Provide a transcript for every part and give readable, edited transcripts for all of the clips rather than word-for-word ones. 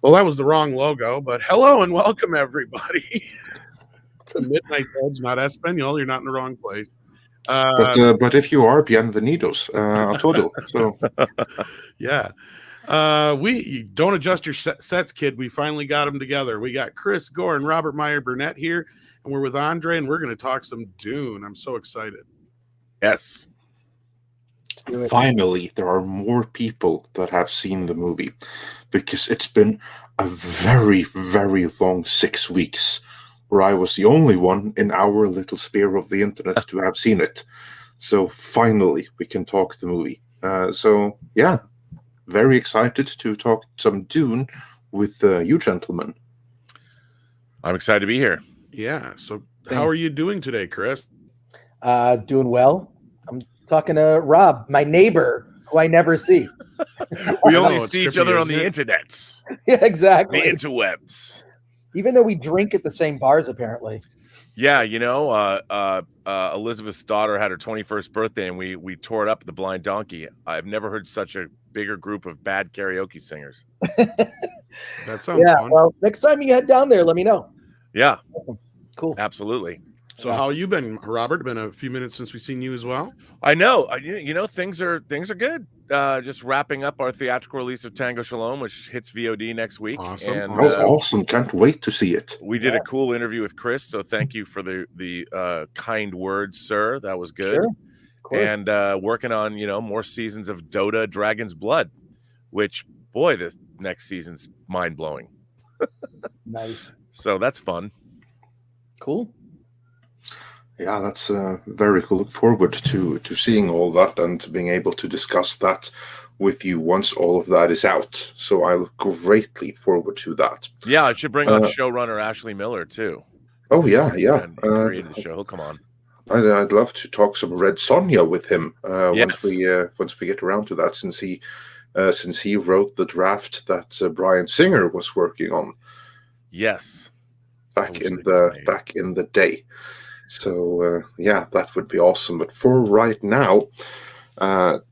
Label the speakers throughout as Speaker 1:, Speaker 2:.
Speaker 1: Well, that was the wrong logo, but hello and welcome everybody to Midnight Edge, not Espanol. You're not in the wrong place.
Speaker 2: But if you are, bienvenidos a todo. So
Speaker 1: yeah, we don't adjust your sets, kid. We finally got them together. We got Chris, Gore, and Robert Meyer Burnett here, and we're with Andre, and we're going to talk some Dune. I'm so excited.
Speaker 3: Yes.
Speaker 2: Finally, there are more people that have seen the movie, because it's been a very, very long 6 weeks where I was the only one in our little sphere of the internet to have seen it. So finally, we can talk the movie. So yeah, very excited to talk some Dune with you gentlemen.
Speaker 3: I'm excited to be here.
Speaker 1: Yeah. So how are you doing today, Chris?
Speaker 4: Doing well. I'm talking to Rob, my neighbor, who I never see.
Speaker 3: We only see each other on the internets.
Speaker 4: Yeah, exactly.
Speaker 3: The interwebs.
Speaker 4: Even though we drink at the same bars, apparently.
Speaker 3: Yeah, you know, Elizabeth's daughter had her 21st birthday, and we tore it up at the Blind Donkey. I've never heard such a bigger group of bad karaoke singers.
Speaker 1: That sounds fun.
Speaker 4: Well, next time you head down there, let me know.
Speaker 3: Yeah.
Speaker 4: Cool.
Speaker 3: Absolutely.
Speaker 1: So how you been, Robert? Been a few minutes since we've seen you as well.
Speaker 3: I know. You know, things are good. Just wrapping up our theatrical release of Tango Shalom, which hits VOD next week.
Speaker 1: Awesome.
Speaker 3: And,
Speaker 2: awesome! Can't wait to see it.
Speaker 3: We did a cool interview with Chris, so thank you for the kind words, sir. That was good.
Speaker 4: Sure. Of course.
Speaker 3: And working on more seasons of Dota Dragon's Blood, which boy, this next season's mind blowing.
Speaker 4: Nice.
Speaker 3: So that's fun.
Speaker 4: Cool.
Speaker 2: Yeah, that's very cool. Look forward to seeing all that and being able to discuss that with you once all of that is out. So I look greatly forward to that.
Speaker 3: Yeah, I should bring on showrunner Ashley Miller too.
Speaker 2: Oh yeah.
Speaker 3: Created the show. He'll come on.
Speaker 2: I'd love to talk some Red Sonja with him
Speaker 3: Yes.
Speaker 2: once we get around to that, since he wrote the draft that Bryan Singer was working on.
Speaker 3: Yes.
Speaker 2: Back in the day. So yeah, that would be awesome. But for right now,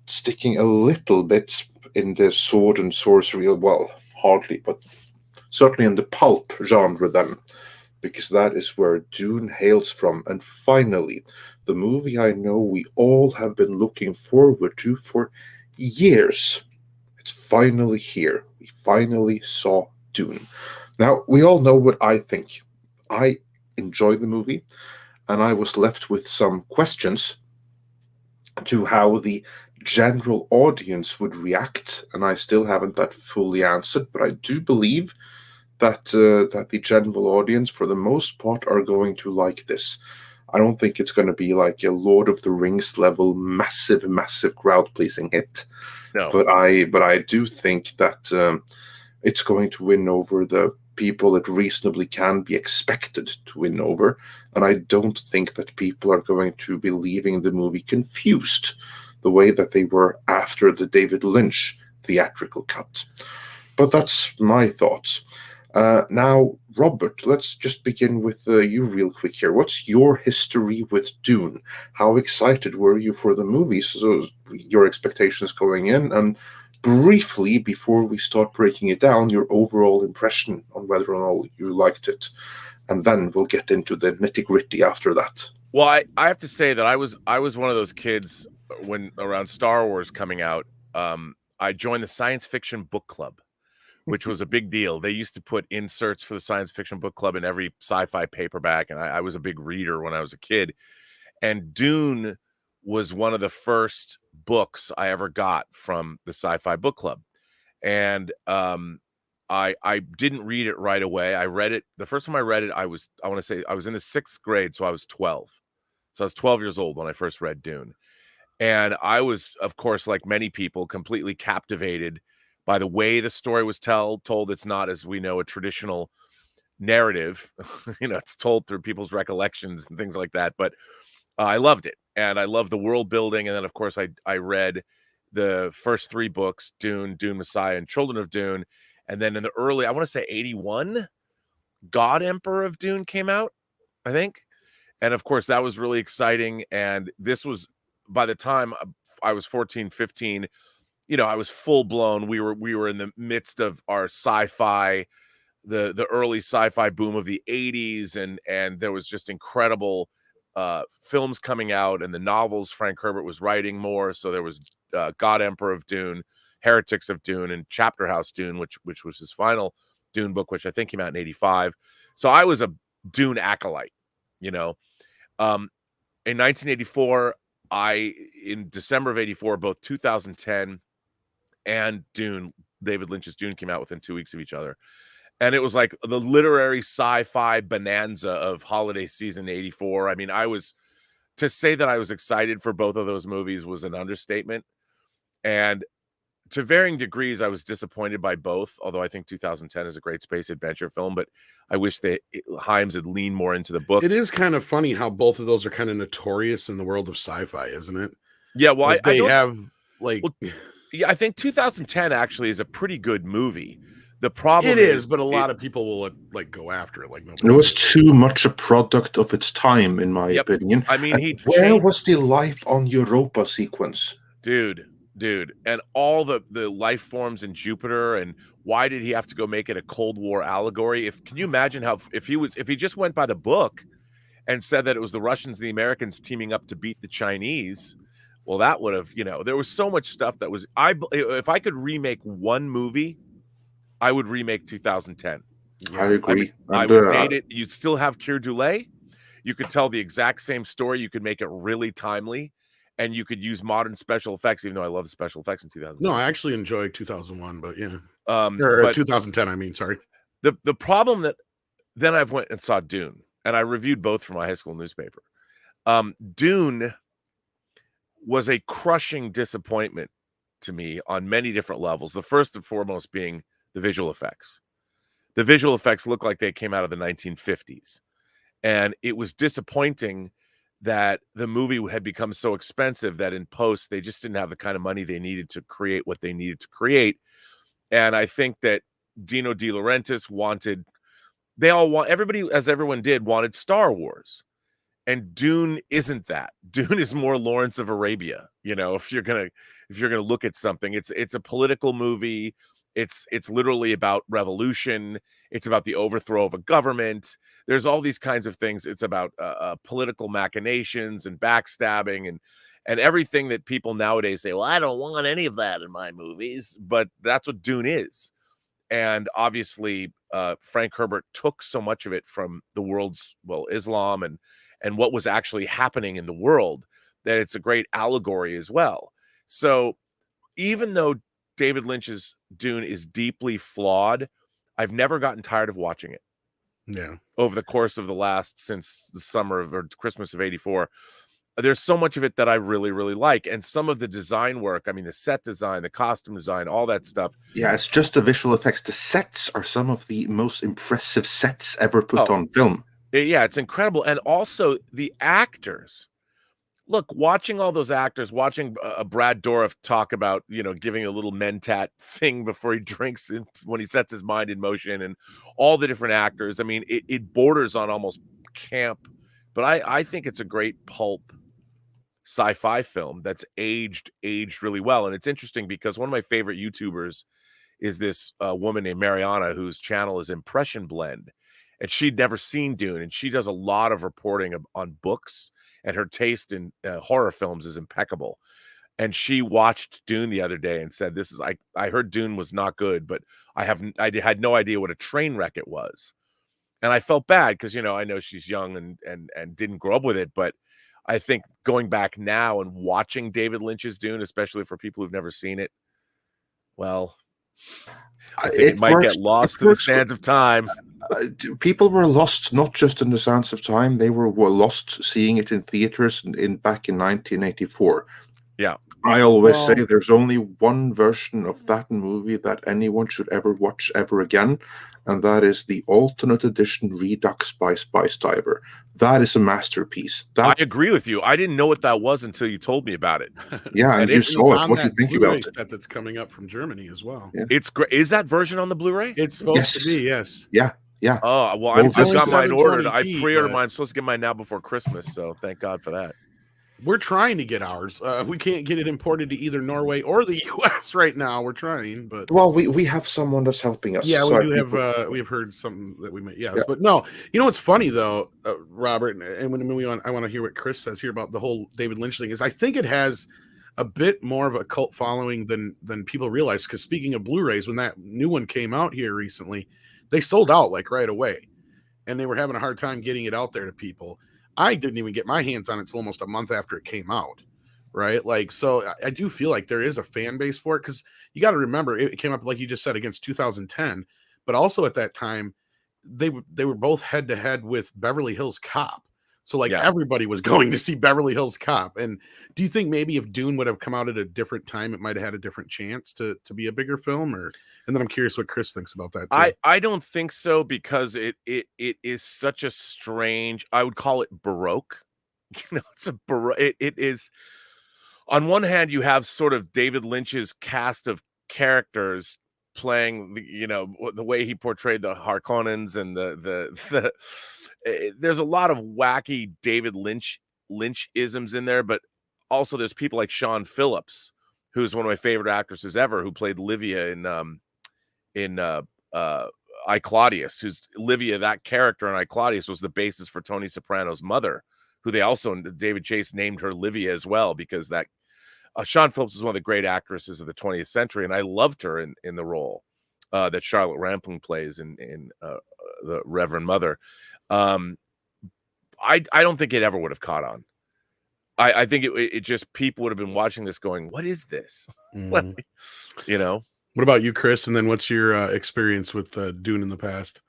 Speaker 2: sticking a little bit in the sword and sorcery, well, hardly, but certainly in the pulp genre then, because that is where Dune hails from. And finally, the movie I know we all have been looking forward to for years. It's finally here. We finally saw Dune. Now, we all know what I think. I enjoy the movie. And I was left with some questions to how the general audience would react, and I still haven't that fully answered. But I do believe that the general audience, for the most part, are going to like this. I don't think it's going to be like a Lord of the Rings level massive crowd-pleasing hit.
Speaker 3: No.
Speaker 2: But I do think that it's going to win over the people it reasonably can be expected to win over, and I don't think that people are going to be leaving the movie confused the way that they were after the David Lynch theatrical cut. But that's my thoughts. Now, Robert, let's just begin with you real quick here. What's your history with Dune? How excited were you for the movie? So your expectations going in, and briefly, before we start breaking it down, your overall impression on whether or not you liked it, and then we'll get into the nitty-gritty after that.
Speaker 3: Well, I have to say that I was one of those kids when around Star Wars coming out. I joined the Science Fiction Book Club, which was a big deal. They used to put inserts for the Science Fiction Book Club in every sci-fi paperback, and I was a big reader when I was a kid. And Dune was one of the first books I ever got from the Sci-Fi Book Club. And I didn't read it right away. I read it the first time I read it, I was in the 6th grade, so I was 12. So I was 12 years old when I first read Dune. And I was, of course, like many people, completely captivated by the way the story was told. It's not, as we know, a traditional narrative. It's told through people's recollections and things like that. But I loved it. And I loved the world building. And then, of course, I read the first 3 books, Dune, Dune Messiah, and Children of Dune. And then in the early, I want to say 81, God Emperor of Dune came out, I think. And of course, that was really exciting. And this was, by the time I was 14, 15, I was full blown. We were in the midst of our sci-fi, the early sci-fi boom of the 80s, and there was just incredible films coming out, and the novels Frank Herbert was writing more. So there was God Emperor of Dune, Heretics of Dune, and Chapter House Dune, which was his final Dune book, which I think came out in 85. So I was a Dune acolyte, In 1984, in December of 84, both 2010 and Dune, David Lynch's Dune, came out within 2 weeks of each other. And it was like the literary sci-fi bonanza of holiday season 84. I mean, to say that I was excited for both of those movies was an understatement. And to varying degrees, I was disappointed by both, although I think 2010 is a great space adventure film, but I wish that Himes had leaned more into the book.
Speaker 1: It is kind of funny how both of those are kind of notorious in the world of sci-fi, isn't it?
Speaker 3: Yeah, well,
Speaker 1: like I
Speaker 3: think 2010 actually is a pretty good movie. The problem
Speaker 1: is, but a lot of people will go after it.
Speaker 2: It was too much a product of its time, in my opinion.
Speaker 3: I mean,
Speaker 2: where was the life on Europa sequence,
Speaker 3: dude? And all the life forms in Jupiter, and why did he have to go make it a Cold War allegory? Can you imagine if he just went by the book and said that it was the Russians and the Americans teaming up to beat the Chinese? Well, that would have, there was so much stuff that was. If I could remake one movie, I would remake 2010.
Speaker 2: I agree.
Speaker 3: I would date it. You'd still have Keir Dullea. You could tell the exact same story. You could make it really timely, and you could use modern special effects, even though I love the special effects in 2000.
Speaker 1: No, I actually enjoyed 2001, but yeah. Or 2010, I mean, sorry.
Speaker 3: The problem that then I went and saw Dune, and I reviewed both for my high school newspaper. Dune was a crushing disappointment to me on many different levels. The first and foremost being the visual effects. The visual effects look like they came out of the 1950s. And it was disappointing that the movie had become so expensive that in post, they just didn't have the kind of money they needed to create what they needed to create. And I think that Dino De Laurentiis everybody, as everyone did, wanted Star Wars. And Dune isn't that. Dune is more Lawrence of Arabia. If you're gonna look at something, it's a political movie. It's literally about revolution. It's about the overthrow of a government. There's all these kinds of things. It's about political machinations and backstabbing and everything that people nowadays say, well, I don't want any of that in my movies. But that's what Dune is. And obviously, Frank Herbert took so much of it from the world's, Islam and what was actually happening in the world, that it's a great allegory as well. So even though David Lynch's Dune is deeply flawed, I've never gotten tired of watching it.
Speaker 1: Yeah.
Speaker 3: Over the course of since the summer or Christmas of 84, there's so much of it that I really, really like. And some of the design work, I mean, the set design, the costume design, all that stuff.
Speaker 2: Yeah, it's just the visual effects. The sets are some of the most impressive sets ever put on film.
Speaker 3: Yeah, it's incredible. And also the actors. Look, watching all those actors, watching Brad Dourif talk about, giving a little mentat thing before he drinks when he sets his mind in motion, and all the different actors. I mean, it borders on almost camp, but I think it's a great pulp sci-fi film that's aged really well. And it's interesting because one of my favorite YouTubers is this woman named Mariana, whose channel is Impression Blend. And she'd never seen Dune, and she does a lot of reporting on books, and her taste in horror films is impeccable. And she watched Dune the other day and said, I heard Dune was not good, but I had no idea what a train wreck it was. And I felt bad because, I know she's young and didn't grow up with it. But I think going back now and watching David Lynch's Dune, especially for people who've never seen it, well, I think it might get lost to the sands of time.
Speaker 2: People were lost not just in the sands of time; they were lost seeing it in theaters back in 1984.
Speaker 3: Yeah,
Speaker 2: I always say
Speaker 1: Well-
Speaker 2: there's only one version of that movie that anyone should ever watch ever again, and that is the alternate edition Redux by Spice Diver. That is a masterpiece.
Speaker 3: I
Speaker 2: That,
Speaker 3: agree with you. I didn't know what that was until you told me about it.
Speaker 2: yeah, and
Speaker 3: and
Speaker 2: you
Speaker 3: it-
Speaker 2: saw it.
Speaker 1: on
Speaker 2: What do you
Speaker 1: that
Speaker 2: think
Speaker 1: Blu-ray
Speaker 2: about it?
Speaker 1: set that's coming up from Germany as well.
Speaker 2: Yeah.
Speaker 3: It's great. Is that version on the Blu-ray?
Speaker 1: It's supposed to be, yes.
Speaker 2: Yeah.
Speaker 3: Oh, well,
Speaker 2: Well,
Speaker 3: I
Speaker 2: it's
Speaker 3: just
Speaker 2: only
Speaker 3: got mine ordered. I
Speaker 1: 720p,
Speaker 3: pre-ordered
Speaker 1: but-
Speaker 3: mine. I'm supposed to get mine now before Christmas, so thank God for that.
Speaker 1: We're trying to get ours. We can't get it imported to either Norway or the US right now. We're trying, but
Speaker 2: Well, we have someone that's helping us.
Speaker 1: yeah,
Speaker 2: so I
Speaker 1: we do
Speaker 2: think
Speaker 1: have we have heard something that we may, yes,
Speaker 2: Yeah.
Speaker 1: but no, you know what's funny though, Robert, and when we on, I want to hear what Chris says here about the whole David Lynch thing. Is I think it has a bit more of a cult following than people realize. Because speaking of Blu-rays, when that new one came out here recently, they sold out like right away, and they were having a hard time getting it out there to people. I didn't even get my hands on it until almost a month after it came out. Right. Like, so I do feel like there is a fan base for it, because you got to remember it came up, like you just said, against 2010, but also at that time, they were both head to head with Beverly Hills Cop. So like everybody was going to see Beverly Hills Cop. And do you think maybe if Dune would have come out at a different time, it might have had a different chance to be a bigger film? Or, and then I'm curious what Chris thinks about that too.
Speaker 3: I don't think so, because it is such a strange, I would call it Baroque. It's a Baroque. It is. On one hand, you have sort of David Lynch's cast of characters playing, the way he portrayed the Harkonnens and the there's a lot of wacky David Lynch-isms in there, but also there's people like Sean Phillips, who's one of my favorite actresses ever, who played Livia in I, Claudius, who's Livia. That character in I, Claudius was the basis for Tony Soprano's mother, who they also, David Chase named her Livia as well, because that Sean Phillips is one of the great actresses of the 20th century, and I loved her in the role that Charlotte Rampling plays in the Reverend Mother. I don't think it ever would have caught on. I think it just, people would have been watching this going, what is this?
Speaker 1: Mhm. What about you, Chris? And then what's your experience with Dune in the past?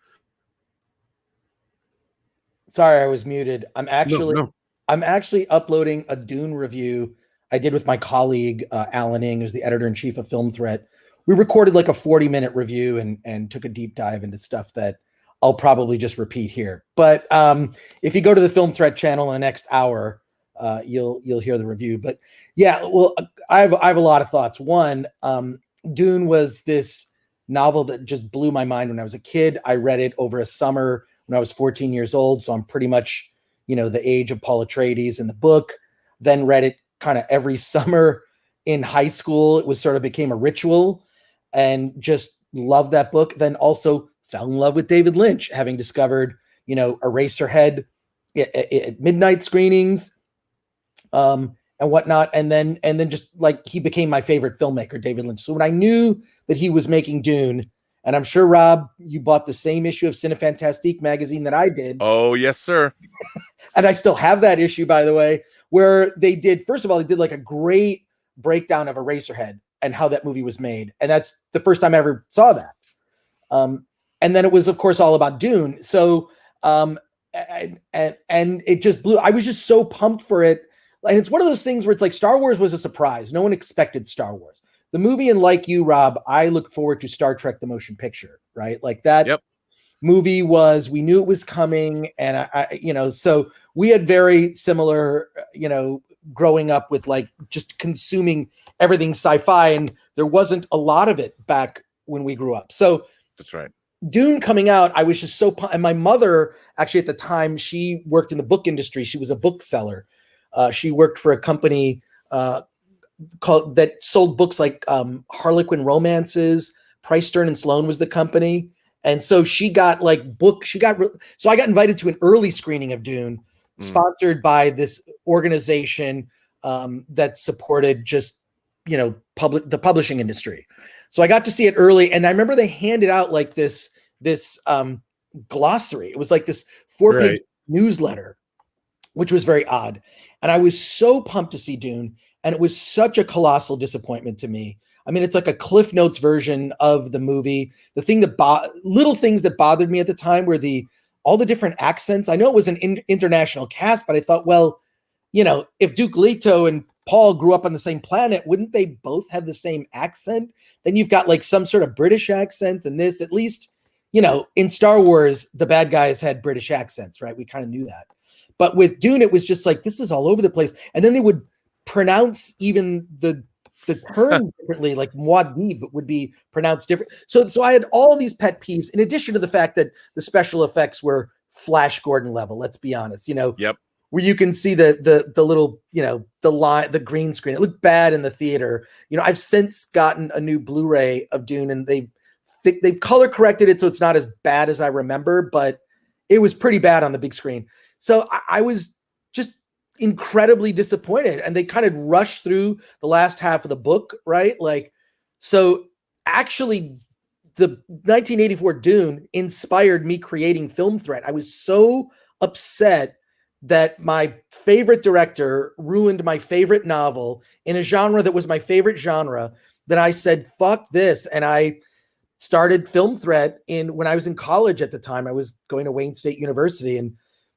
Speaker 4: Sorry, I was muted. I'm
Speaker 1: No.
Speaker 4: actually uploading a Dune review I did with my colleague Alan Ng, who's the editor-in-chief of Film Threat. We recorded like a 40-minute review and took a deep dive into stuff that I'll probably just repeat here. But if you go to the Film Threat channel in the next hour, you'll hear the review. But yeah, well, I have a lot of thoughts. One, Dune was this novel that just blew my mind when I was a kid. I read it over a summer when I was 14 years old, so I'm pretty much, the age of Paul Atreides in the book. Then read it kind of every summer in high school. It was sort of became a ritual, and just loved that book. Then also fell in love with David Lynch, having discovered, Eraserhead at midnight screenings, and whatnot. And then just like, he became my favorite filmmaker, David Lynch. So when I knew that he was making Dune, and I'm sure, Rob, you bought the same issue of Cinefantastique magazine that I did.
Speaker 3: Oh, yes, sir.
Speaker 4: And I still have that issue, by the way, where they did, first of all, they did like a great breakdown of Eraserhead and how that movie was made. And that's the first time I ever saw that. And then it was, of course, all about Dune. So, and it just blew, I was just so pumped for it. And it's one of those things where it's like Star Wars was a surprise. No one expected Star Wars. The movie, and like you, Rob, I look forward to Star Trek: The Motion Picture, right? Like that movie we knew it was coming. And I so we had very similar, growing up with like just consuming everything sci-fi, and there wasn't a lot of it back when we grew up. So
Speaker 3: That's right.
Speaker 4: Dune coming out, I was just so pumped. And my mother, actually at the time, she worked in the book industry. She was a bookseller. She worked for a company that sold books like Harlequin Romances. Price, Stern and Sloan was the company. And so she got like so I got invited to an early screening of Dune, sponsored by this organization that supported just, the publishing industry. So I got to see it early, and I remember they handed out like this glossary. It was like this 4-page newsletter, which was very odd. And I was so pumped to see Dune, and it was such a colossal disappointment to me. I mean, it's like a Cliff Notes version of the movie. The thing little things that bothered me at the time were all the different accents. I know it was an international cast, but I thought, well, if Duke Leto and Paul grew up on the same planet, wouldn't they both have the same accent? Then you've got like some sort of British accent, and this, at least, in Star Wars, the bad guys had British accents, right? We kind of knew that. But with Dune, it was just like, this is all over the place. And then they would pronounce even the terms differently, like Muad'Dib would be pronounced different. So I had all these pet peeves, in addition to the fact that the special effects were Flash Gordon level, let's be honest,
Speaker 3: Yep.
Speaker 4: where you can see the little, the green screen. It looked bad in the theater. I've since gotten a new Blu-ray of Dune, and they've color corrected it so it's not as bad as I remember, but it was pretty bad on the big screen. So I was just incredibly disappointed, and they kind of rushed through the last half of the book, right? Like, so actually the 1984 Dune inspired me creating Film Threat. I was so upset that my favorite director ruined my favorite novel in a genre that was my favorite genre, that I said, fuck this. And I started Film Threat when I was in college at the time. I was going to Wayne State University, and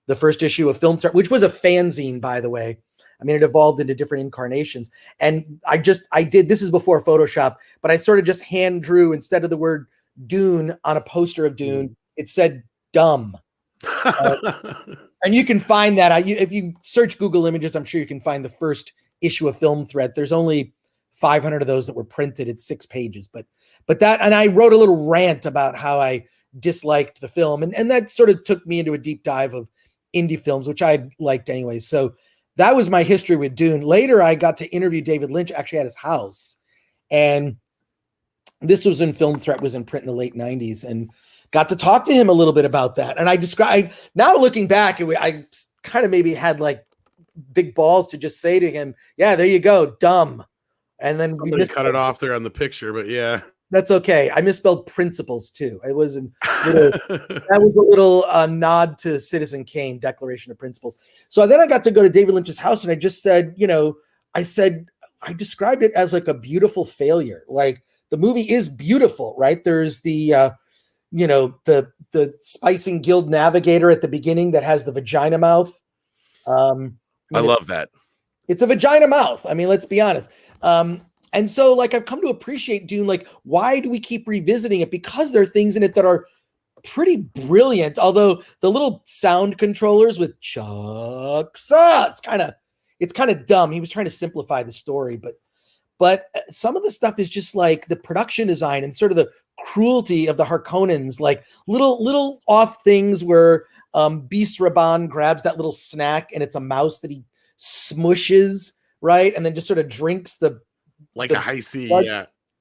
Speaker 4: the first issue of Film Threat, which was a fanzine, by the way. I mean, it evolved into different incarnations. And I did, this is before Photoshop, but I sort of just hand drew, instead of the word Dune on a poster of Dune, it said dumb. And you can find that. If you search Google Images, I'm sure you can find the first issue of Film Threat. There's only 500 of those that were printed. It's 6 pages. But that, and I wrote a little rant about how I disliked the film. And that sort of took me into a deep dive of indie films, which I liked anyway. So that was my history with Dune. Later, I got to interview David Lynch actually at his house. And this was in Film Threat, was in print in the late 90s, and got to talk to him a little bit about that. And now looking back, I kind of maybe had like big balls to just say to him, yeah, there you go, dumb. And then
Speaker 1: somebody cut it off there on the picture, but yeah.
Speaker 4: That's okay. I misspelled principles too. It wasn't. That was a little nod to Citizen Kane, Declaration of Principles. So then I got to go to David Lynch's house, and I just said, I described it as like a beautiful failure. Like, the movie is beautiful, right? There's the spicing guild navigator at the beginning that has the vagina mouth.
Speaker 3: I love that.
Speaker 4: It's a vagina mouth. I mean, let's be honest. And so, like, I've come to appreciate Dune. Like, why do we keep revisiting it? Because there are things in it that are pretty brilliant. Although the little sound controllers with Chuck Sauce, it's kind of dumb. He was trying to simplify the story, but some of the stuff is just like the production design and sort of the cruelty of the Harkonnens, like little off things where Beast Raban grabs that little snack and it's a mouse that he smushes, right, and then just sort of drinks
Speaker 1: like a high C,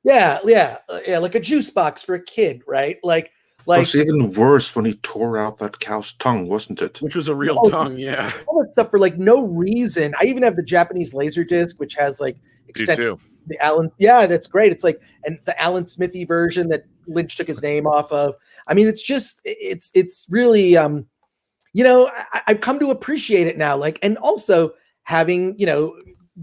Speaker 4: yeah, like a juice box for a kid, right? Like
Speaker 2: it was even worse when he tore out that cow's tongue, wasn't it?
Speaker 1: Which was a real tongue, yeah.
Speaker 4: All that stuff for like no reason. I even have the Japanese Laserdisc, which has like extended the Alan. Yeah, that's great. It's like, and the Alan Smithy version that Lynch took his name off of. I mean, it's just, it's really, I've come to appreciate it now. Like, and also having,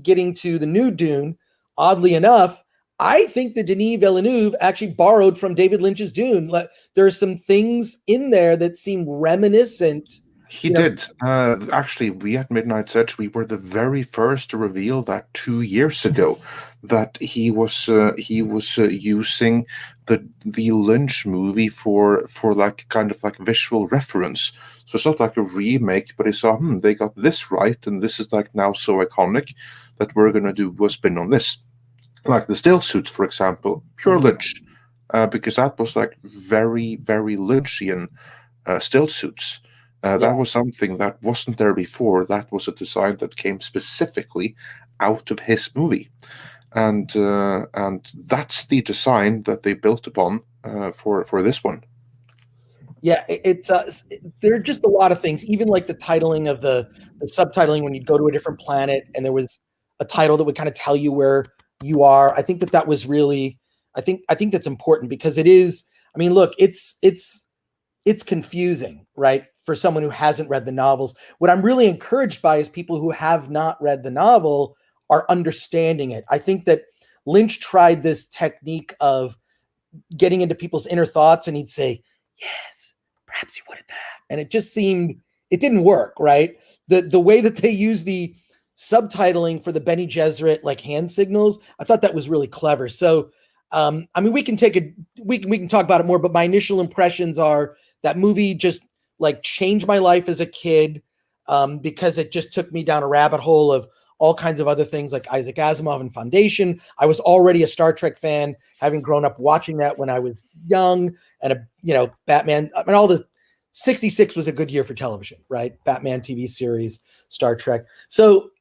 Speaker 4: getting to the new Dune. Oddly enough, I think that Denis Villeneuve actually borrowed from David Lynch's Dune. There are some things in there that seem reminiscent.
Speaker 2: He did. Actually, we at Midnight Edge, we were the very first to reveal that 2 years ago, that he was using the Lynch movie for like kind of like visual reference. So it's not like a remake, but he saw, they got this right, and this is like now so iconic that we're gonna do a spin on this. Like the still suits, for example, pure Lynch, because that was like very, very Lynchian still suits. That was something that wasn't there before. That was a design that came specifically out of his movie, and that's the design that they built upon for this one.
Speaker 4: Yeah, there are just a lot of things, even like the titling of the subtitling when you go to a different planet, and there was a title that would kind of tell you where you are. I think that was really, I think that's important, because it is. I mean, look, it's confusing, right? For someone who hasn't read the novels. What I'm really encouraged by is people who have not read the novel are understanding it. I think that Lynch tried this technique of getting into people's inner thoughts, and he'd say, yes, perhaps you wanted that. And it just seemed, it didn't work, right? The way that they use the subtitling for the Bene Gesserit like hand signals. I thought that was really clever. So, I mean, we can talk about it more, but my initial impressions are that movie just like changed my life as a kid, because it just took me down a rabbit hole of all kinds of other things like Isaac Asimov and Foundation. I was already a Star Trek fan, having grown up watching that when I was young, and Batman. I mean, all the 66 was a good year for television, right? Batman TV series, Star Trek. So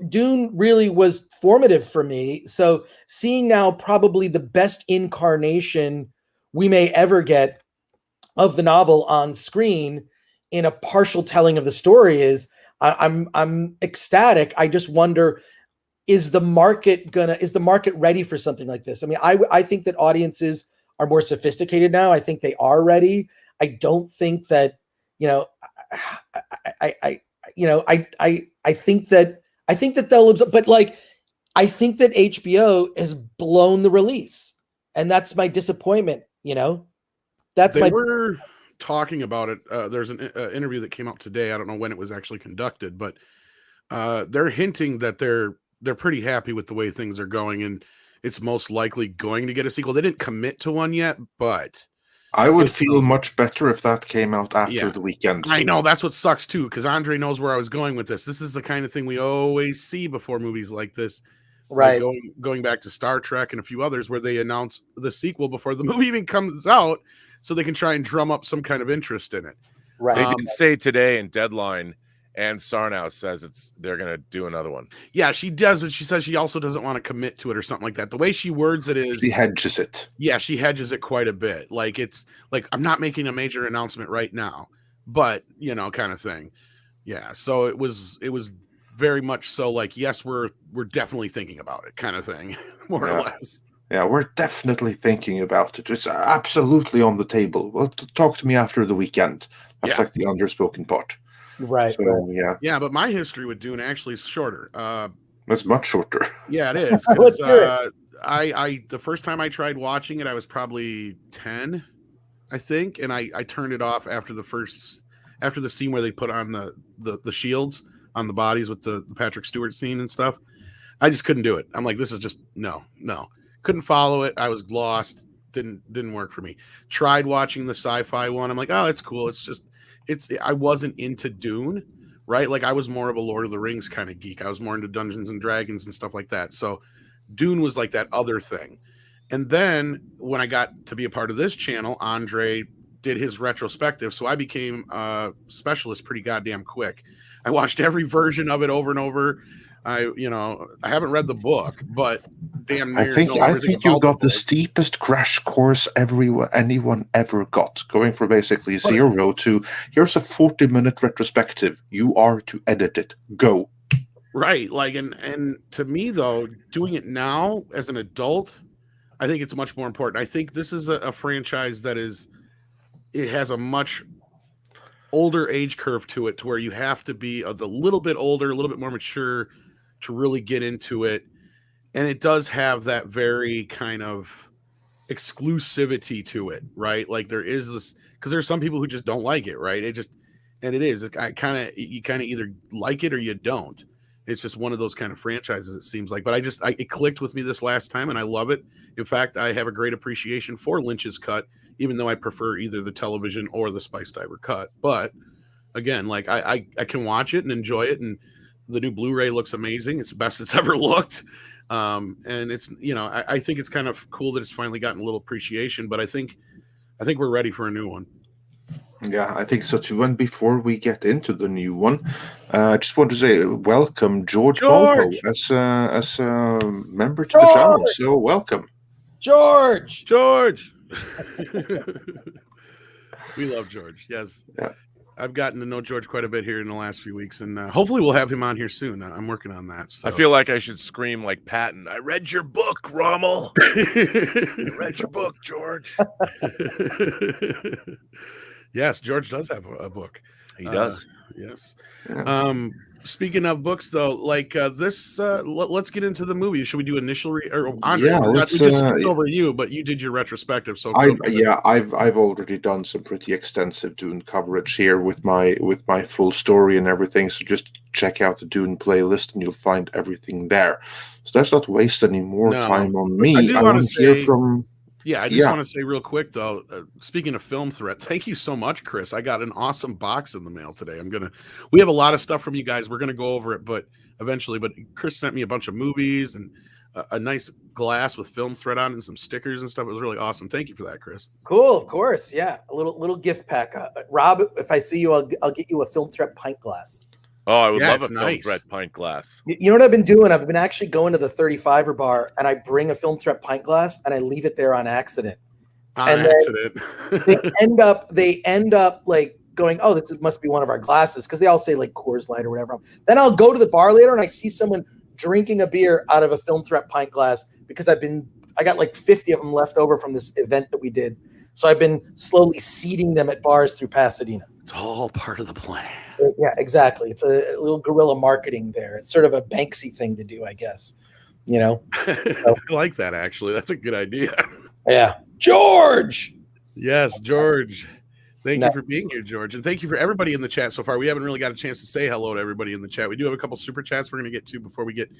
Speaker 4: Dune really was formative for me. So seeing now probably the best incarnation we may ever get of the novel on screen in a partial telling of the story is, I'm ecstatic. I just wonder, is the market ready for something like this? I mean, I think that audiences are more sophisticated now. I think they are ready. I don't think that, I think that they'll, but like, I think that HBO has blown the release, and that's my disappointment.
Speaker 1: They were talking about it. There's an interview that came out today. I don't know when it was actually conducted, but they're hinting that they're pretty happy with the way things are going, and it's most likely going to get a sequel. They didn't commit to one yet, but
Speaker 2: I would feel much better if that came out after the weekend.
Speaker 1: I know, that's what sucks too, because Andre knows where I was going with this. This is the kind of thing we always see before movies like this.
Speaker 4: Right.
Speaker 1: Like going back to Star Trek and a few others where they announce the sequel before the movie even comes out, so they can try and drum up some kind of interest in it.
Speaker 4: Right.
Speaker 3: They did say today in Deadline, and Sarnow says they're going to do another one.
Speaker 1: Yeah, she does, but she says she also doesn't want to commit to it or something like that. The way she words it is,
Speaker 2: she hedges it.
Speaker 1: Yeah, she hedges it quite a bit. Like, it's like, I'm not making a major announcement right now, but kind of thing. Yeah, so it was very much so like, yes, we're definitely thinking about it, kind of thing, more or less.
Speaker 2: Yeah, we're definitely thinking about it. It's absolutely on the table. Well, talk to me after the weekend. That's like the underspoken part.
Speaker 4: Right.
Speaker 2: So,
Speaker 4: right.
Speaker 1: Yeah, but my history with Dune actually is shorter.
Speaker 2: It's much shorter.
Speaker 1: Yeah, it is. Because I the first time I tried watching it, I was probably 10, I think, and I turned it off after the scene where they put on the shields on the bodies with the Patrick Stewart scene and stuff. I just couldn't do it. I'm like, this is just no. Couldn't follow it. I was lost. Didn't work for me. Tried watching the sci-fi one. I'm like, oh, it's cool. I wasn't into Dune, right? Like, I was more of a Lord of the Rings kind of geek. I was more into Dungeons and Dragons and stuff like that. So Dune was like that other thing. And then when I got to be a part of this channel, Andre did his retrospective. So I became a specialist pretty goddamn quick. I watched every version of it over and over. I haven't read the book, but damn near.
Speaker 2: I think you got the steepest crash course anyone ever got, going from basically zero to here's a 40-minute retrospective. You are to edit it. Go.
Speaker 1: Right, like, and to me though, doing it now as an adult, I think it's much more important. I think this is a franchise that it has a much older age curve to it, to where you have to be a little bit older, a little bit more mature to really get into it. And it does have that very kind of exclusivity to it, right? Like, there is this, because there's some people who just don't like it, right? You kind of either like it or you don't. It's just one of those kind of franchises, it seems like. But it clicked with me this last time, and I love it. In fact, I have a great appreciation for Lynch's cut, even though I prefer either the television or the Spice Diver cut. But again, like, I can watch it and enjoy it, and the new Blu-ray looks amazing. It's the best it's ever looked. And it's, I think it's kind of cool that it's finally gotten a little appreciation, but I think we're ready for a new one.
Speaker 2: Yeah, I think so too. And before we get into the new one, I just want to say welcome George Balbo as a member to the channel. So welcome,
Speaker 4: George.
Speaker 1: We love George. Yes.
Speaker 2: Yeah.
Speaker 1: I've gotten to know George quite a bit here in the last few weeks, and hopefully we'll have him on here soon. I'm working on that. So.
Speaker 3: I feel like I should scream like Patton. I read your book, Rommel. I read your book, George.
Speaker 1: Yes, George does have a book.
Speaker 3: He does.
Speaker 1: Yes.
Speaker 2: Yeah.
Speaker 1: Speaking of books, though, like let's get into the movie. Should we do initial or Andre?
Speaker 2: Yeah,
Speaker 1: We
Speaker 2: let's.
Speaker 1: just skipped over you, but you did your retrospective. So
Speaker 2: I've already done some pretty extensive Dune coverage here with my full story and everything. So just check out the Dune playlist and you'll find everything there. So let's not waste any more time on me. I want to hear from.
Speaker 1: Yeah, I just want to say real quick though. Speaking of film threat, thank you so much, Chris. I got an awesome box in the mail today. We have a lot of stuff from you guys. We're gonna go over it, but eventually. But Chris sent me a bunch of movies and a nice glass with film thread on and some stickers and stuff. It was really awesome. Thank you for that, Chris.
Speaker 4: Cool, of course. Yeah, a little gift pack. Rob, if I see you, I'll get you a film threat pint glass.
Speaker 3: Oh, I would love a film threat pint glass.
Speaker 4: You know what I've been doing? I've been actually going to the 35er bar and I bring a film threat pint glass and I leave it there on accident. They end up like going, oh, this must be one of our glasses, because they all say like Coors Light or whatever. Then I'll go to the bar later and I see someone drinking a beer out of a film threat pint glass because I got like 50 of them left over from this event that we did. So I've been slowly seeding them at bars through Pasadena.
Speaker 1: It's all part of the plan.
Speaker 4: Yeah, exactly. It's a little guerrilla marketing there. It's sort of a Banksy thing to do, I guess. You know,
Speaker 1: I like that, actually. That's a good idea.
Speaker 4: Yeah. George.
Speaker 1: Yes, George. Thank you for being here, George. And thank you for everybody in the chat so far. We haven't really got a chance to say hello to everybody in the chat. We do have a couple super chats we're going to get to before we get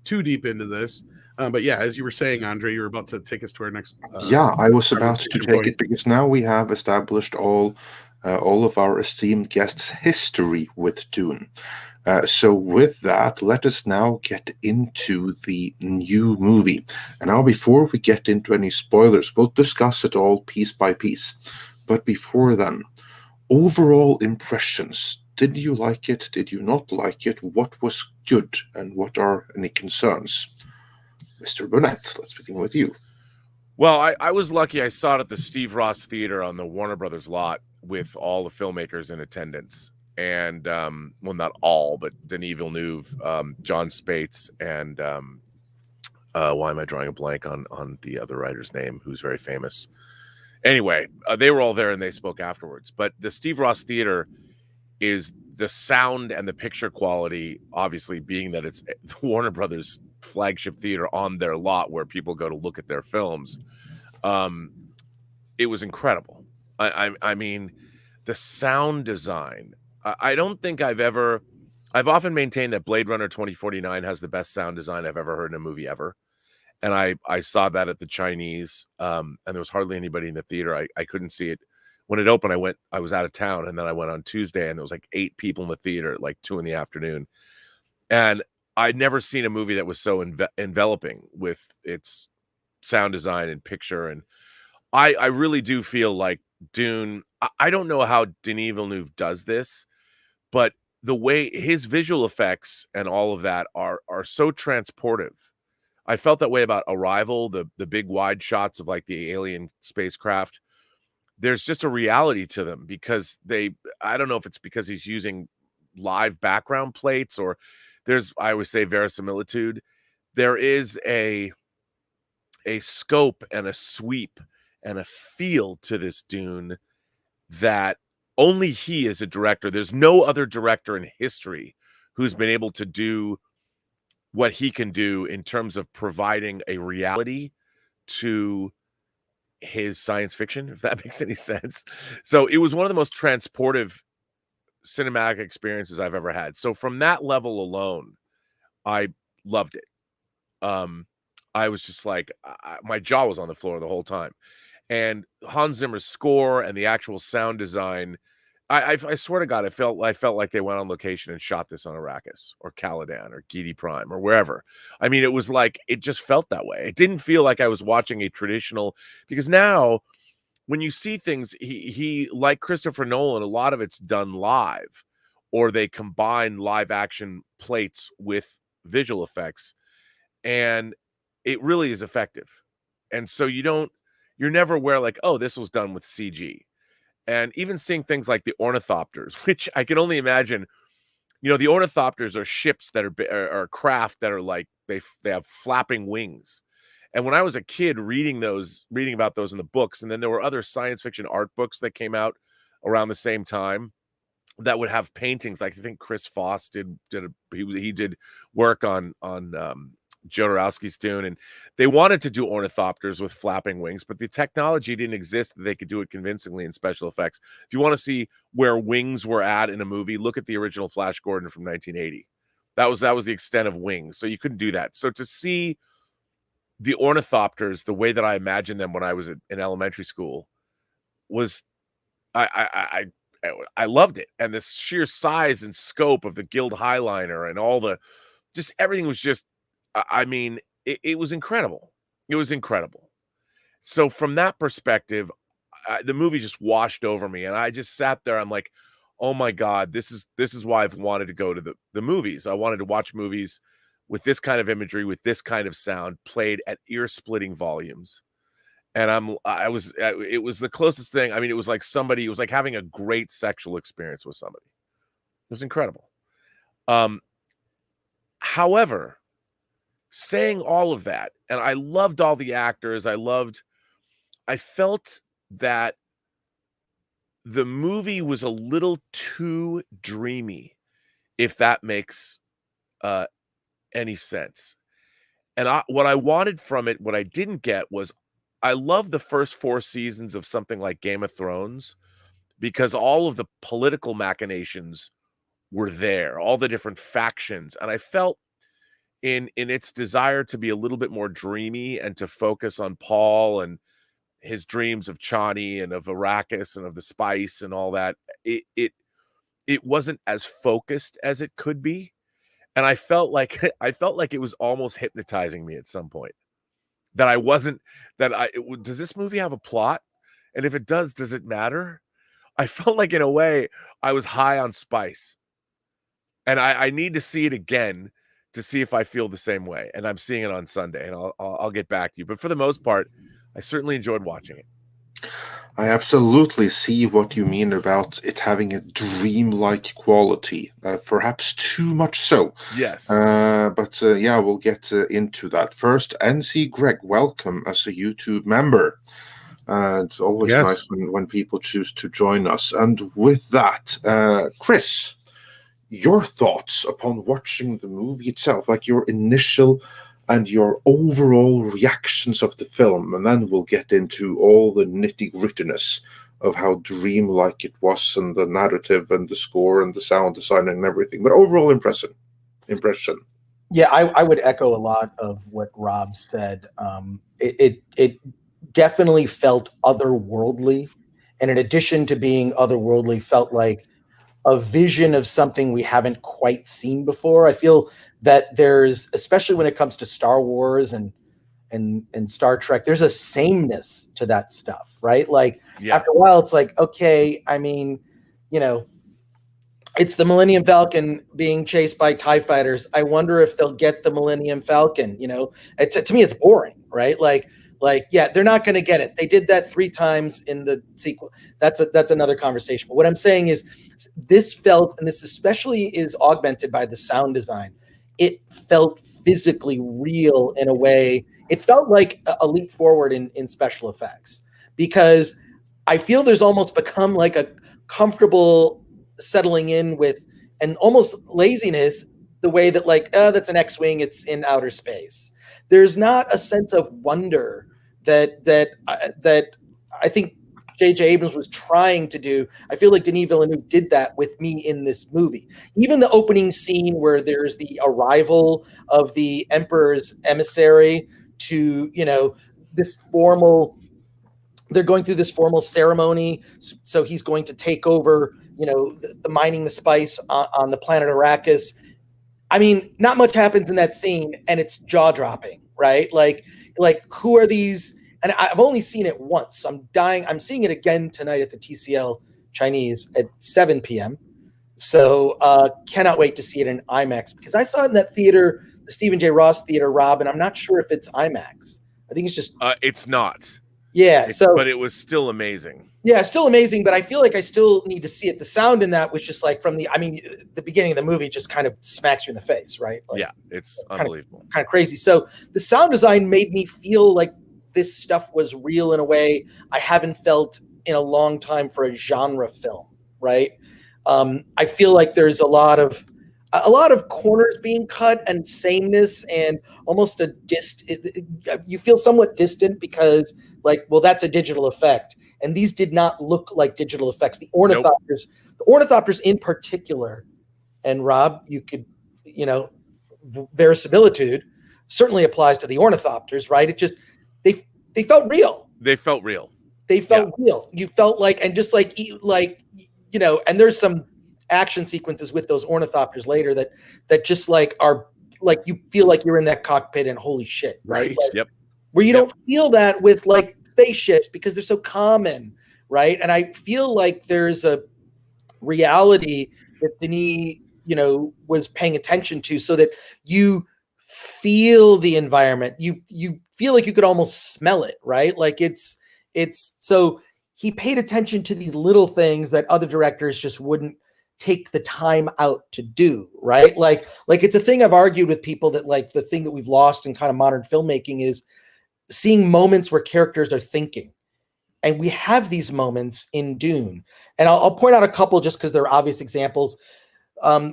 Speaker 1: too deep into this. But yeah, as you were saying, Andre, you were about to take us to our next.
Speaker 2: I was about to take it because now we have established all of our esteemed guests' history with Dune. So with that, let us now get into the new movie. And now before we get into any spoilers, we'll discuss it all piece by piece. But before then, overall impressions. Did you like it? Did you not like it? What was good? And what are any concerns? Mr. Burnett, let's begin with you.
Speaker 3: Well, I was lucky. I saw it at the Steve Ross Theater on the Warner Brothers lot with all the filmmakers in attendance. And, well, not all, but Denis Villeneuve, John Spates, and why am I drawing a blank on the other writer's name, who's very famous? Anyway, they were all there and they spoke afterwards. But the Steve Ross Theater is the sound and the picture quality, obviously being that it's the Warner Brothers flagship theater on their lot where people go to look at their films. It was incredible. I mean, the sound design. I don't think I've often maintained that Blade Runner 2049 has the best sound design I've ever heard in a movie ever. And I saw that at the Chinese, and there was hardly anybody in the theater. I couldn't see it. When it opened, I was out of town, and then I went on Tuesday, and there was like 8 people in the theater at like 2 p.m. And I'd never seen a movie that was so enveloping with its sound design and picture. And I really do feel like Dune, I don't know how Denis Villeneuve does this, but the way his visual effects and all of that are so transportive. I felt that way about Arrival, the big wide shots of like the alien spacecraft. There's just a reality to them because I don't know if it's because he's using live background plates or I always say verisimilitude. There is a scope and a sweep and a feel to this Dune that only he is a director. There's no other director in history who's been able to do what he can do in terms of providing a reality to his science fiction, if that makes any sense. So it was one of the most transportive cinematic experiences I've ever had. So from that level alone, I loved it. I was just like, my jaw was on the floor the whole time. And Hans Zimmer's score and the actual sound design, I swear to God, I felt like they went on location and shot this on Arrakis or Caladan or Gidi Prime or wherever. I mean, it was like, it just felt that way. It didn't feel like I was watching a traditional, because now when you see things, he like Christopher Nolan, a lot of it's done live, or they combine live action plates with visual effects, and it really is effective. And so you're never aware like, oh, this was done with CG. And even seeing things like the Ornithopters, which I can only imagine, the Ornithopters are ships that are craft that are like, they have flapping wings. And when I was a kid reading about those in the books, and then there were other science fiction art books that came out around the same time, that would have paintings. Like I think Chris Foss he did work on Jodorowsky's Dune, and they wanted to do ornithopters with flapping wings, but the technology didn't exist that they could do it convincingly in special effects. If you want to see where wings were at in a movie, look at the original Flash Gordon from 1980. That was the extent of wings, so you couldn't do that. So to see the ornithopters the way that I imagined them when I was in elementary school was I loved it. And the sheer size and scope of the Guild Highliner and all the, just everything was just, I mean, it was incredible. It was incredible. So from that perspective, the movie just washed over me, and I just sat there. I'm like, oh my God, this is why I've wanted to go to the movies. I wanted to watch movies with this kind of imagery, with this kind of sound, played at ear-splitting volumes. And it was the closest thing. I mean, it was like having a great sexual experience with somebody. It was incredible. However, saying all of that, and I loved all the actors. I felt that the movie was a little too dreamy, if that makes any sense. And what I wanted from it, what I didn't get was, I love the first 4 seasons of something like Game of Thrones because all of the political machinations were there, all the different factions. And I felt in its desire to be a little bit more dreamy and to focus on Paul and his dreams of Chani and of Arrakis and of the spice and all that, it wasn't as focused as it could be. And I felt like it was almost hypnotizing me at some point. Does this movie have a plot? And if it does it matter? I felt like in a way I was high on spice, and I need to see it again to see if I feel the same way. And I'm seeing it on Sunday, and I'll get back to you. But for the most part, I certainly enjoyed watching it.
Speaker 2: I absolutely see what you mean about it having a dreamlike quality, perhaps too much so.
Speaker 3: Yes.
Speaker 2: But we'll get into that. First, NC Greg, welcome as a YouTube member. It's always nice when people choose to join us. And with that, Chris, your thoughts upon watching the movie itself, like your initial and your overall reactions of the film, and then we'll get into all the nitty-grittiness of how dreamlike it was, and the narrative and the score and the sound design and everything. But overall impression.
Speaker 4: Yeah, I would echo a lot of what Rob said. It definitely felt otherworldly, and in addition to being otherworldly, felt like a vision of something we haven't quite seen before. I feel that there's, especially when it comes to Star Wars and Star Trek, there's a sameness to that stuff, right? Like after a while, it's like, okay, I mean, it's the Millennium Falcon being chased by TIE fighters. I wonder if they'll get the Millennium Falcon. To me, it's boring, right? Like, yeah, they're not going to get it. They did that 3 times in the sequel. That's another conversation. But what I'm saying is, this felt, and this especially is augmented by the sound design, it felt physically real in a way. It felt like a leap forward in special effects, because I feel there's almost become like a comfortable settling in with, and almost laziness, the way that that's an X-Wing, it's in outer space. There's not a sense of wonder that I think J.J. Abrams was trying to do. I feel like Denis Villeneuve did that with me in this movie. Even the opening scene where there's the arrival of the Emperor's emissary to, this formal, they're going through this formal ceremony. So he's going to take over, the mining the spice on the planet Arrakis. I mean, not much happens in that scene, and it's jaw-dropping, right? Like who are these? And I've only seen it once. So I'm dying. I'm seeing it again tonight at the TCL Chinese at 7 p.m. So cannot wait to see it in IMAX, because I saw it in that theater, the Stephen J. Ross Theater, Rob, and I'm not sure if it's IMAX. I think it's just...
Speaker 3: it's not.
Speaker 4: Yeah,
Speaker 3: but it was still amazing.
Speaker 4: Yeah, still amazing, but I feel like I still need to see it. The sound in that was just like the beginning of the movie just kind of smacks you in the face, right?
Speaker 3: Yeah, it's unbelievable.
Speaker 4: Kind of crazy. So the sound design made me feel like this stuff was real in a way I haven't felt in a long time for a genre film, right? I feel like there's a lot of corners being cut and sameness and almost you feel somewhat distant because like, well, that's a digital effect. And these did not look like digital effects. The Ornithopters in particular, and Rob, you could, verisimilitude certainly applies to the Ornithopters, right? It just, they felt real.
Speaker 3: They felt real.
Speaker 4: They felt real. You felt like, and just like, and there's some action sequences with those Ornithopters later that just like are like, you feel like you're in that cockpit and holy shit, right? Like,
Speaker 3: Yep.
Speaker 4: Where you don't feel that with like spaceships because they're so common, right? And I feel like there's a reality that Denis, was paying attention to, so that you feel the environment. You feel like you could almost smell it, right? Like it's so he paid attention to these little things that other directors just wouldn't take the time out to do, right? Like it's a thing I've argued with people that like the thing that we've lost in kind of modern filmmaking is seeing moments where characters are thinking. And we have these moments in Dune. And I'll point out a couple just because they're obvious examples.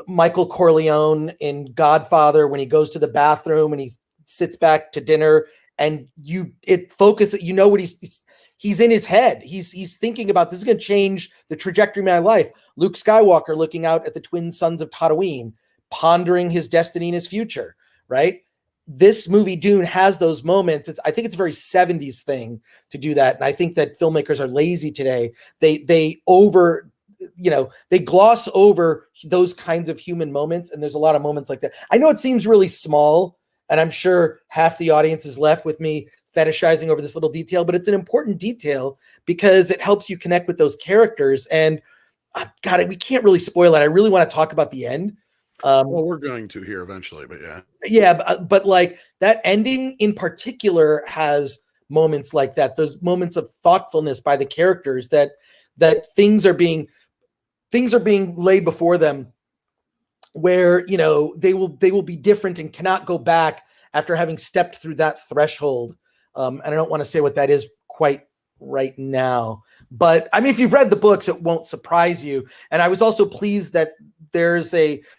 Speaker 4: Michael Corleone in Godfather, when he goes to the bathroom and he sits back to dinner, and it focuses, what he's in his head. He's thinking about, this is going to change the trajectory of my life. Luke Skywalker looking out at the twin sons of Tatooine, pondering his destiny and his future, right? This movie Dune has those moments. I think it's a very 70s thing to do that. And I think that filmmakers are lazy today. They gloss over those kinds of human moments. And there's a lot of moments like that. I know it seems really small, and I'm sure half the audience is left with me fetishizing over this little detail, but it's an important detail because it helps you connect with those characters. And God, we can't really spoil it. I really want to talk about the end.
Speaker 1: Well, we're going to here eventually, but yeah.
Speaker 4: Yeah, but like that ending in particular has moments like that. Those moments of thoughtfulness by the characters that things are being laid before them where, they will be different and cannot go back after having stepped through that threshold. And I don't want to say what that is quite right now, but I mean, if you've read the books, it won't surprise you. And I was also pleased that there's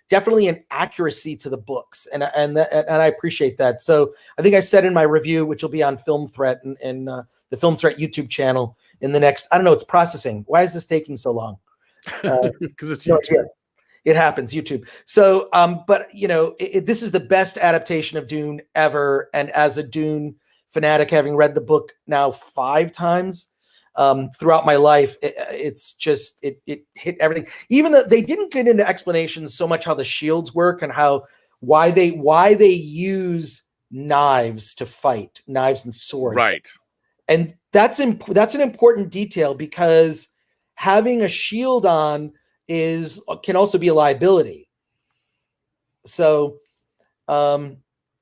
Speaker 4: definitely an accuracy to the books, and I appreciate that. So I think I said in my review, which will be on Film Threat and the Film Threat YouTube channel in the next, I don't know, it's processing. Why is this taking so long?
Speaker 1: Because it's YouTube.
Speaker 4: It happens, YouTube. So, but this is the best adaptation of Dune ever. And as a Dune fanatic, having read the book now 5 times throughout my life, it's just, it hit everything. Even though they didn't get into explanations so much how the shields work and why they use knives to fight, knives and swords.
Speaker 3: Right.
Speaker 4: And that's an important detail, because having a shield on can also be a liability. So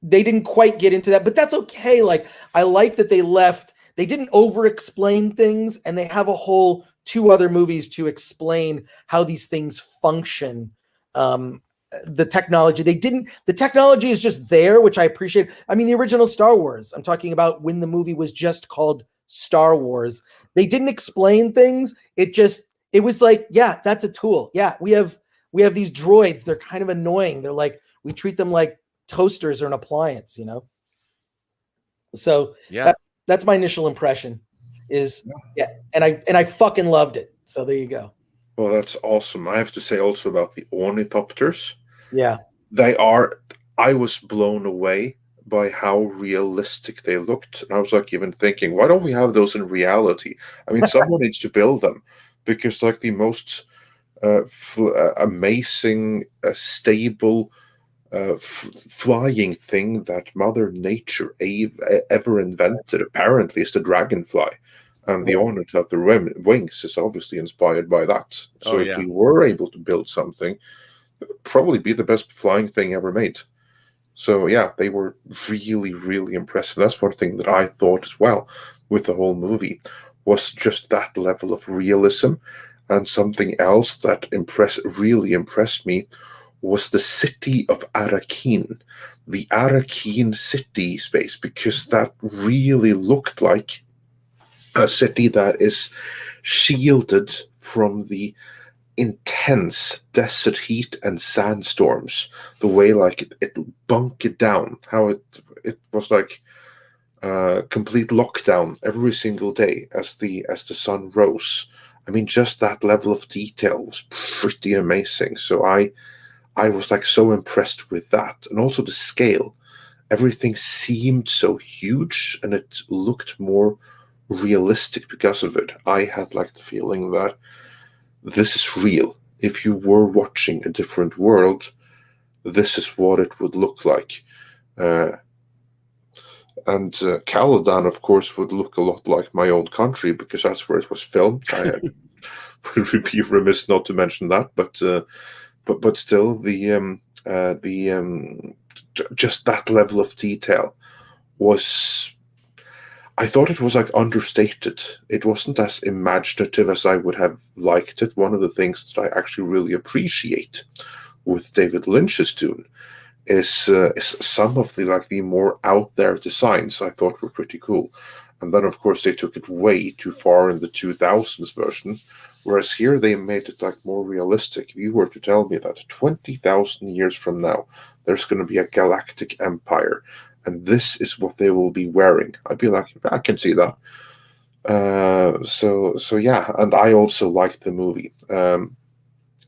Speaker 4: they didn't quite get into that, but that's okay. Like, I like that they didn't over explain things, and they have a whole 2 other movies to explain how these things function. The technology, the technology is just there, which I appreciate. I mean, the original Star Wars, I'm talking about when the movie was just called Star Wars. They didn't explain things. It was like, yeah, that's a tool. Yeah, we have these droids. They're kind of annoying. They're like, we treat them like toasters or an appliance, So yeah, that's my initial impression. And I fucking loved it. So there you go.
Speaker 2: Well, that's awesome. I have to say also about the Ornithopters.
Speaker 4: Yeah,
Speaker 2: I was blown away by how realistic they looked. And I was like even thinking, why don't we have those in reality? I mean, someone needs to build them, because like the most amazing, stable flying thing that Mother Nature ever invented apparently is the dragonfly. And the Ornithopter wings is obviously inspired by that. So if we were able to build something, it would probably be the best flying thing ever made. So yeah, they were really, really impressive. That's one thing that I thought as well with the whole movie, was just that level of realism. And something else that really impressed me was the city of Arrakeen, the Arrakeen city space, because that really looked like a city that is shielded from the intense desert heat and sandstorms, the way like it bunkered down, how it was like complete lockdown every single day as the sun rose. I mean, just that level of detail was pretty amazing. So I was like so impressed with that, and also the scale. Everything seemed so huge, and it looked more realistic because of it. I had like the feeling that this is real. If you were watching a different world, this is what it would look like. And Caladan, of course, would look a lot like my own country because that's where it was filmed. I would be remiss not to mention that, but still, just that level of detail was. I thought it was like understated. It wasn't as imaginative as I would have liked it. One of the things that I actually really appreciate with David Lynch's Dune is some of the more out there designs I thought were pretty cool. And then of course they took it way too far in the 2000s version, whereas here they made it like more realistic. If you were to tell me that 20,000 years from now there's going to be a galactic empire and this is what they will be wearing, I'd be like, I can see that. So yeah, and I also liked the movie.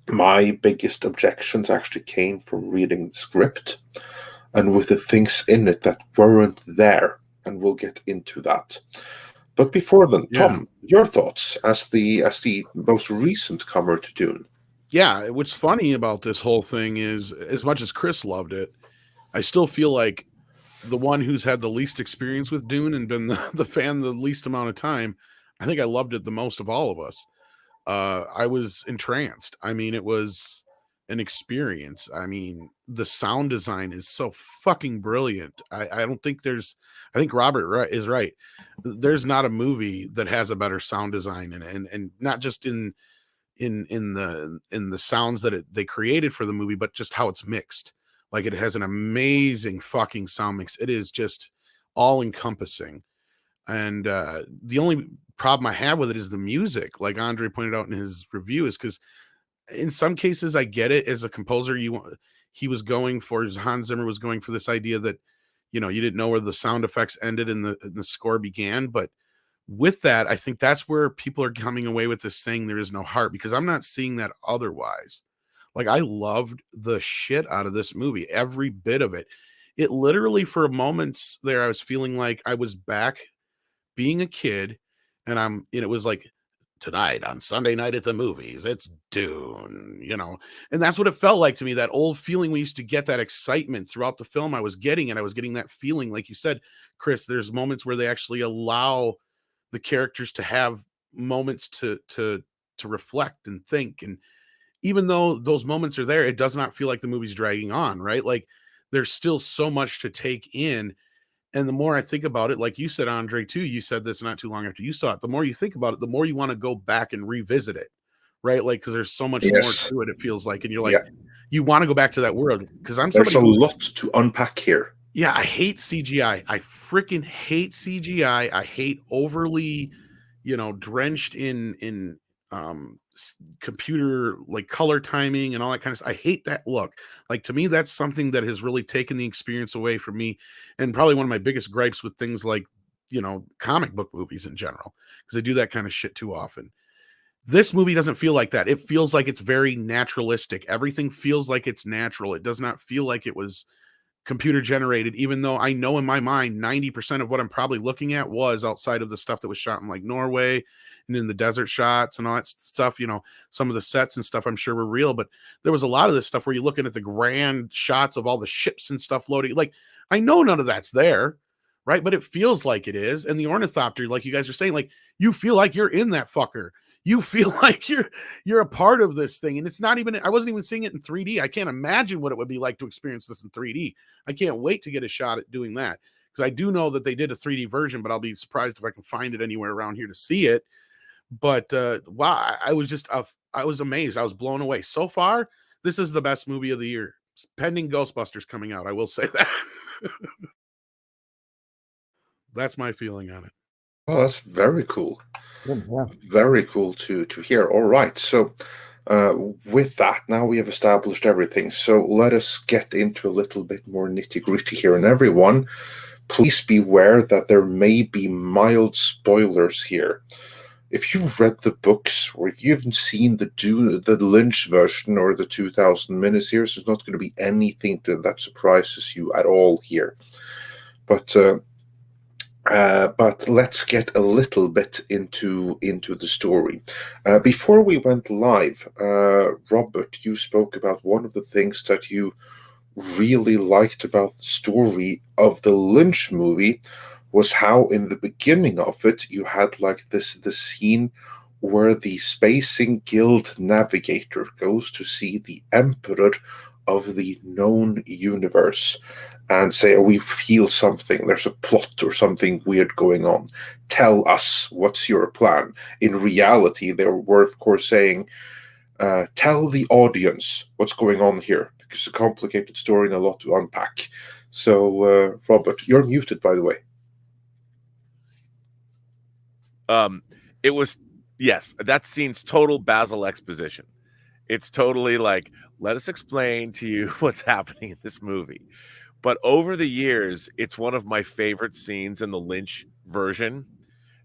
Speaker 2: My biggest objections actually came from reading the script and with the things in it that weren't there, and we'll get into that. But before then, Tom, your thoughts as the most recent comer to Dune?
Speaker 1: Yeah, what's funny about this whole thing is, as much as Chris loved it, I still feel like the one who's had the least experience with Dune and been the fan the least amount of time, I think I loved it the most of all of us. I was entranced. I mean, it was an experience. I mean, the sound design is so fucking brilliant. I don't think I think Robert is right. There's not a movie that has a better sound design and not just in the sounds that they created for the movie, but just how it's mixed. Like, it has an amazing fucking sound mix. It is just all encompassing. And the only problem I have with it is the music. Like Andre pointed out in his review, is because in some cases I get it. As a composer, Hans Zimmer was going for this idea that, you didn't know where the sound effects ended and the score began. But with that, I think that's where people are coming away with this saying there is no heart, because I'm not seeing that otherwise. Like, I loved the shit out of this movie, every bit of it. It literally, for moments there, I was feeling like I was back being a kid, and it was like, tonight on Sunday night at the movies, it's Dune, and that's what it felt like to me. That old feeling we used to get, that excitement throughout the film, I was getting that feeling. Like you said, Chris, there's moments where they actually allow the characters to have moments to reflect and think. And even though those moments are there, it does not feel like the movie's dragging on, right? Like, there's still so much to take in. And the more I think about it, like you said, Andre, too, you said this not too long after you saw it, the more you think about it, the more you want to go back and revisit it, right? Like, because there's so much more to it, it feels like. And you're like, you want to go back to that world. Because
Speaker 2: there's a lot to unpack here.
Speaker 1: Yeah, I hate CGI. I freaking hate CGI. I hate overly, drenched in computer, like, color timing and all that kind of stuff. I hate that look. Like, to me, that's something that has really taken the experience away from me, and probably one of my biggest gripes with things like, comic book movies in general, because they do that kind of shit too often. This movie doesn't feel like that. It feels like it's very naturalistic. Everything feels like it's natural. It does not feel like it was computer generated, even though I know in my mind 90% of what I'm probably looking at was outside of the stuff that was shot in, like, Norway and in the desert shots and all that stuff. Some of the sets and stuff I'm sure were real, but there was a lot of this stuff where you're looking at the grand shots of all the ships and stuff loading. Like, I know none of that's there, right? But it feels like it is. And the Ornithopter, like you guys are saying, like, you feel like you're in that fucker. You feel like you're a part of this thing. And it's not even, I wasn't even seeing it in 3D. I can't imagine what it would be like to experience this in 3D. I can't wait to get a shot at doing that, because I do know that they did a 3D version, but I'll be surprised if I can find it anywhere around here to see it. But wow, I was amazed. I was blown away. So far, this is the best movie of the year, pending Ghostbusters coming out. I will say that. That's my feeling on it.
Speaker 2: Oh, that's very cool.
Speaker 4: Yeah.
Speaker 2: Very cool to hear. All right. So With that, now we have established everything. So let us get into a little bit more nitty-gritty here. And everyone, please beware that there may be mild spoilers here. If you've read the books, or if you haven't seen the Lynch version or the 2000 miniseries, there's not going to be anything that surprises you at all here. But let's get a little bit into the story. Before we went live, Robert, you spoke about one of the things that you really liked about the story of the Lynch movie was how in the beginning of it you had like the scene where the Spacing Guild navigator goes to see the emperor of the known universe and say, oh, we feel something, there's a plot or something weird going on. Tell us, what's your plan? In reality, they were, of course, saying, tell the audience what's going on here, because it's a complicated story and a lot to unpack. So, Robert, you're muted, by the way.
Speaker 3: It was, yes, that scene's total Basil exposition. It's totally like, let us explain to you what's happening in this movie. But over the years, it's one of my favorite scenes in the Lynch version,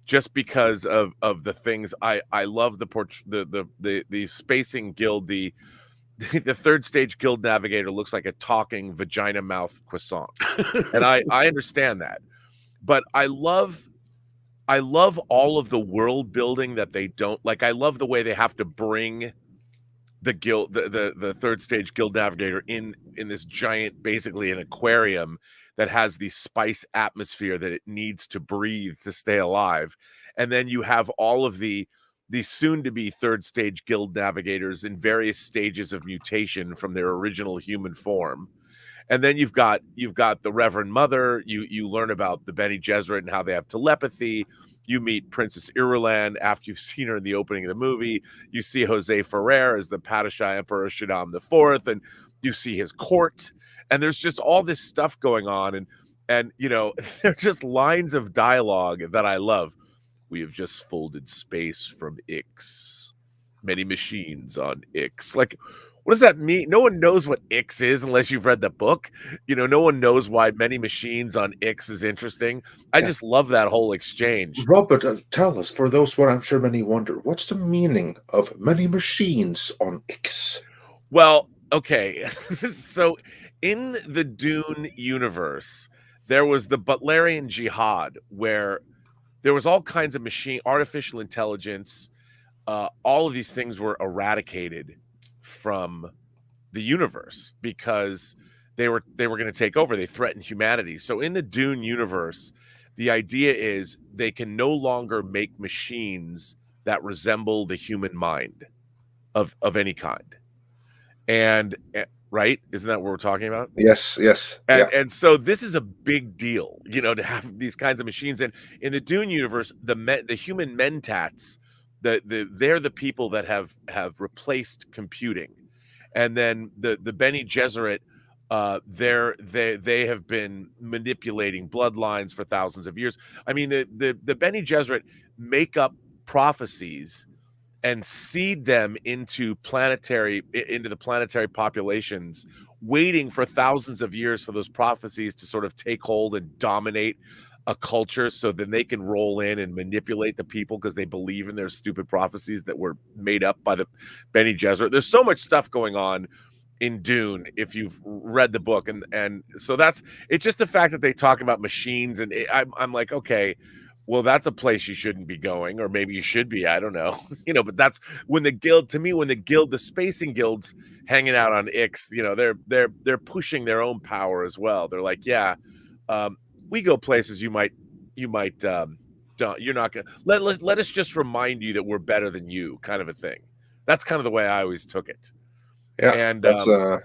Speaker 3: just because of the things I love. The Spacing Guild, the third stage guild navigator looks like a talking vagina mouth croissant, and I understand that, but I love all of the world building that they don't like. I love the way they have to bring the guild, the third stage guild navigator in this giant, basically an aquarium that has the spice atmosphere that it needs to breathe to stay alive. And then you have all of the soon to be third stage guild navigators in various stages of mutation from their original human form. And then you've got the Reverend Mother. You learn about the Bene Gesserit and how they have telepathy. You meet Princess Irulan after you've seen her in the opening of the movie. You see Jose Ferrer as the Padishah Emperor Shaddam IV, and you see his court. And there's just all this stuff going on, and you know, they're just lines of dialogue that I love. We have just folded space from Ix. Many machines on Ix. Like, what does that mean? No one knows what Ix is unless you've read the book. You know, no one knows why many machines on Ix is interesting. I just love that whole exchange.
Speaker 2: Robert, tell us, for those what I'm sure many wonder, what's the meaning of many machines on Ix?
Speaker 3: Well, okay. So in the Dune universe, there was the Butlerian Jihad, where there was all kinds of artificial intelligence. All of these things were eradicated from the universe because they were going to take over. They threatened humanity. So in the Dune universe, the idea is they can no longer make machines that resemble the human mind of any kind. And right, isn't that what we're talking about?
Speaker 2: Yes.
Speaker 3: And so this is a big deal, you know, to have these kinds of machines. And in the Dune universe, the human mentats, they're the people that have replaced computing. And then the Bene Gesserit, they have been manipulating bloodlines for thousands of years. I mean, the Bene Gesserit make up prophecies and seed them into the planetary populations, waiting for thousands of years for those prophecies to sort of take hold and dominate a culture, so then they can roll in and manipulate the people because they believe in their stupid prophecies that were made up by the Bene Gesserit. There's so much stuff going on in Dune if you've read the book, and so it's just the fact that they talk about machines, and I'm like, okay, well, that's a place you shouldn't be going, or maybe you should be. I don't know, you know. But that's when the Spacing Guild's hanging out on Ix, you know, they're pushing their own power as well. They're like, yeah, we go places you're not gonna let us just remind you that we're better than you, kind of a thing. That's kind of the way I always took it.
Speaker 2: Yeah,
Speaker 3: and
Speaker 2: that's a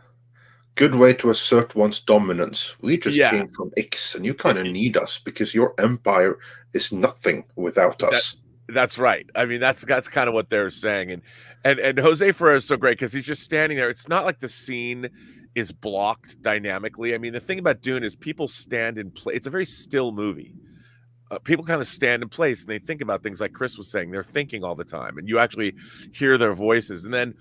Speaker 2: good way to assert one's dominance. We just
Speaker 3: Yeah.
Speaker 2: came from Ix, and you kind of need us because your empire is nothing without us.
Speaker 3: That's right. I mean, that's kind of what they're saying. And Jose Ferrer is so great because he's just standing there. It's not like the scene is blocked dynamically. I mean, the thing about Dune is people stand in place. It's a very still movie. People kind of stand in place and they think about things, like Chris was saying. They're thinking all the time, and you actually hear their voices. And then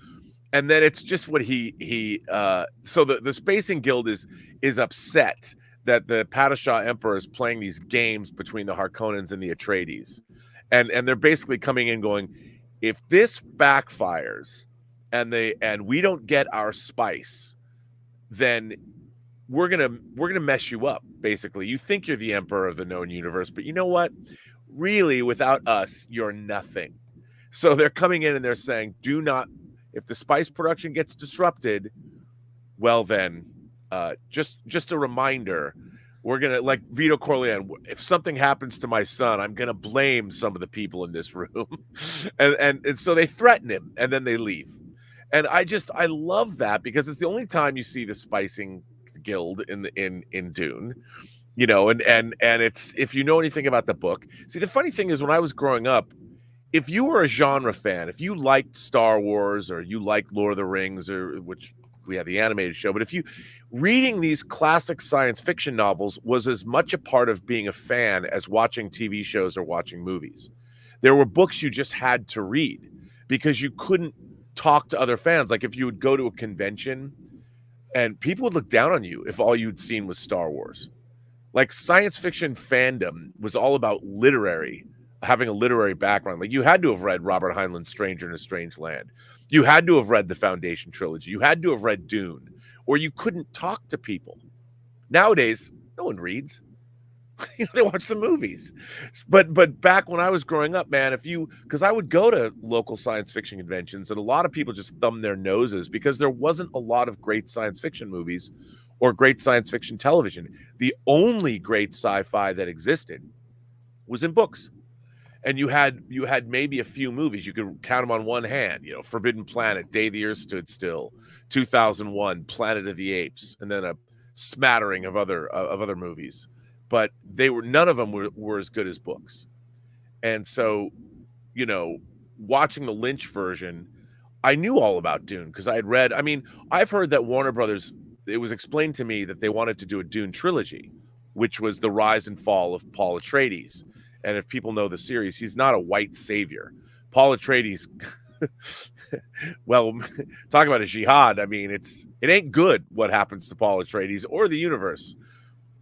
Speaker 3: And then it's just what so the Spacing Guild is upset that the Padishah Emperor is playing these games between the Harkonnens and the Atreides. And they're basically coming in going, if this backfires and we don't get our spice, then we're gonna mess you up. Basically, you think you're the emperor of the known universe, but you know what? Really, without us, you're nothing. So they're coming in and they're saying, do not, if the spice production gets disrupted, well then, just a reminder, we're gonna, like Vito Corleone, if something happens to my son, I'm gonna blame some of the people in this room. and so they threaten him and then they leave. And I love that, because it's the only time you see the Spicing Guild in Dune, you know, and it's, if you know anything about the book. See, the funny thing is, when I was growing up, if you were a genre fan, if you liked Star Wars or you liked Lord of the Rings, or which we had the animated show, but if you reading these classic science fiction novels was as much a part of being a fan as watching TV shows or watching movies. There were books you just had to read because you couldn't talk to other fans. Like if you would go to a convention and people would look down on you if all you'd seen was Star Wars. Like science fiction fandom was all about having a literary background. Like you had to have read Robert Heinlein's Stranger in a Strange Land. You had to have read the Foundation trilogy. You had to have read Dune, or you couldn't talk to people. Nowadays, no one reads. They watch the movies. But back when I was growing up, man, because I would go to local science fiction conventions, and a lot of people just thumbed their noses because there wasn't a lot of great science fiction movies or great science fiction television. The only great sci-fi that existed was in books. And you had maybe a few movies. You could count them on one hand, you know, Forbidden Planet, Day the Earth Stood Still, 2001, Planet of the Apes, and then a smattering of other movies. But none of them were as good as books. And so, you know, watching the Lynch version, I knew all about Dune because I had read, I've heard that Warner Brothers, it was explained to me that they wanted to do a Dune trilogy, which was the rise and fall of Paul Atreides. And if people know the series, he's not a white savior. Paul Atreides, well, talk about a jihad. It ain't good what happens to Paul Atreides or the universe.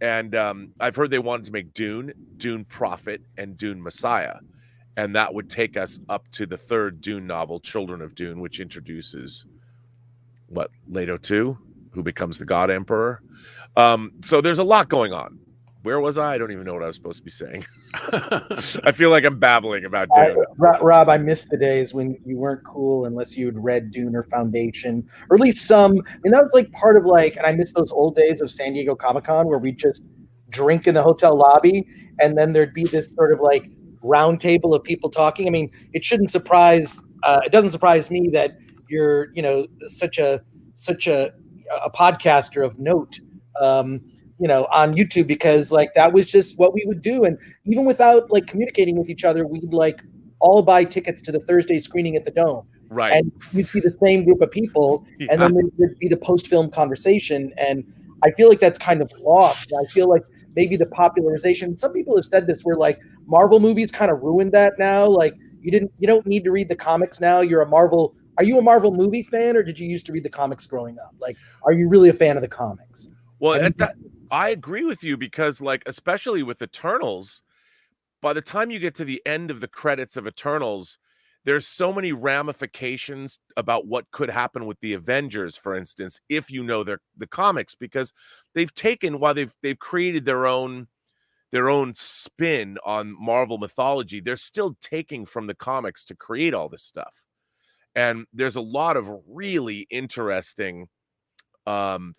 Speaker 3: And I've heard they wanted to make Dune Prophet, and Dune Messiah. And that would take us up to the third Dune novel, Children of Dune, which introduces, Leto II, who becomes the God Emperor. So there's a lot going on. Where was I? I don't even know what I was supposed to be saying. I feel like I'm babbling about Dune.
Speaker 4: Rob, I missed the days when you weren't cool unless you had read Dune or Foundation, or at least some. That was like part of and I miss those old days of San Diego Comic-Con where we just drink in the hotel lobby, and then there'd be this sort of round table of people talking. It doesn't surprise me that you're, such a podcaster of note. On YouTube, because that was just what we would do. And even without communicating with each other, we'd all buy tickets to the Thursday screening at the Dome.
Speaker 3: Right.
Speaker 4: And you'd see the same group of people, and then there'd be the post-film conversation. And I feel like that's kind of lost. I feel like maybe the popularization, some people have said this, where Marvel movies kind of ruined that now. You don't need to read the comics now. Are you a Marvel movie fan, or did you used to read the comics growing up? Are you really a fan of the comics?
Speaker 3: Well, I agree with you, because especially with Eternals, by the time you get to the end of the credits of Eternals, there's so many ramifications about what could happen with the Avengers, for instance, if you know the comics, because they've taken, while they've created their own spin on Marvel mythology, they're still taking from the comics to create all this stuff. And there's a lot of really interesting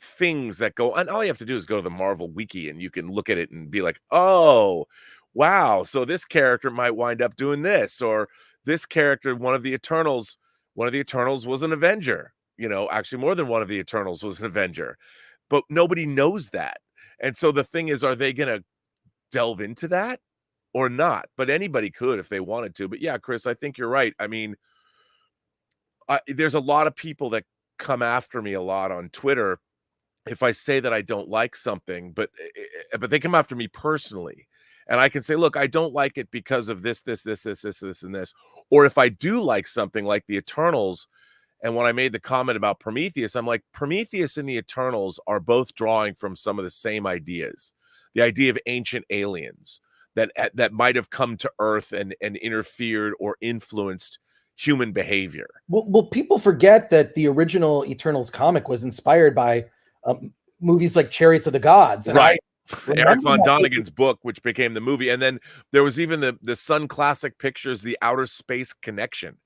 Speaker 3: things that go, and all you have to do is go to the Marvel wiki and you can look at it and be like, oh wow, so this character might wind up doing this, or this character, one of the Eternals was an Avenger. Actually more than one of the Eternals was an Avenger, but nobody knows that. And so the thing is, are they gonna delve into that or not? But anybody could if they wanted to. But yeah, Chris, I think you're right. There's a lot of people that come after me a lot on Twitter if I say that I don't like something, but they come after me personally, and I can say, look, I don't like it because of this, and this. Or if I do like something like the Eternals, And when I made the comment about Prometheus, I'm like, Prometheus and the Eternals are both drawing from some of the same ideas. The idea of ancient aliens that might have come to Earth and interfered or influenced human behavior.
Speaker 4: Well, people forget that the original Eternals comic was inspired by movies like Chariots of the Gods. And
Speaker 3: Right.
Speaker 4: Remember
Speaker 3: Eric von
Speaker 4: that
Speaker 3: Donigan's book, which became the movie. And then there was even the Sun Classic Pictures, The Outer Space Connection.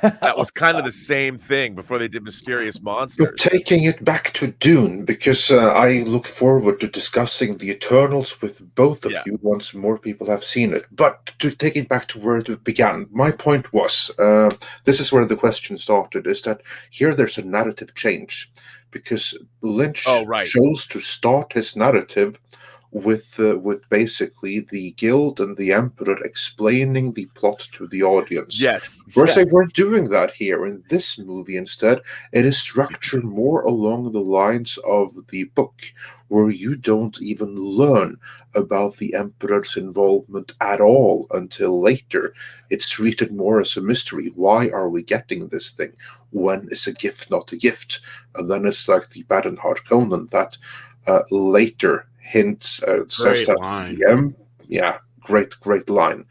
Speaker 3: That was kind of the same thing before they did Mysterious
Speaker 2: But
Speaker 3: Monsters.
Speaker 2: taking it back to Dune, because I look forward to discussing the Eternals with both of
Speaker 3: Yeah.
Speaker 2: you once more people have seen it. But to take it back to where it began, my point was, this is where the question started, is that here there's a narrative change. Because Lynch chose to start his narrative with basically the Guild and the Emperor explaining the plot to the audience.
Speaker 3: Yes.
Speaker 2: Whereas they weren't doing that here in this movie. Instead, it is structured more along the lines of the book, where you don't even learn about the Emperor's involvement at all until later. It's treated more as a mystery. Why are we getting this thing? When is a gift not a gift? And then it's like the Baden Harkonnen that later hints, says that
Speaker 1: line.
Speaker 2: great line,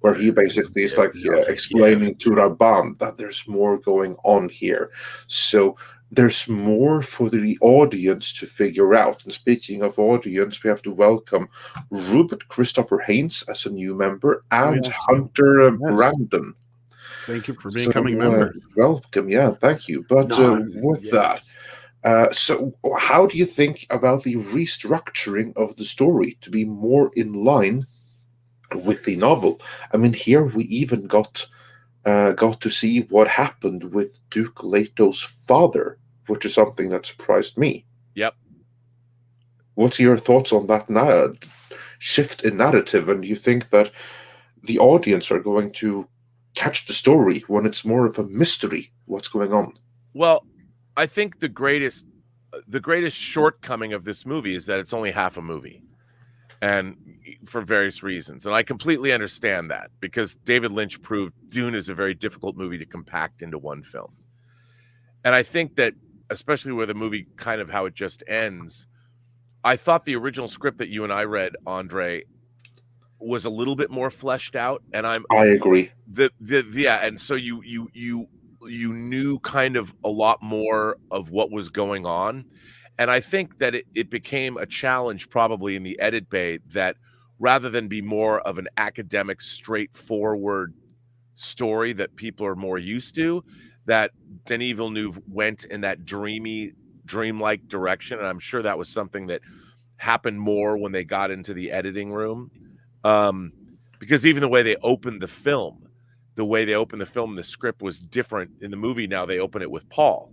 Speaker 2: where he basically is like explaining to Rabban that there's more going on here. So there's more for the audience to figure out. And speaking of audience, we have to welcome Rupert Christopher Haynes as a new member and Hunter Brandon.
Speaker 1: Thank you for becoming member.
Speaker 2: Welcome, thank you. But that. So how do you think about the restructuring of the story to be more in line with the novel? I mean, here we even got to see what happened with Duke Leto's father, which is something that surprised me.
Speaker 3: Yep.
Speaker 2: What's your thoughts on that shift in narrative? And do you think that the audience are going to catch the story when it's more of a mystery what's going on?
Speaker 3: Well, I think the greatest shortcoming of this movie is that it's only half a movie, and for various reasons. And I completely understand that, because David Lynch proved Dune is a very difficult movie to compact into one film. And I think that, especially with a movie kind of how it just ends, I thought the original script that you and I read, Andre, was a little bit more fleshed out. And I
Speaker 2: agree.
Speaker 3: And so you knew kind of a lot more of what was going on. And I think that it became a challenge probably in the edit bay, that rather than be more of an academic, straightforward story that people are more used to, that Denis Villeneuve went in that dreamlike direction. And I'm sure that was something that happened more when they got into the editing room. Because even the way they opened the film, the script was different in the movie. Now they open it with Paul,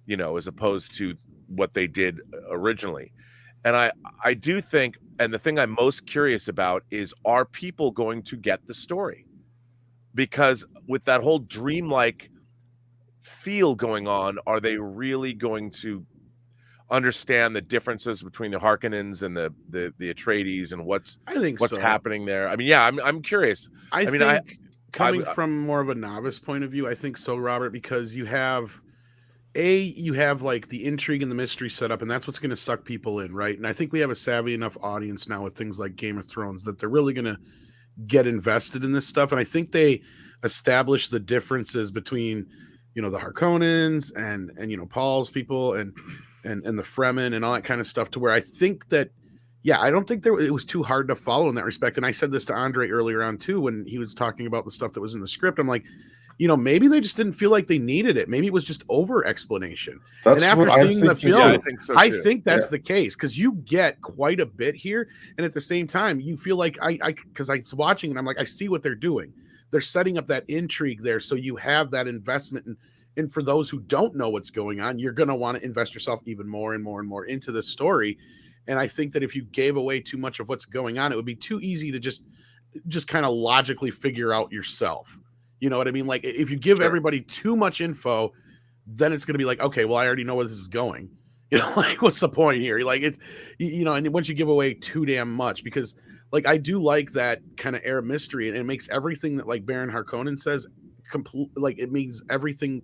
Speaker 3: as opposed to what they did originally. And I do think, and the thing I'm most curious about is, are people going to get the story? Because with that whole dreamlike feel going on, are they really going to understand the differences between the Harkonnens and the Atreides and what's happening there? I mean, I'm curious.
Speaker 1: I think coming from more of a novice point of view, I think so, Robert, because you have like the intrigue and the mystery set up, and that's what's going to suck people in, right? And I think we have a savvy enough audience now with things like Game of Thrones that they're really going to get invested in this stuff. And I think they establish the differences between, the Harkonnens and Paul's people and the Fremen and all that kind of stuff, to where I think that, I don't think it was too hard to follow in that respect. And I said this to Andre earlier on too, when he was talking about the stuff that was in the script. I'm like, maybe they just didn't feel like they needed it. Maybe it was just over explanation.
Speaker 2: That's
Speaker 1: and after seeing the film,
Speaker 3: I
Speaker 1: think that's the case, because you get quite a bit here. And at the same time, you feel like because I was watching and I'm like, I see what they're doing. They're setting up that intrigue there. So you have that investment. And for those who don't know what's going on, you're going to want to invest yourself even more and more and more into this story. And I think that if you gave away too much of what's going on, it would be too easy to just kind of logically figure out yourself. You know what I mean? Like, if you give everybody too much info, then it's going to be like, okay, well, I already know where this is going. Like, what's the point here? Like, it's, and once you give away too damn much, because like, I do like that kind of air of mystery, and it makes everything that like Baron Harkonnen says complete, like it means everything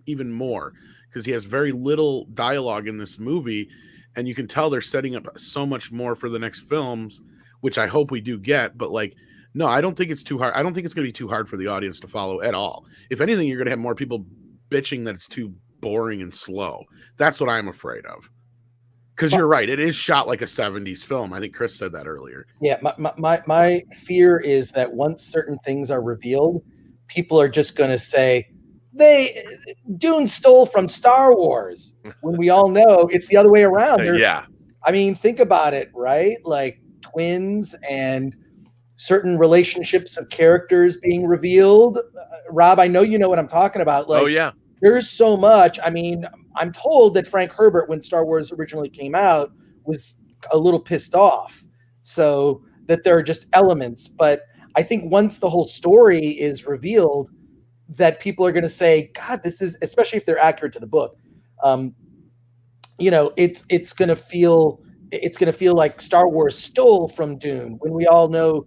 Speaker 1: even more, because he has very little dialogue in this movie, and you can tell they're setting up so much more for the next films, which I hope we do get. But like, no, I don't think it's too hard. I don't think it's going to be too hard for the audience to follow at all. If anything, you're going to have more people bitching that it's too boring and slow. That's what I'm afraid of. Because you're right, it is shot like a 70s film. I think Chris said that earlier.
Speaker 4: Yeah, my fear is that once certain things are revealed, people are just going to say, Dune stole from Star Wars, when we all know it's the other way around.
Speaker 3: Yeah.
Speaker 4: I mean, think about it, right? Like twins and certain relationships of characters being revealed. Rob, I know you know what I'm talking about. Like,
Speaker 3: Oh, yeah.
Speaker 4: There's so much. I mean, I'm told that Frank Herbert, when Star Wars originally came out, was a little pissed off. So that there are just elements. But I think once the whole story is revealed, that people are going to say, God, this is, especially if they're accurate to the book, it's going to feel like Star Wars stole from Dune, when we all know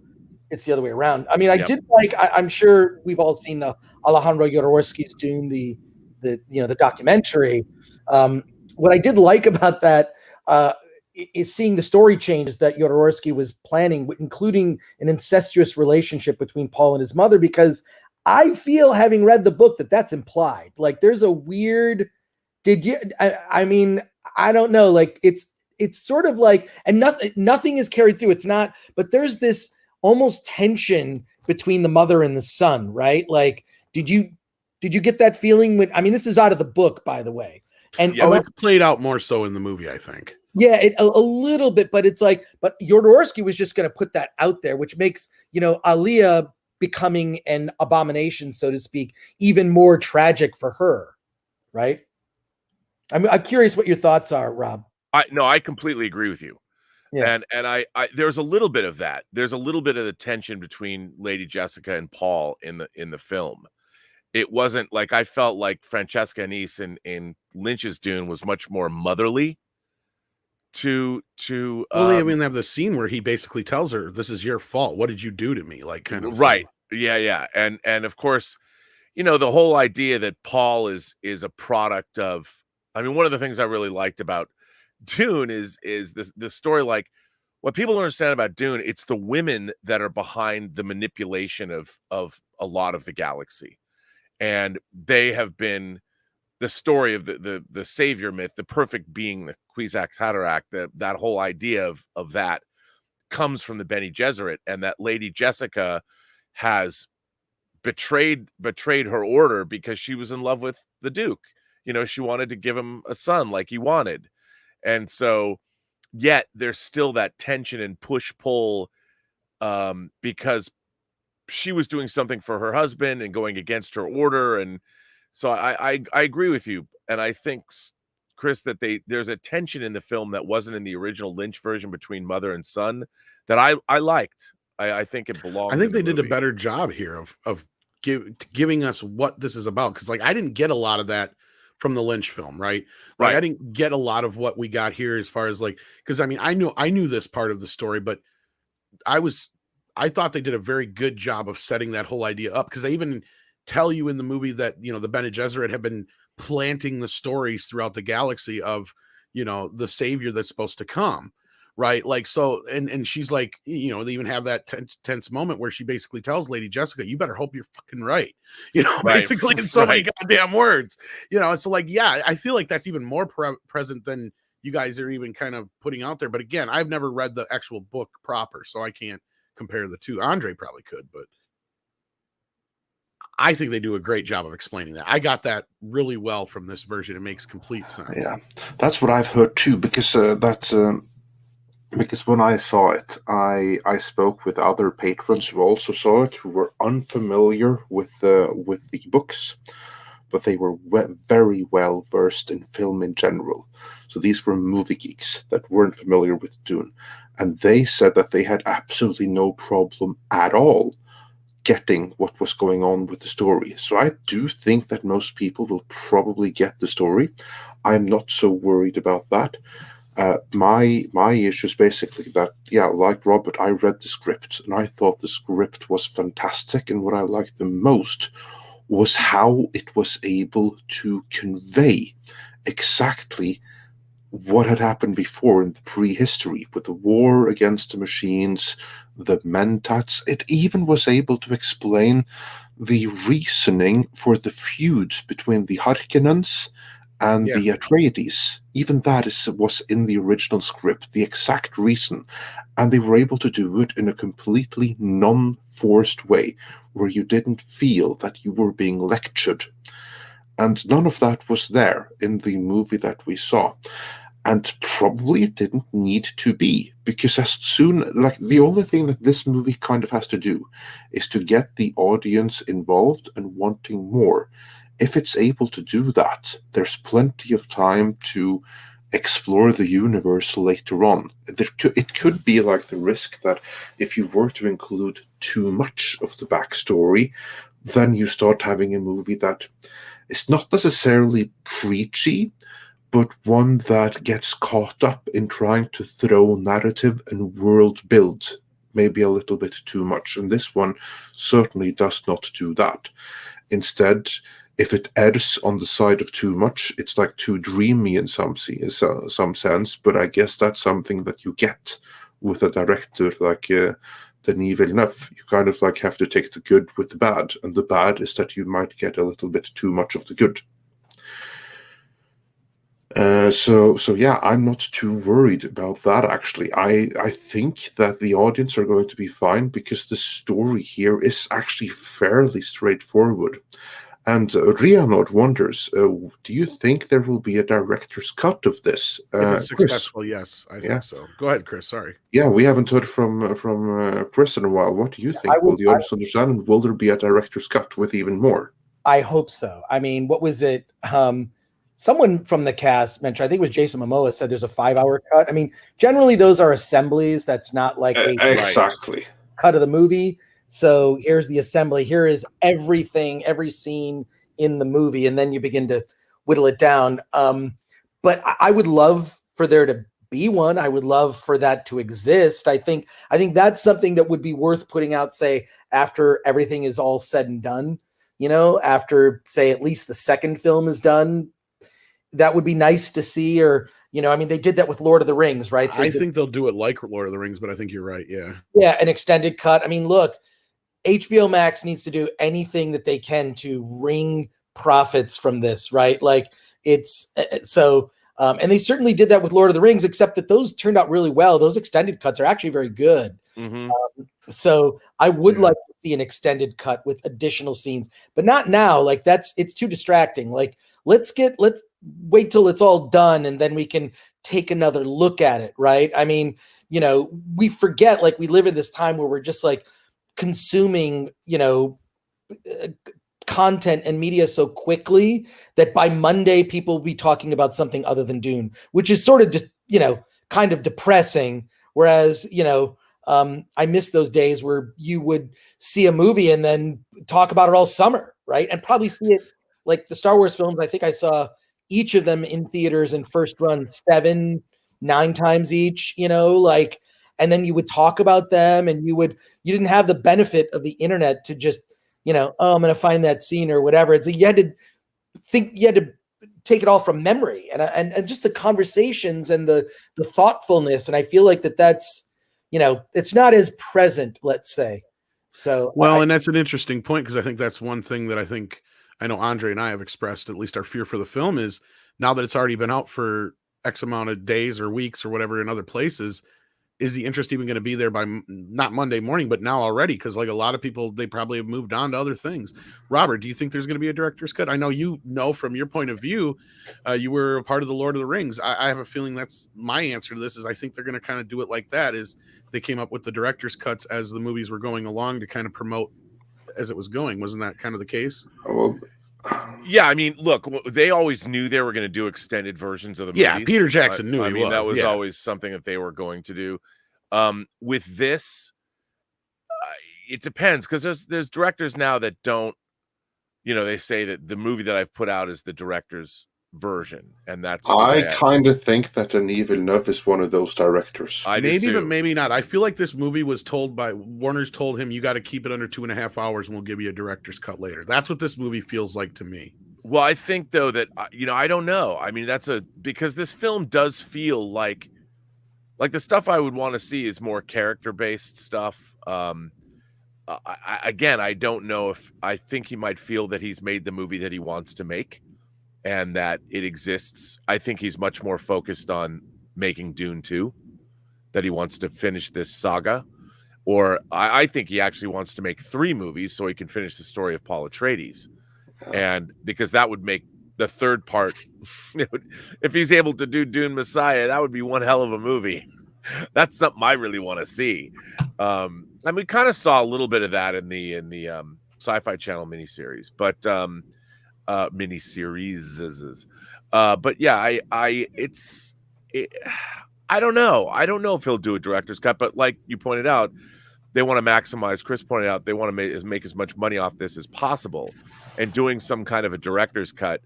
Speaker 4: it's the other way around. I mean, I'm sure we've all seen the Alejandro Jodorowsky's Dune, the documentary. What I did like about that is seeing the story changes that Jodorowsky was planning, including an incestuous relationship between Paul and his mother, because I feel, having read the book, that's implied. Like, there's a weird, I mean, I don't know, like it's sort of like, and nothing is carried through. It's not, but there's this almost tension between the mother and the son, right? Like, did you get that feeling when, I mean, this is out of the book, by the way. And
Speaker 1: it's played out more so in the movie, I think.
Speaker 4: Yeah, a little bit, but it's like, but Jodorowsky was just going to put that out there, which makes, Aliyah becoming an abomination, so to speak, even more tragic for her, right? I'm curious what your thoughts are, Rob.
Speaker 3: I completely agree with you.
Speaker 4: Yeah.
Speaker 3: And I there's a little bit of that. There's a little bit of the tension between Lady Jessica and Paul in the film. It wasn't like, I felt like Francesca Annis in Lynch's Dune was much more motherly to
Speaker 1: well, I mean, they have the scene where he basically tells her, "This is your fault. What did you do to me?" Like, kind of
Speaker 3: right. Yeah. And of course, the whole idea that Paul is a product of, I mean, one of the things I really liked about Dune is this story. Like, what people don't understand about Dune, it's the women that are behind the manipulation of a lot of the galaxy. And they have been the story of the savior myth, the perfect being, the Kwisatz Haderach, that whole idea of that comes from the Bene Gesserit, and that Lady Jessica has betrayed her order because she was in love with the Duke. She wanted to give him a son like he wanted. And so, yet there's still that tension and push-pull because she was doing something for her husband and going against her order. And so I agree with you. And I think, Chris, that there's a tension in the film that wasn't in the original Lynch version between mother and son that I liked. I think it belonged.
Speaker 1: I think they did a better job here of giving us what this is about. Cause like, I didn't get a lot of that from the Lynch film, right? Like,
Speaker 3: Right.
Speaker 1: I didn't get a lot of what we got here as far as like, cause I mean, I knew this part of the story, but I thought they did a very good job of setting that whole idea up, because they even tell you in the movie that, the Bene Gesserit have been planting the stories throughout the galaxy of, the savior that's supposed to come, right? Like, so, and she's like, they even have that tense moment where she basically tells Lady Jessica, "You better hope you're fucking right,"
Speaker 3: Right.
Speaker 1: basically in so many
Speaker 3: Right.
Speaker 1: goddamn words, so like, yeah, I feel like that's even more present than you guys are even kind of putting out there. But again, I've never read the actual book proper, so I can't compare the two. Andre probably could, but I think they do a great job of explaining that. I got that really well from this version. It makes complete sense.
Speaker 2: Yeah, that's what I've heard too, because because when I saw it, I spoke with other patrons who also saw it, who were unfamiliar with the books, but they were very well versed in film in general. So these were movie geeks that weren't familiar with Dune, and they said that they had absolutely no problem at all getting what was going on with the story. So I do think that most people will probably get the story. I'm not so worried about that. My issue is basically that, yeah, like Robert, I read the script and I thought the script was fantastic, and what I liked the most was how it was able to convey exactly what had happened before in the prehistory with the war against the machines, the mentats. It even was able to explain the reasoning for the feuds between the Harkonnens and the Atreides. Even that was in the original script, the exact reason. And they were able to do it in a completely non-forced way, where you didn't feel that you were being lectured. And none of that was there in the movie that we saw. And probably it didn't need to be, because as soon, like, the only thing that this movie kind of has to do is to get the audience involved and wanting more. If it's able to do that, there's plenty of time to explore the universe later on. It could be like the risk that if you were to include too much of the backstory, then you start having a movie that is not necessarily preachy, but one that gets caught up in trying to throw narrative and world build maybe a little bit too much. And this one certainly does not do that. Instead, if it errs on the side of too much, it's like too dreamy in some sense. But I guess that's something that you get with a director like Denis Villeneuve. You kind of like have to take the good with the bad. And the bad is that you might get a little bit too much of the good. So yeah, I'm not too worried about that, actually. I think that the audience are going to be fine, because the story here is actually fairly straightforward. And Rianod wonders, do you think there will be a director's cut of this?
Speaker 1: If it's
Speaker 2: Chris?
Speaker 1: successful, yes, I think so. Go ahead, Chris. Sorry.
Speaker 2: Yeah, we haven't heard from Chris in a while. What do you think? Will the audience understand? And will there be a director's cut with even more?
Speaker 4: I hope so. I mean, what was it? Someone from the cast mentioned, I think it was Jason Momoa, said there's a 5-hour cut. I mean, generally those are assemblies. That's not like
Speaker 2: exactly
Speaker 4: cut of the movie. So here's the assembly. Here is everything, every scene in the movie, and then you begin to whittle it down. But I would love for there to be one. I would love for that to exist. I think that's something that would be worth putting out, say, after everything is all said and done. You know, after, say, at least the second film is done. That would be nice to see. Or, you know, I mean, they did that with Lord of the Rings, right?
Speaker 1: I think they'll do it like Lord of the Rings, but I think you're right. Yeah.
Speaker 4: Yeah, an extended cut. I mean, look, HBO Max needs to do anything that they can to wring profits from this, right? Like, it's so, and they certainly did that with Lord of the Rings, except that those turned out really well. Those extended cuts are actually very good.
Speaker 3: Mm-hmm.
Speaker 4: So I would like to see an extended cut with additional scenes, but not now. Like, it's too distracting. Like, let's wait till it's all done, and then we can take another look at it. Right. I mean, you know, we forget, like, we live in this time where we're just like consuming, you know, content and media so quickly that by Monday people will be talking about something other than Dune, which is sort of just, you know, kind of depressing. Whereas, you know, I miss those days where you would see a movie and then talk about it all summer, right? And probably see it, like the Star Wars films. I think I saw each of them in theaters in first run 7-9 times each, you know, like, and then you would talk about them, and you didn't have the benefit of the internet to just, you know, oh, I'm going to find that scene or whatever. It's you had to take it all from memory, and just the conversations and the thoughtfulness. And I feel like that's, you know, it's not as present, let's say. So,
Speaker 1: well, and that's an interesting point, because I think that's one thing that I know Andre and I have expressed, at least our fear for the film, is now that it's already been out for X amount of days or weeks or whatever in other places, is the interest even going to be there by not Monday morning, but now already? Because like a lot of people, they probably have moved on to other things. Robert, do you think there's going to be a director's cut? I know, you know, from your point of view, you were a part of the Lord of the Rings. I have a feeling that's my answer to this, is I think they're going to kind of do it like that, is they came up with the director's cuts as the movies were going along to kind of promote as it was going. Wasn't that kind of the case?
Speaker 2: Well,
Speaker 3: yeah, I mean, look, they always knew they were going to do extended versions of the movies.
Speaker 1: Yeah, Peter Jackson knew.
Speaker 3: I mean, that was always something that they were going to do. With this, it depends, because there's directors now that don't, you know, they say that the movie that I've put out is the director's version, and that's the
Speaker 2: I
Speaker 3: way
Speaker 2: kind of think that Denis Villeneuve is one of those directors.
Speaker 3: I do
Speaker 1: Maybe,
Speaker 3: too.
Speaker 1: but maybe not. I feel like this movie was told by Warner's told him, you got to keep it under 2.5 hours and we'll give you a director's cut later. That's what this movie feels like to me.
Speaker 3: Well, I think though that I don't know. I mean, because this film does feel like the stuff I would want to see is more character-based stuff. Again, I don't know if I think he might feel that he's made the movie that he wants to make and that it exists. I think he's much more focused on making Dune 2, that he wants to finish this saga. Or I think he actually wants to make 3 movies so he can finish the story of Paul Atreides. And because that would make the third part, if he's able to do Dune Messiah, that would be one hell of a movie. That's something I really want to see. And we kind of saw a little bit of that in the Sci-Fi Channel miniseries, but but yeah, I don't know. I don't know if he'll do a director's cut, but like you pointed out, they want to maximize. Chris pointed out they want to make as much money off this as possible, and doing some kind of a director's cut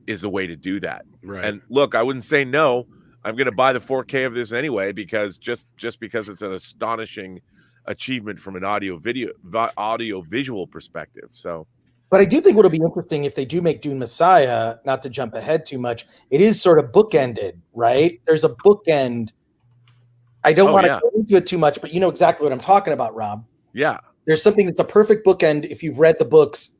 Speaker 3: is a way to do that.
Speaker 1: Right.
Speaker 3: And look, I wouldn't say no. I'm going to buy the 4K of this anyway because just because it's an astonishing achievement from an audio visual perspective. So,
Speaker 4: but I do think what'll be interesting if they do make Dune Messiah, not to jump ahead too much, it is sort of bookended, right? There's a bookend. I don't want to go into it too much, but you know exactly what I'm talking about, Rob.
Speaker 3: Yeah.
Speaker 4: There's something that's a perfect bookend if you've read the books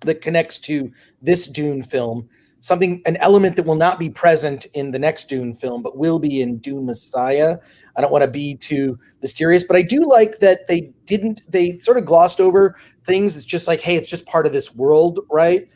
Speaker 4: that connects to this Dune film. An element that will not be present in the next Dune film, but will be in Dune Messiah. I don't want to be too mysterious, but I do like that they sort of glossed over things. It's just like, hey, it's just part of this world, right?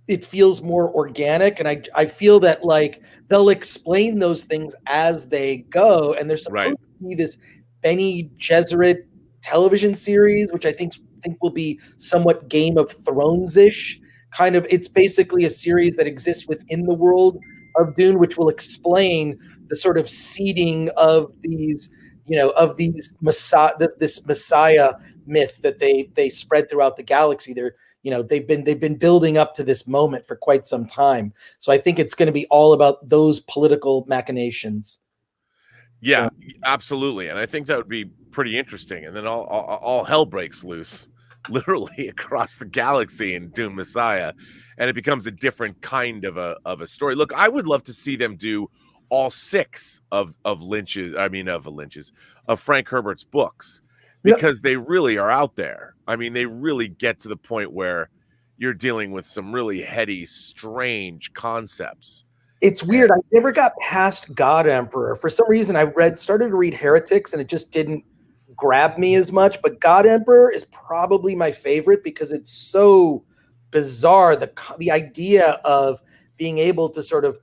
Speaker 4: It feels more organic, and I feel that like they'll explain those things as they go. And there's supposed to be this Bene Gesserit television series, which I think will be somewhat Game of Thrones-ish. Kind of, it's basically a series that exists within the world of Dune, which will explain the sort of seeding of these, this Messiah myth that they spread throughout the galaxy. They've been building up to this moment for quite some time. So I think it's going to be all about those political machinations.
Speaker 3: Yeah, absolutely. And I think that would be pretty interesting. And then all hell breaks loose, literally across the galaxy in Dune Messiah, and it becomes a different kind of a story. Look, I would love to see them do all 6 of Frank Herbert's books, because they really are out there. I mean, they really get to the point where you're dealing with some really heady, strange concepts.
Speaker 4: It's weird. I never got past God Emperor. For some reason, started to read Heretics, and it just didn't grab me as much. But God Emperor is probably my favorite because it's so bizarre. The idea of being able to sort of,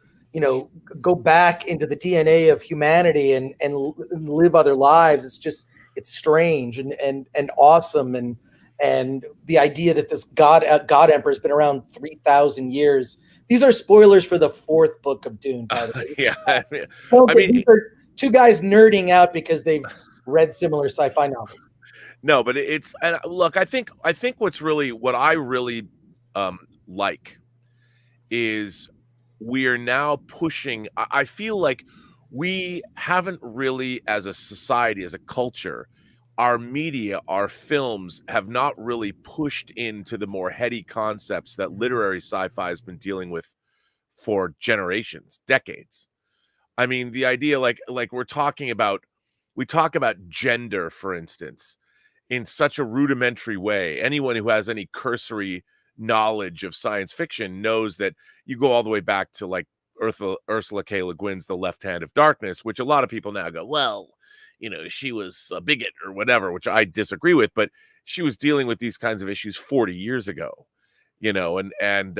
Speaker 4: go back into the DNA of humanity and live other lives. It's strange and awesome. And the idea that this God Emperor has been around 3,000 years. These are spoilers for the 4th book of Dune, by the way.
Speaker 3: Yeah.
Speaker 4: I mean, these are 2 guys nerding out because they've read similar sci-fi novels.
Speaker 3: No, but and look, I think what I really like is we are now pushing. I feel like we haven't really, as a society, as a culture, our media, our films have not really pushed into the more heady concepts that literary sci-fi has been dealing with for generations, decades. I mean, the idea like we talk about gender, for instance, in such a rudimentary way. Anyone who has any cursory knowledge of science fiction knows that you go all the way back to like Ursula K. Le Guin's The Left Hand of Darkness, which a lot of people now go, well, she was a bigot or whatever, which I disagree with, but she was dealing with these kinds of issues 40 years ago, and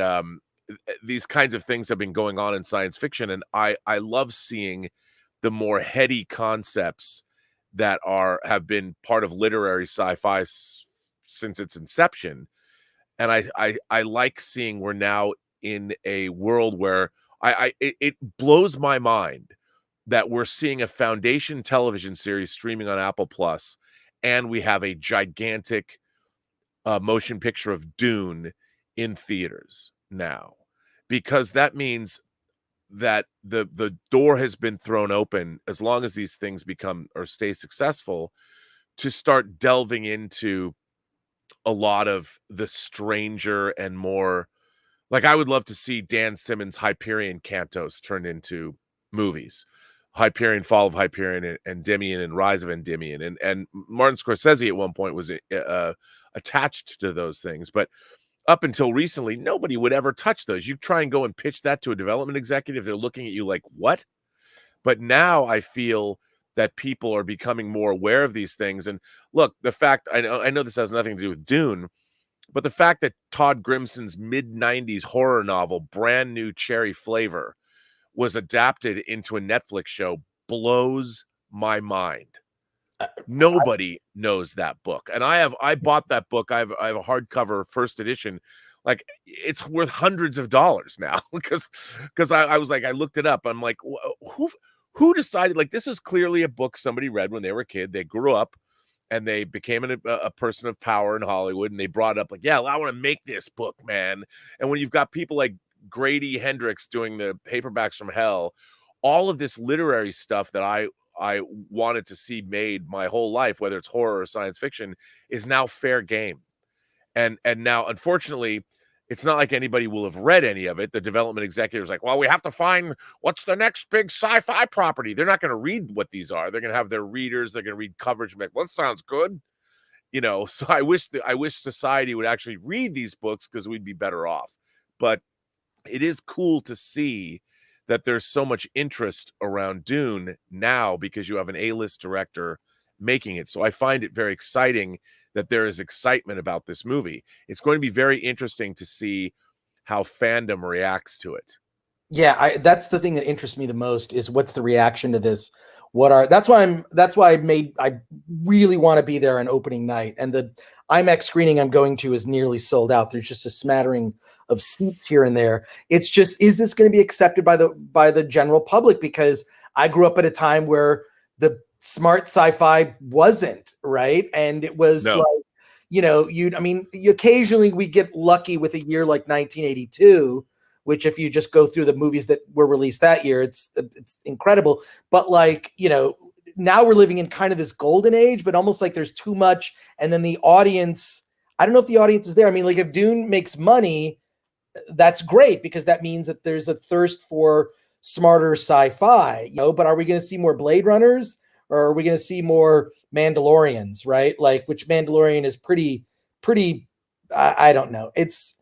Speaker 3: these kinds of things have been going on in science fiction. And I love seeing the more heady concepts that have been part of literary sci-fi since its inception. And I like seeing we're now in a world where it blows my mind that we're seeing a Foundation television series streaming on Apple Plus, and we have a gigantic motion picture of Dune in theaters. now, because that means that the door has been thrown open, as long as these things become or stay successful, to start delving into a lot of the stranger and more, like, I would love to see Dan Simmons' Hyperion cantos turned into movies. Hyperion, Fall of Hyperion, and Endymion, and Rise of Endymion. And Martin Scorsese at one point was attached to those things. But up until recently, nobody would ever touch those. You try and go and pitch that to a development executive, they're looking at you like, what? But now I feel that people are becoming more aware of these things. And look, the fact, I know this has nothing to do with Dune, but the fact that Todd Grimson's mid-90s horror novel, Brand New Cherry Flavor, was adapted into a Netflix show blows my mind. Nobody knows that book. And I bought that book. I have a hardcover first edition. Like, it's worth hundreds of dollars now because I was like, I looked it up. I'm like, who decided, like, this is clearly a book somebody read when they were a kid. They grew up and they became a person of power in Hollywood, and they brought up like, yeah, well, I want to make this book, man. And when you've got people like Grady Hendrix doing the Paperbacks from Hell, all of this literary stuff that I wanted to see made my whole life, whether it's horror or science fiction, is now fair game. And now, unfortunately, it's not like anybody will have read any of it. The development executives like, well, we have to find what's the next big sci-fi property. They're not going to read what these are. They're going to have their readers. They're going to read coverage and be like, well, that sounds good. You know, so I wish society would actually read these books, because we'd be better off. But it is cool to see that there's so much interest around Dune now, because you have an A-list director making it. So I find it very exciting that there is excitement about this movie. It's going to be very interesting to see how fandom reacts to it.
Speaker 4: Yeah, that's the thing that interests me the most, is what's the reaction to this? That's why I really want to be there on opening night. And the IMAX screening I'm going to is nearly sold out. There's just a smattering of seats here and there. It's just, is this going to be accepted by the general public? Because I grew up at a time where the smart sci-fi wasn't, right? And it was like, you know, occasionally we get lucky with a year like 1982, which, if you just go through the movies that were released that year, it's incredible. But, like, you know, now we're living in kind of this golden age, but almost like there's too much. And then the audience, I don't know if the audience is there. I mean, like, if Dune makes money, that's great, because that means that there's a thirst for smarter sci-fi, you know. But are we going to see more Blade Runners, or are we going to see more Mandalorians, right? Like, which Mandalorian is pretty, I don't know. It's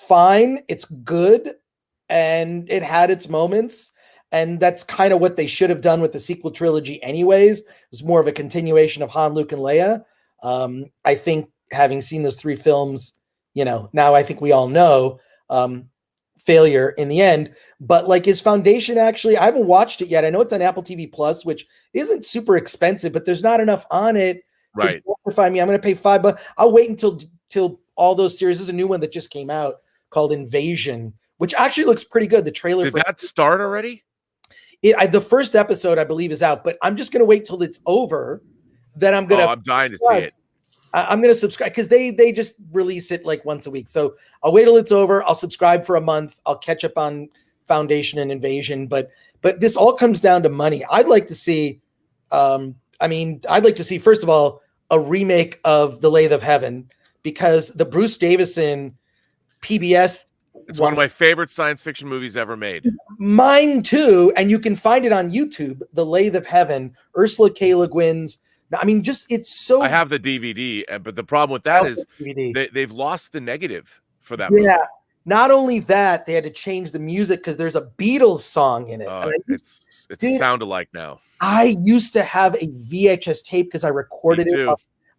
Speaker 4: fine. It's good. And it had its moments. And that's kind of what they should have done with the sequel trilogy anyways. It was more of a continuation of Han, Luke, and Leia. I think, having seen those 3 films, you know, now I think we all know, failure in the end. But, like, is Foundation actually, I haven't watched it yet. I know it's on Apple TV Plus, which isn't super expensive, but there's not enough on it to justify me. I'm going to pay $5. I'll wait until all those series. There's a new one that just came out called Invasion, which actually looks pretty good. The trailer
Speaker 3: did that start already?
Speaker 4: The first episode, I believe, is out, but I'm just going to wait till it's over. Then I'm going to.
Speaker 3: I'm dying to see it.
Speaker 4: I'm going to subscribe, because they just release it like once a week. So I'll wait till it's over. I'll subscribe for a month. I'll catch up on Foundation and Invasion. But this all comes down to money. I'd like to see, first of all, a remake of The Lathe of Heaven, because the Bruce Davison PBS.
Speaker 3: It's one of my favorite science fiction movies ever made.
Speaker 4: Mine too. And you can find it on YouTube, The Lathe of Heaven, Ursula K. Le Guin's. I mean, just, it's so.
Speaker 3: I have the DVD, but the problem with that is they've lost the negative for that movie.
Speaker 4: Yeah. Not only that, they had to change the music because there's a Beatles song in it.
Speaker 3: It's sound alike now.
Speaker 4: I used to have a VHS tape because I recorded it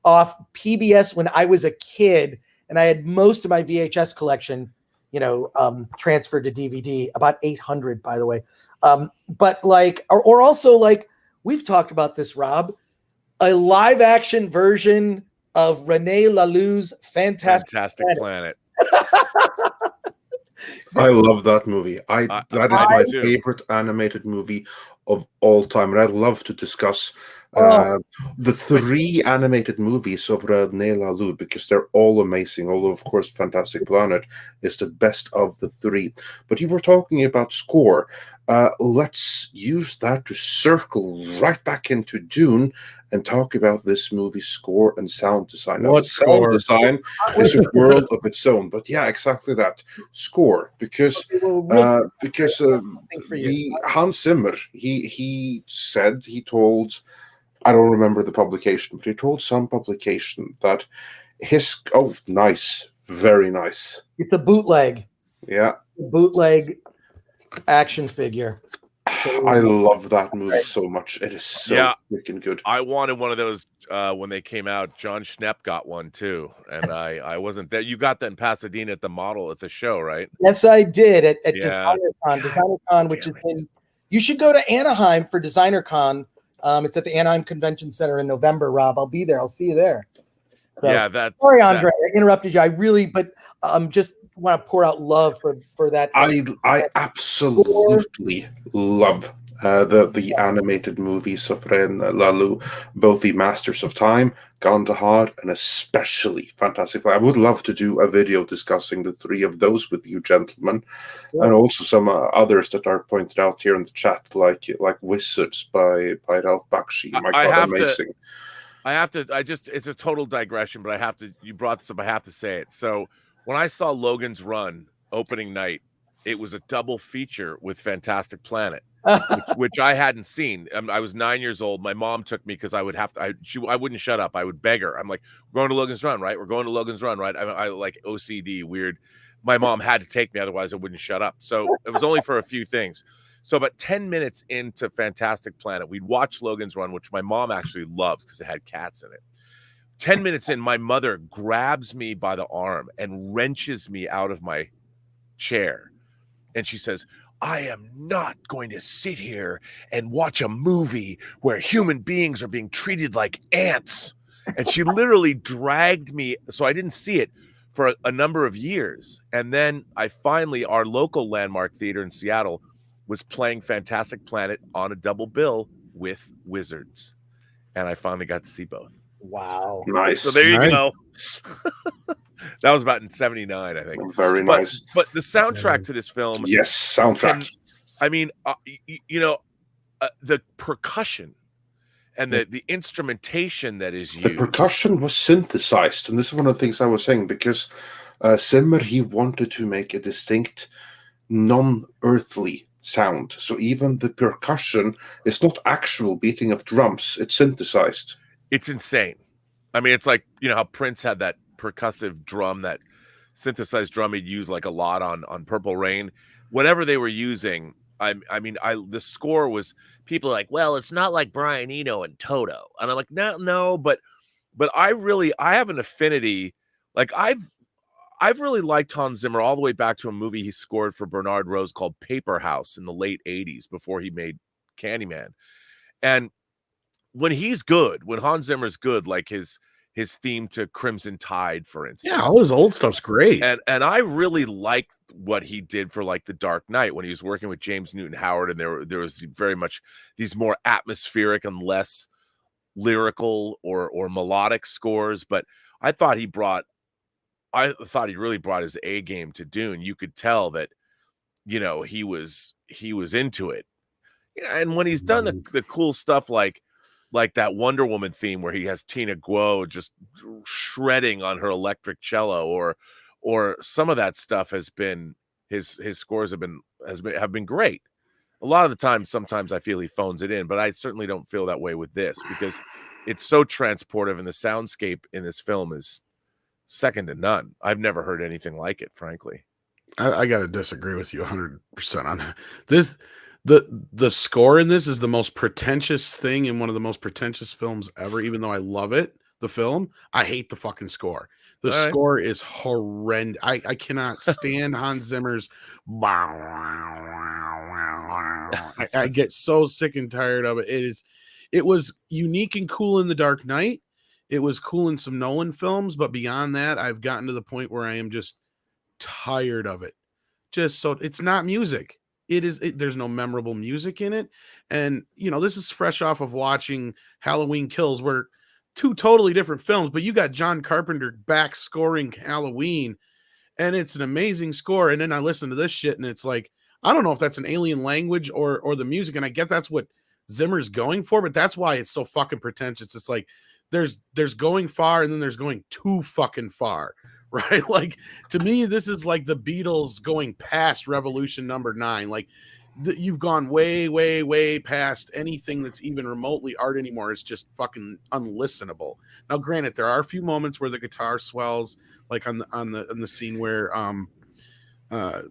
Speaker 4: off PBS when I was a kid, and I had most of my VHS collection, you know, transferred to DVD. About 800, by the way. But, like, or also, like, we've talked about this, Rob. A live action version of Rene Laloux's Fantastic Planet.
Speaker 2: I love that movie. That is my favorite animated movie of all time, and I'd love to discuss The three animated movies of René Laloux, because they're all amazing, although of course Fantastic Planet is the best of the three. But you were talking about score. Let's use that to circle right back into Dune and talk about this movie's score and sound design. Now,
Speaker 1: What
Speaker 2: the sound
Speaker 1: score?
Speaker 2: design is a world of its own, but yeah, exactly that. Score, because the Hans Zimmer, he told, I don't remember the publication, but he told some publication that nice, very nice.
Speaker 4: It's a bootleg.
Speaker 2: Yeah.
Speaker 4: Bootleg action figure. So,
Speaker 2: I love that movie so much. It is so freaking good.
Speaker 3: I wanted one of those when they came out. John Schnepp got one too, and I wasn't there. You got that in Pasadena at the model at the show, right?
Speaker 4: Yes, I did at DesignerCon, which is you should go to Anaheim for DesignerCon. It's at the Anaheim Convention Center in November, Rob. I'll be there. I'll see you there. So, sorry, Andre, I interrupted you. I really, but just want to pour out love for that.
Speaker 2: I absolutely love the animated movies of René Laloux, both the Masters of Time, Gone to Hard, and especially Fantastic. I would love to do a video discussing the three of those with you, gentlemen, and also some others that are pointed out here in the chat, like Wizards by Ralph Bakshi. My God, amazing.
Speaker 3: It's a total digression, but you brought this up, I have to say it. So when I saw Logan's Run opening night, it was a double feature with Fantastic Planet, which I hadn't seen. I was 9 years old. My mom took me because I wouldn't shut up. I would beg her. I'm like, we're going to Logan's Run, right? We're going to Logan's Run, right? I like OCD, weird. My mom had to take me, otherwise I wouldn't shut up. So it was only for a few things. So about 10 minutes into Fantastic Planet, we'd watch Logan's Run, which my mom actually loved because it had cats in it. 10 minutes in, my mother grabs me by the arm and wrenches me out of my chair. And she says, I am not going to sit here and watch a movie where human beings are being treated like ants. And she literally dragged me. So I didn't see it for a number of years. And then our local landmark theater in Seattle was playing Fantastic Planet on a double bill with Wizards. And I finally got to see both.
Speaker 4: Wow.
Speaker 2: Nice.
Speaker 3: So there you go. That was about in 79, I think.
Speaker 2: Very nice.
Speaker 3: But the soundtrack to this film.
Speaker 2: Yes, soundtrack.
Speaker 3: The percussion and the instrumentation that is used.
Speaker 2: The percussion was synthesized. And this is one of the things I was saying, because Zimmer, he wanted to make a distinct, non-earthly sound. So even the percussion is not actual beating of drums. It's synthesized.
Speaker 3: It's insane. I mean, it's like, how Prince had that percussive drum, that synthesized drum he'd use like a lot on Purple Rain. Whatever they were using, the score was, people are like, well, it's not like Brian Eno and Toto. And I'm like, no, but I have an affinity. Like I've really liked Hans Zimmer all the way back to a movie he scored for Bernard Rose called Paper House in the late 80s, before he made Candyman. And when he's good, when Hans Zimmer's good, like his theme to Crimson Tide, for instance.
Speaker 1: Yeah, all his old stuff's great.
Speaker 3: And I really liked what he did for like The Dark Knight when he was working with James Newton Howard, and there was very much these more atmospheric and less lyrical or melodic scores. But I thought he really brought his A game to Dune. You could tell that, he was into it. And when he's done the cool stuff like that Wonder Woman theme where he has Tina Guo just shredding on her electric cello, or some of that stuff has been his scores have been great. A lot of the time, sometimes I feel he phones it in, but I certainly don't feel that way with this, because it's so transportive, and the soundscape in this film is second to none. I've never heard anything like it, frankly.
Speaker 1: I got to disagree with you 100% on this. The score in this is the most pretentious thing in one of the most pretentious films ever. Even though I love it, the film, I hate the fucking score. The score is horrendous. I cannot stand Hans Zimmer's. I get so sick and tired of it. It was unique and cool in The Dark Knight. It was cool in some Nolan films, but beyond that, I've gotten to the point where I am just tired of it. It's not music. there's no memorable music in it. And, this is fresh off of watching Halloween Kills, where two totally different films, but you got John Carpenter back scoring Halloween, and it's an amazing score. And then I listen to this shit, and it's like, I don't know if that's an alien language or the music. And I get that's what Zimmer's going for, but that's why it's so fucking pretentious. It's like, there's going far, and then there's going too fucking far, right? Like, to me, this is like the Beatles going past Revolution Number 9. Like, you've gone way, way, way past anything that's even remotely art anymore. It's just fucking unlistenable. Now, granted, there are a few moments where the guitar swells, like on the scene where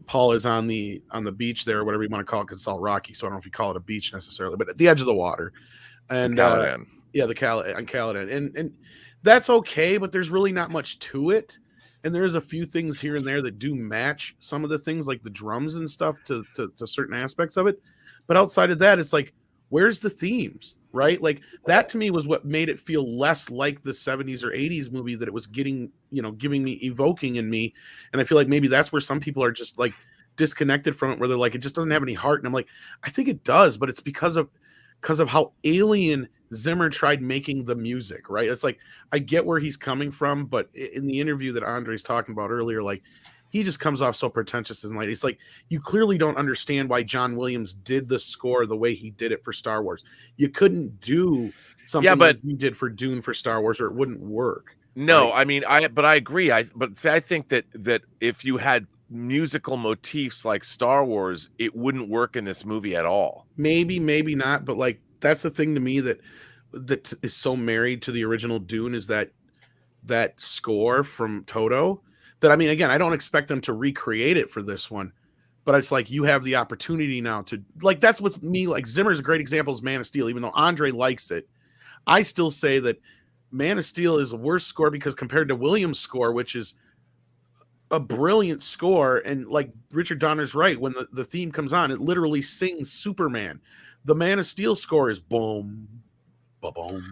Speaker 1: Paul is on the beach there, or whatever you want to call it, because it's all rocky. So I don't know if you call it a beach necessarily, but at the edge of the water. And
Speaker 3: Caladan.
Speaker 1: Yeah, on Caladan, and that's okay, but there's really not much to it. And there's a few things here and there that do match some of the things, like the drums and stuff, to certain aspects of it. But outside of that, it's like, where's the themes, right? Like, that to me was what made it feel less like the 70s or 80s movie that it was getting, evoking in me. And I feel like maybe that's where some people are just like disconnected from it, where they're like, it just doesn't have any heart. And I'm like, I think it does, but it's because of how alien Zimmer tried making the music, right? It's like, I get where he's coming from, but in the interview that Andre's talking about earlier, like, he just comes off so pretentious and like, it's like, you clearly don't understand why John Williams did the score the way he did it for Star Wars. You couldn't do something like you did for Dune for Star Wars, or it wouldn't work.
Speaker 3: No,
Speaker 1: right?
Speaker 3: I mean, I agree. I think that if you had musical motifs like Star Wars, it wouldn't work in this movie at all.
Speaker 1: Maybe not, but like, that's the thing to me that is so married to the original Dune, is that score from Toto. That, I mean, again, I don't expect them to recreate it for this one, but it's like, you have the opportunity now to, like, that's with me. Like, Zimmer's a great example is Man of Steel. Even though Andre likes it, I still say that Man of Steel is a worse score, because compared to Williams' score, which is a brilliant score, and like Richard Donner's right, when the theme comes on, it literally sings Superman. The Man of Steel score is boom, ba-boom.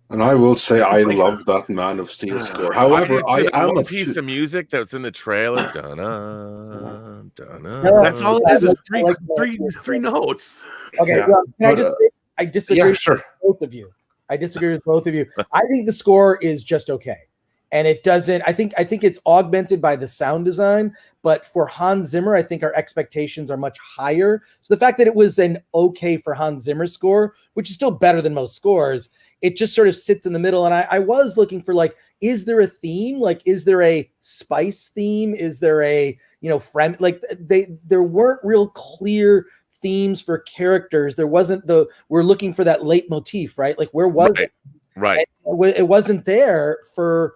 Speaker 2: And I will say, I love that Man of Steel score. However, I am
Speaker 3: a piece of music that's in the trailer. Dun-na,
Speaker 1: That's all it is. Is three notes.
Speaker 4: Okay,
Speaker 2: Yeah,
Speaker 4: well,
Speaker 2: but,
Speaker 4: I disagree
Speaker 2: sure.
Speaker 4: with both of you. I think the score is just okay. And it doesn't, I think it's augmented by the sound design, but for Hans Zimmer, I think our expectations are much higher. So the fact that it was an okay for Hans Zimmer score, which is still better than most scores, it just sort of sits in the middle. And I was looking for, like, is there a theme? Like, is there a spice theme? Is there a, friend? Like, there weren't real clear themes for characters. There wasn't we're looking for that leitmotif, right? Like, where was it?
Speaker 3: Right.
Speaker 4: It wasn't there for,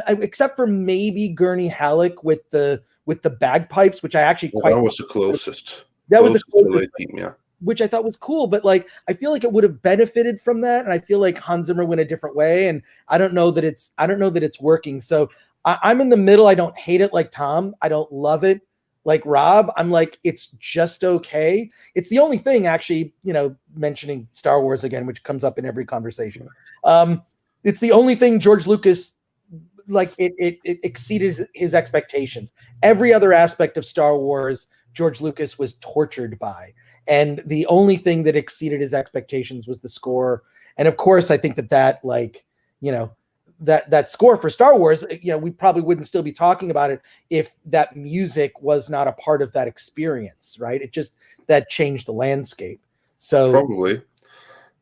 Speaker 4: except for maybe Gurney Halleck with the bagpipes, which I actually
Speaker 2: that was the closest.
Speaker 4: That was the
Speaker 2: closest theme, yeah.
Speaker 4: Which I thought was cool, but like, I feel like it would have benefited from that, and I feel like Hans Zimmer went a different way, and I don't know that it's working. So I'm in the middle. I don't hate it like Tom. I don't love it like Rob. I'm like, it's just okay. It's the only thing, actually, mentioning Star Wars again, which comes up in every conversation. It's the only thing George Lucas, like, it exceeded his expectations. Every other aspect of Star Wars, George Lucas was tortured by. And the only thing that exceeded his expectations was the score. And of course, I think that score for Star Wars, we probably wouldn't still be talking about it if that music was not a part of that experience, right? It just, that changed the landscape. So
Speaker 2: probably.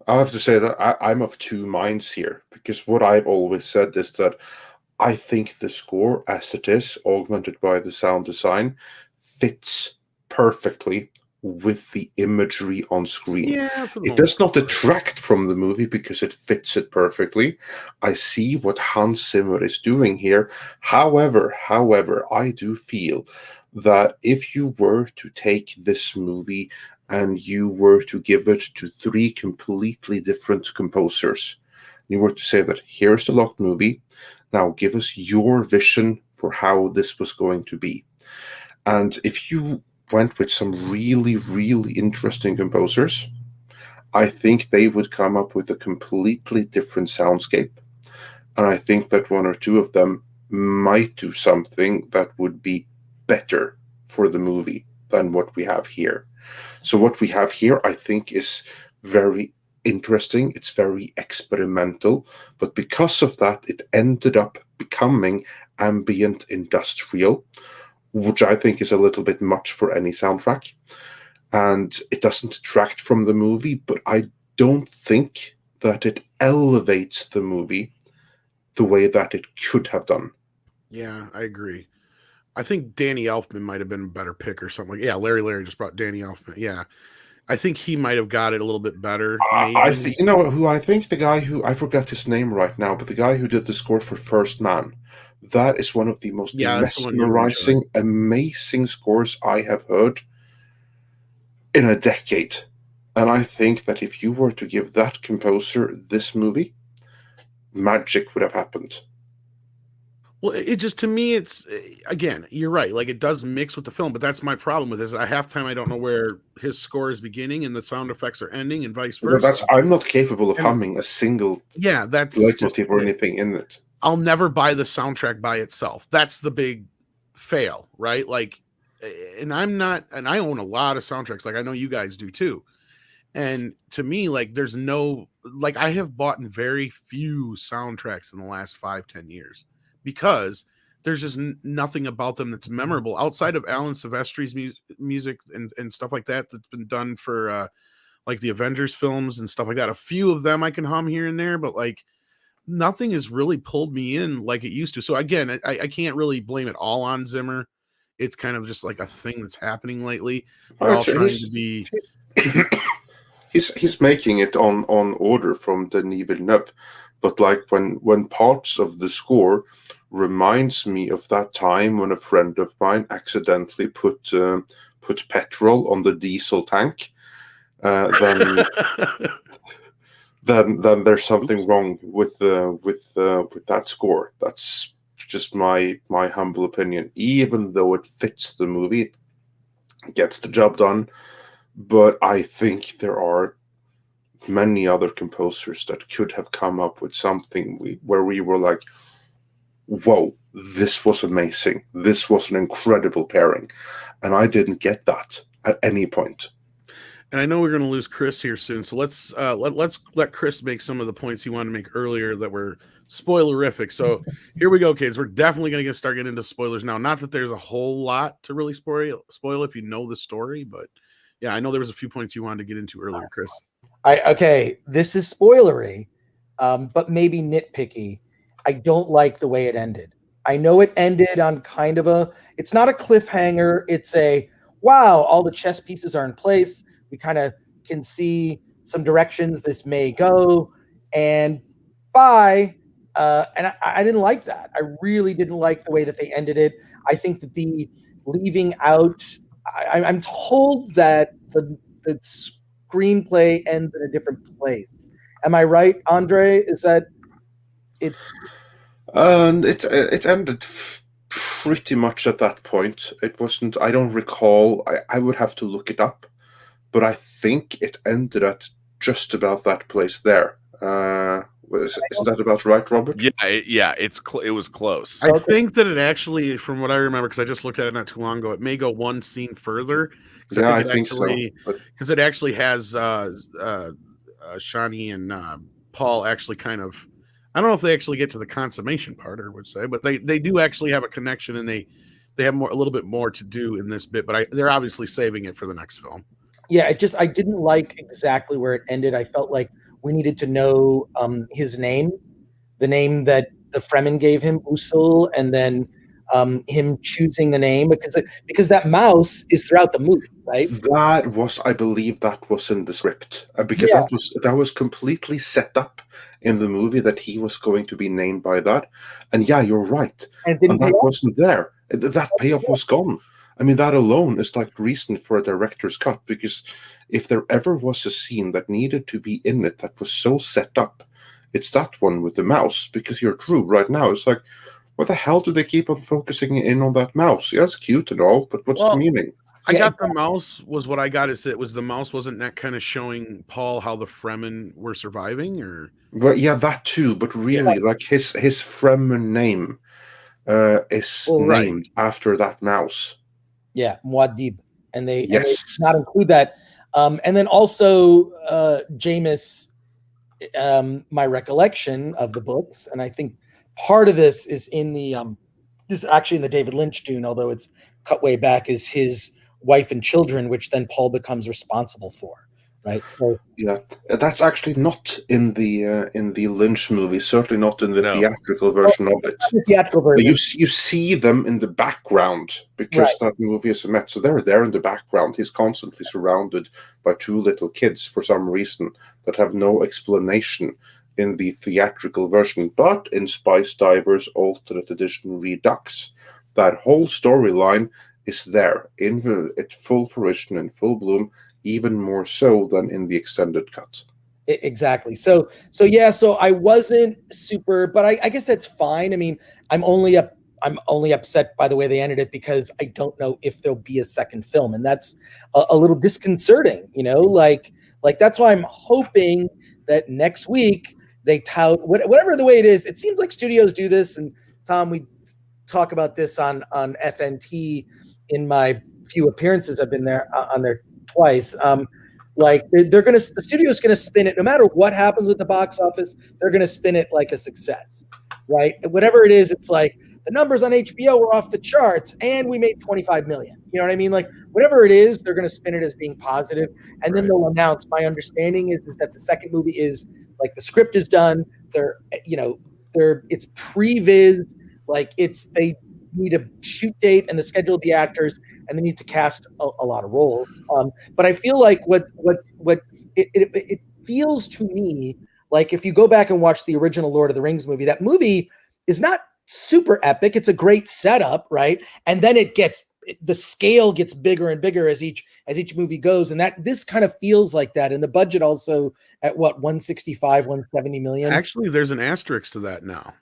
Speaker 2: I have to say that I'm of two minds here, because what I've always said is that I think the score, as it is, augmented by the sound design, fits perfectly with the imagery on screen.
Speaker 1: Yeah,
Speaker 2: it does not detract from the movie because it fits it perfectly. I see what Hans Zimmer is doing here. However, I do feel that if you were to take this movie and you were to give it to three completely different composers, you were to say that here's the locked movie, now give us your vision for how this was going to be. And if you went with some really, really interesting composers, I think they would come up with a completely different soundscape. And I think that one or two of them might do something that would be better for the movie. than what we have here. So what we have here, I think, is very interesting. It's very experimental, but because of that, it ended up becoming ambient industrial, which I think is a little bit much for any soundtrack. And it doesn't detract from the movie, but I don't think that it elevates the movie the way that it could have done.
Speaker 1: Yeah, I agree. I think Danny Elfman might have been a better pick or something. Yeah, Larry just brought Danny Elfman. Yeah, I think he might have got it a little bit better. Maybe.
Speaker 2: I think, you know who I think, the guy who, I forgot his name right now, but the guy who did the score for First Man, that is one of the most mesmerizing, amazing scores I have heard in a decade. And I think that if you were to give that composer this movie, magic would have happened.
Speaker 1: Well, it just, to me, it's, again, you're right. Like, it does mix with the film, but that's my problem with this. At halftime, I don't know where his score is beginning and the sound effects are ending, and vice versa.
Speaker 2: I'm not capable of humming a single leitmotif or anything in it.
Speaker 1: I'll never buy the soundtrack by itself. That's the big fail, right? Like, and I'm not, and I own a lot of soundtracks. Like, I know you guys do too. And to me, like, there's no, like, I have bought very few soundtracks in the last 5-10 years. Because there's just nothing about them that's memorable outside of Alan Silvestri's music and stuff like that that's been done for like the Avengers films and stuff like that. A few of them I can hum here and there, but like nothing has really pulled me in like it used to. So again, I can't really blame it all on Zimmer. It's kind of just like a thing that's happening lately. We're all trying to be.
Speaker 2: He's making it on order from Denis Villeneuve. But like when parts of the score reminds me of that time when a friend of mine accidentally put petrol on the diesel tank, then there's something wrong with that score. That's just my humble opinion. Even though it fits the movie, it gets the job done. But I think there are many other composers that could have come up with something where we were like, whoa, this was amazing. This was an incredible pairing. And I didn't get that at any point.
Speaker 1: And I know we're going to lose Chris here soon. So let's let Chris make some of the points he wanted to make earlier that were spoilerific. So here we go, kids. We're definitely going to start getting into spoilers now. Not that there's a whole lot to really spoil if you know the story, but yeah, I know there was a few points you wanted to get into earlier, Chris.
Speaker 4: Okay, this is spoilery, but maybe nitpicky. I don't like the way it ended. I know it ended on kind of it's not a cliffhanger. It's a, wow, all the chess pieces are in place. We kind of can see some directions this may go, and bye. And I didn't like that. I really didn't like the way that they ended it. I think that the leaving out, I'm told that the screenplay ends in a different place. Am I right, Andre? Is that it?
Speaker 2: It ended pretty much at that point. It wasn't. I don't recall. I would have to look it up, but I think it ended at just about that place there. Isn't that about right, Robert?
Speaker 3: Yeah. It was close.
Speaker 1: I think that it actually, from what I remember, because I just looked at it not too long ago, it may go one scene further.
Speaker 2: Yeah, I think so.
Speaker 1: Because it actually has Shani and Paul actually kind of, I don't know if they actually get to the consummation part, I would say, but they do actually have a connection, and they have a little bit more to do in this bit, but they're obviously saving it for the next film.
Speaker 4: Yeah, I didn't like exactly where it ended. I felt like we needed to know his name, the name that the Fremen gave him, Usul, and then him choosing the name, because that mouse is throughout the movie, right?
Speaker 2: I believe that was in the script, because that was completely set up in the movie that he was going to be named by that. And yeah, you're right. And that wasn't there. That payoff was gone. I mean, that alone is like reason for a director's cut, because if there ever was a scene that needed to be in it that was so set up, it's that one with the mouse. Because you're true right now. It's like, what the hell do they keep on focusing in on that mouse? Yeah, it's cute and all, but what's the meaning?
Speaker 1: I got the mouse was what I got. Is it was the mouse wasn't that kind of showing Paul how the Fremen were surviving, or?
Speaker 2: Well, yeah, that too. But really, like his Fremen name is named after that mouse.
Speaker 4: Yeah, Muad'Dib. and they
Speaker 2: Yes.
Speaker 4: not include that. And then also Jameis, my recollection of the books, and I think part of this is in the this is actually in the David Lynch Dune, although it's cut way back, is his wife and children, which then Paul becomes responsible for, right? So,
Speaker 2: Yeah, that's actually not in the Lynch movie. Certainly not in the
Speaker 3: No.
Speaker 2: theatrical version of it.
Speaker 4: the theatrical
Speaker 2: But
Speaker 4: version,
Speaker 2: you see them in the background because
Speaker 4: Right.
Speaker 2: that movie is a mess. So they're there in the background. He's constantly surrounded by two little kids for some reason that have no explanation in the theatrical version. But in Spice Divers Alternate Edition Redux, that whole storyline is there in its full fruition, in full bloom, even more so than in the extended cut.
Speaker 4: Exactly. So yeah. So I wasn't super, but I guess that's fine. I mean, I'm only upset by the way they ended it because I don't know if there'll be a second film, and that's a little disconcerting. Like that's why I'm hoping that next week they tout whatever the way it is. It seems like studios do this, and Tom, we talk about this on FNT in my few appearances. I've been there on there twice. Like the studio's gonna spin it no matter what happens with the box office. They're gonna spin it like a success, right? Whatever it is, it's like the numbers on HBO were off the charts and we made 25 million. You know what I mean? Like whatever it is, they're gonna spin it as being positive, and then they'll announce. My understanding is that the second movie is like the script is done. It's pre-viz, like they need a shoot date and the schedule of the actors, and they need to cast a lot of roles. But I feel like what it feels to me like if you go back and watch the original Lord of the Rings movie, that movie is not super epic. It's a great setup, right? And then the scale gets bigger and bigger as each movie goes, and this kind of feels like that. And the budget also at what 165, 170 million.
Speaker 1: Actually, there's an asterisk to that now.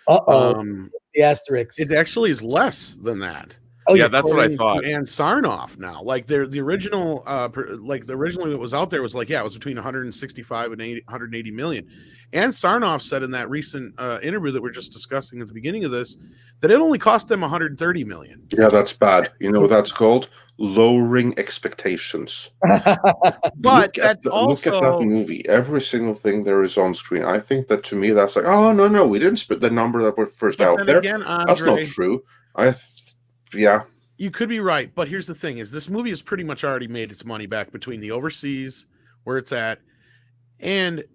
Speaker 4: The asterisk.
Speaker 1: It actually is less than that.
Speaker 3: Oh yeah, that's what I thought.
Speaker 1: And Sarnoff now, like the original, originally that was out there was like, yeah, it was between 165 and 180 million. And Sarnoff said in that recent interview that we're just discussing at the beginning of this, that it only cost them 130 million.
Speaker 2: Yeah, that's bad. You know what that's called? Lowering expectations.
Speaker 1: But
Speaker 2: look at that movie. Every single thing there is on screen. I think that to me, that's like, oh no, we didn't spit the number that were first out there.
Speaker 1: Again, Andre,
Speaker 2: that's not true. Yeah.
Speaker 1: You could be right, but here's the thing: is this movie has pretty much already made its money back between the overseas, where it's at, and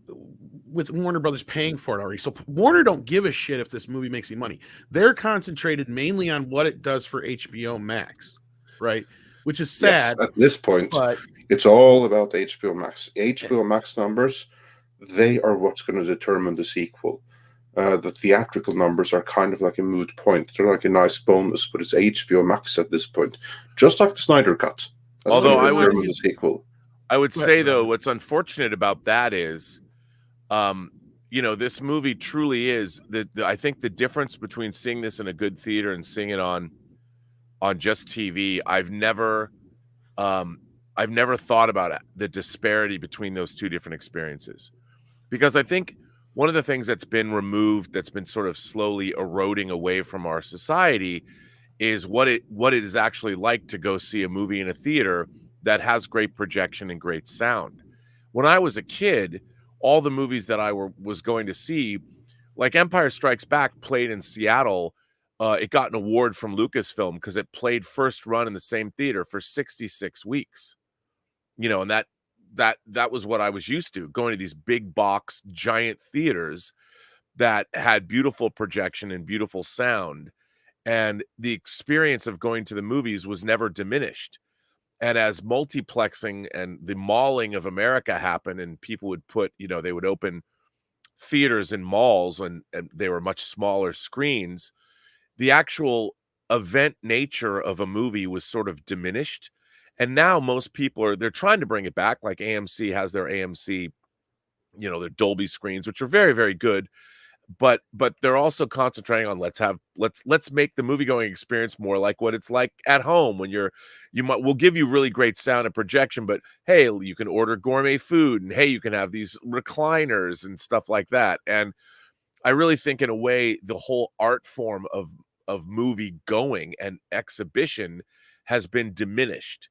Speaker 1: with Warner Brothers paying for it already. So Warner don't give a shit if this movie makes any money. They're concentrated mainly on what it does for HBO Max, right? Which is sad.
Speaker 2: Yes, at this point,
Speaker 1: but
Speaker 2: it's all about HBO Max. HBO Max numbers, they are what's going to determine the sequel. The theatrical numbers are kind of like a moot point. They're like a nice bonus, but it's HBO Max at this point. Just like the Snyder Cut.
Speaker 3: Although I would say, though, what's unfortunate about that is, this movie truly is I think the difference between seeing this in a good theater and seeing it on just TV. I've never thought about the disparity between those two different experiences, because I think one of the things that's been removed, that's been sort of slowly eroding away from our society, is what it is actually like to go see a movie in a theater that has great projection and great sound. When I was a kid, all the movies that I was going to see, like Empire Strikes Back, played in Seattle. It got an award from Lucasfilm because it played first run in the same theater for 66 weeks. And that was what I was used to, going to these big box giant theaters that had beautiful projection and beautiful sound, and the experience of going to the movies was never diminished. And as multiplexing and the malling of America happened, and people would they would open theaters in malls, and they were much smaller screens, the actual event nature of a movie was sort of diminished. And now most people they're trying to bring it back. Like AMC has their AMC, their Dolby screens, which are very, very good. But they're also concentrating on let's make the movie going experience more like what it's like at home when we'll give you really great sound and projection, but hey, you can order gourmet food, and hey, you can have these recliners and stuff like that. And I really think in a way the whole art form of movie going and exhibition has been diminished.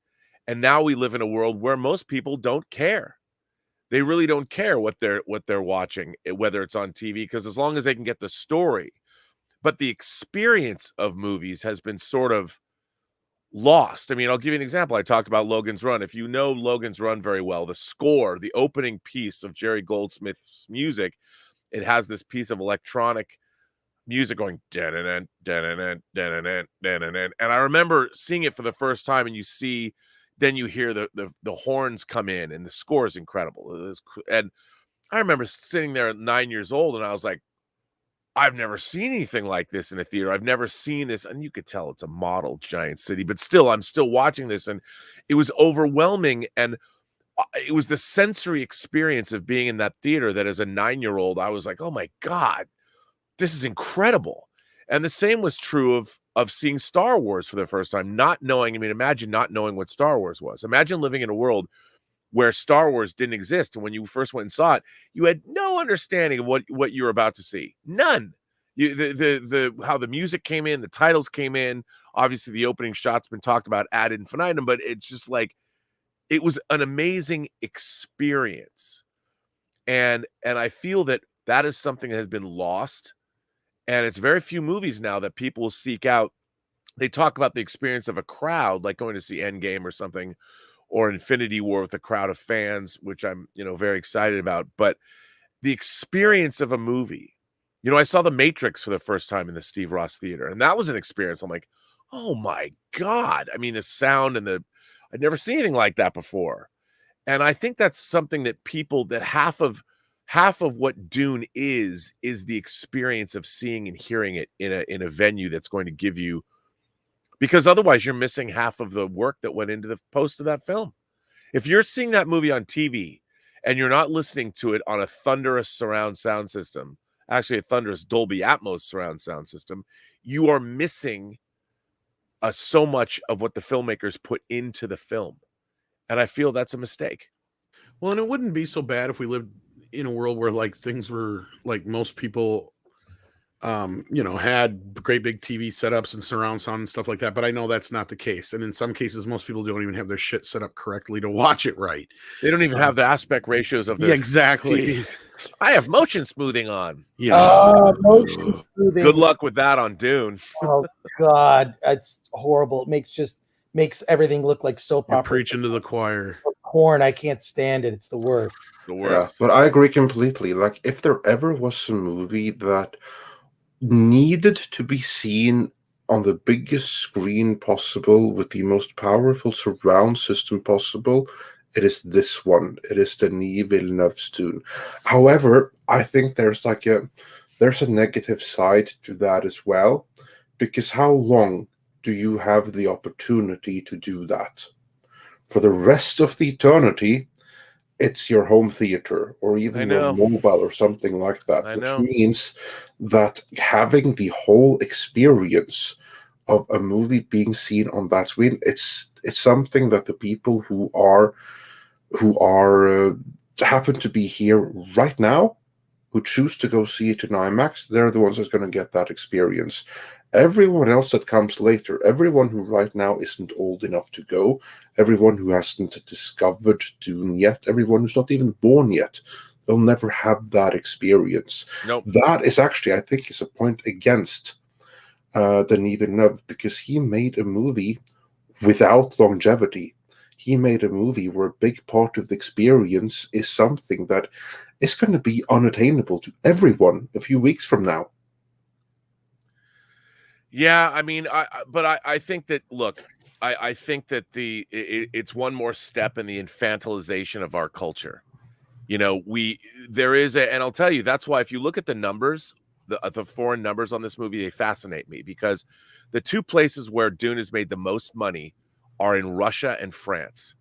Speaker 3: And now we live in a world where most people don't care. They really don't care what they're watching, whether it's on TV, because as long as they can get the story. But the experience of movies has been sort of lost. I mean, I'll give you an example. I talked about Logan's Run. If you know Logan's Run very well, the score, the opening piece of Jerry Goldsmith's music, it has this piece of electronic music going and I remember seeing it for the first time, and then you hear the horns come in, and the score is incredible. And I remember sitting there at 9 years old, and I was like, I've never seen anything like this in a theater. I've never seen this. And you could tell it's a model giant city, but still, I'm still watching this, and it was overwhelming. And it was the sensory experience of being in that theater that as a 9-year-old, I was like, oh my God, this is incredible. And the same was true of seeing Star Wars for the first time, not knowing. I mean, imagine not knowing what Star Wars was. Imagine living in a world where Star Wars didn't exist. And when you first went and saw it, you had no understanding of what you were about to see. None. How the music came in, the titles came in. Obviously, the opening shot's been talked about ad infinitum, but it's just like, it was an amazing experience. And I feel that is something that has been lost. And it's very few movies now that people will seek out. They talk about the experience of a crowd, like going to see Endgame or something, or Infinity War with a crowd of fans, which I'm, very excited about. But the experience of a movie, I saw The Matrix for the first time in the Steve Ross Theater, and that was an experience. I'm like, oh my God. I mean, the sound and I'd never seen anything like that before. And I think that's something that half of what Dune is the experience of seeing and hearing it in a venue that's going to give you, because otherwise you're missing half of the work that went into the post of that film. If you're seeing that movie on TV and you're not listening to it on a thunderous surround sound system, actually a thunderous Dolby Atmos surround sound system, you are missing so much of what the filmmakers put into the film. And I feel that's a mistake.
Speaker 1: Well, and it wouldn't be so bad if we lived in a world where like things were like most people had great big TV setups and surround sound and stuff like that. But I know that's not the case. And in some cases, most people don't even have their shit set up correctly to watch it right.
Speaker 3: They don't even have the aspect ratios of the
Speaker 1: exactly.
Speaker 3: TVs. I have motion smoothing on.
Speaker 4: Motion smoothing.
Speaker 3: Good luck with that on Dune.
Speaker 4: Oh God, it's horrible. It makes everything look like soap opera.
Speaker 1: You're preaching to the choir.
Speaker 4: Porn, I can't stand it. It's the worst.
Speaker 3: The worst.
Speaker 2: Yeah, but I agree completely. Like, if there ever was a movie that needed to be seen on the biggest screen possible with the most powerful surround system possible, it is this one. It is Denis Villeneuve's Dune. However, I think there's a negative side to that as well, because how long do you have the opportunity to do that? For the rest of the eternity, it's your home theater or even your mobile or something like that, which means that having the whole experience of a movie being seen on that screen, it's something that the people who happen to be here right now, who choose to go see it in IMAX, they're the ones that's going to get that experience. Everyone else that comes later, everyone who right now isn't old enough to go, everyone who hasn't discovered Dune yet, everyone who's not even born yet, they'll never have that experience.
Speaker 3: Nope.
Speaker 2: That is actually, I think, is a point against Denis Villeneuve, because he made a movie without longevity. He made a movie where a big part of the experience is something that is going to be unattainable to everyone a few weeks from now.
Speaker 3: Yeah, I mean, I think that, look, I think that it's one more step in the infantilization of our culture. And I'll tell you, that's why if you look at the numbers, the foreign numbers on this movie, they fascinate me, because the two places where Dune has made the most money are in Russia and France.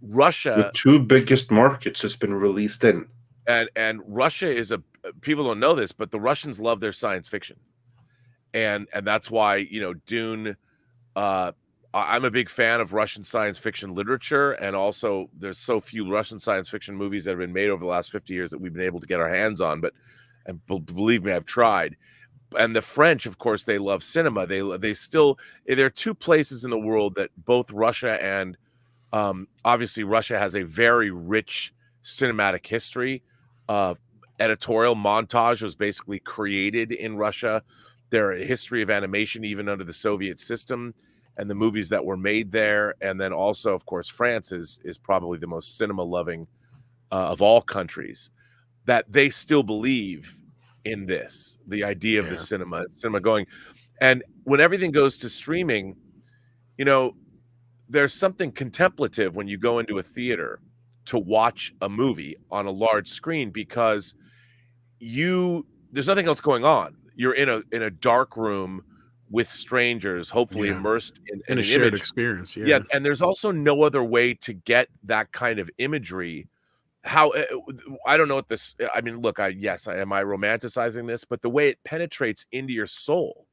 Speaker 2: The two biggest markets it's been released in.
Speaker 3: And Russia is people don't know this, but the Russians love their science fiction. And that's why, Dune, I'm a big fan of Russian science fiction literature. And also there's so few Russian science fiction movies that have been made over the last 50 years that we've been able to get our hands on. And believe me, I've tried. And the French, of course, they love cinema. There are two places in the world that both Russia and Obviously, Russia has a very rich cinematic history. Editorial montage was basically created in Russia. There a history of animation even under the Soviet system, and the movies that were made there. And then also, of course, France is probably the most cinema loving of all countries. That they still believe in this, the idea of the cinema going. And when everything goes to streaming, you know, there's something contemplative when you go into a theater to watch a movie on a large screen, because there's nothing else going on. You're in a dark room with strangers, hopefully immersed in
Speaker 1: a
Speaker 3: an
Speaker 1: shared
Speaker 3: image.
Speaker 1: experience.
Speaker 3: Yeah, and there's also no other way to get that kind of imagery. How I don't know what this. I mean, look, am I romanticizing this? But the way it penetrates into your soul,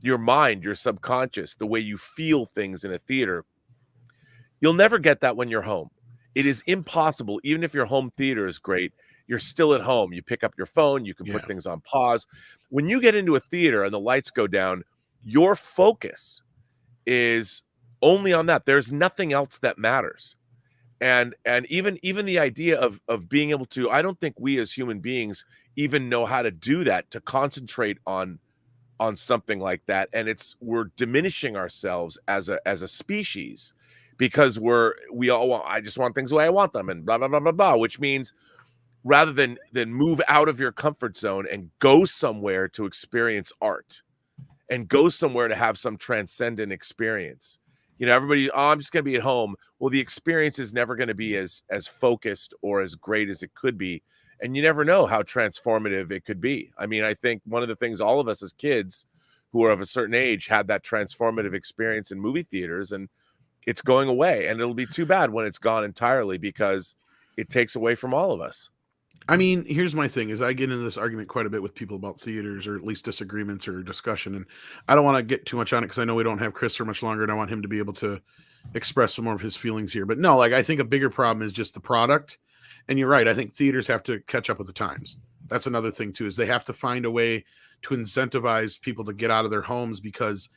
Speaker 3: your mind, your subconscious, the way you feel things in a theater, you'll never get that when you're home. It is impossible. Even if your home theater is great, you're still at home. You pick up your phone, you can put things on pause. When you get into a theater and the lights go down, your focus is only on that. There's nothing else that matters. And even the idea of being able to, I don't think we as human beings even know how to do that, to concentrate on something like that. And we're diminishing ourselves as a species, because I just want things the way I want them, and blah blah blah blah blah, which means rather than move out of your comfort zone and go somewhere to experience art and go somewhere to have some transcendent experience. Everybody, I'm just going to be at home. Well, the experience is never going to be as focused or as great as it could be. And you never know how transformative it could be. I mean, I think one of the things all of us as kids who are of a certain age had that transformative experience in movie theaters, and it's going away. And it'll be too bad when it's gone entirely, because it takes away from all of us.
Speaker 1: I mean, here's my thing, is I get into this argument quite a bit with people about theaters, or at least disagreements or discussion. And I don't want to get too much on it because I know we don't have Chris for much longer, and I want him to be able to express some more of his feelings here. But no, I think a bigger problem is just the product. And you're right. I think theaters have to catch up with the times. That's another thing too, is they have to find a way to incentivize people to get out of their homes, because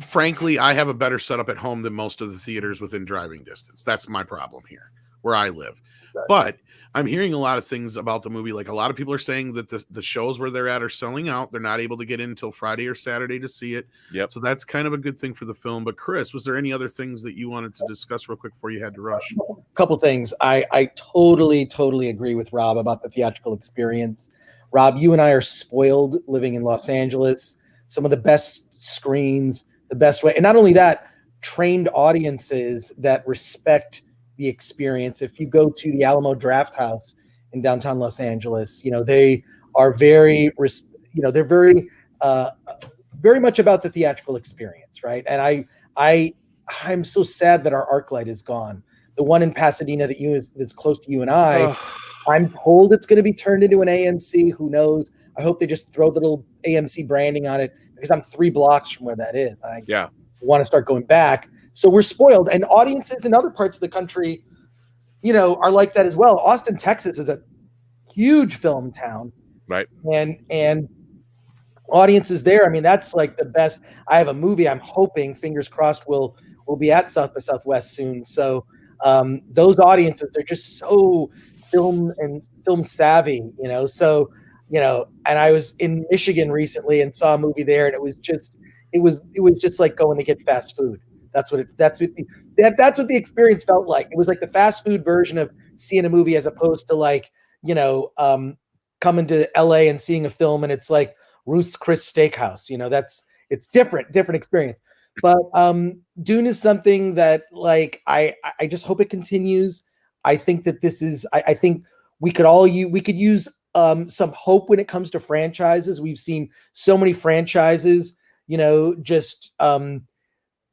Speaker 1: frankly, I have a better setup at home than most of the theaters within driving distance. That's my problem here where I live. But I'm hearing a lot of things about the movie. Like, a lot of people are saying that the shows where they're at are selling out. They're not able to get in until Friday or Saturday to see it.
Speaker 3: Yep.
Speaker 1: So that's kind of a good thing for the film. But Chris, was there any other things that you wanted to discuss real quick before you had to rush?
Speaker 4: A couple things. I totally agree with Rob about the theatrical experience. Rob, you and I are spoiled living in Los Angeles. Some of the best screens, the best way. And not only that, trained audiences that respect the experience. If you go to the Alamo Draft House in downtown Los Angeles, they are very much about the theatrical experience, right? And I'm so sad that our ArcLight is gone. The one in Pasadena that's close to you and I, I'm told it's going to be turned into an AMC. Who knows? I hope they just throw the little AMC branding on it, because I'm 3 blocks from where that is. I want to start going back. So we're spoiled, and audiences in other parts of the country, are like that as well. Austin, Texas is a huge film town,
Speaker 3: right?
Speaker 4: And audiences there, I mean, that's like the best. I have a movie I'm hoping, fingers crossed, will be at South by Southwest soon. So those audiences, they're just so film savvy, So and I was in Michigan recently and saw a movie there, and it was just like going to get fast food. That's what the experience felt like. It was like the fast food version of seeing a movie, as opposed to like, coming to LA and seeing a film and it's like Ruth's Chris Steakhouse. It's different experience. But Dune is something that, like, I just hope it continues. I think that this is, I think we could use some hope when it comes to franchises. We've seen so many franchises, just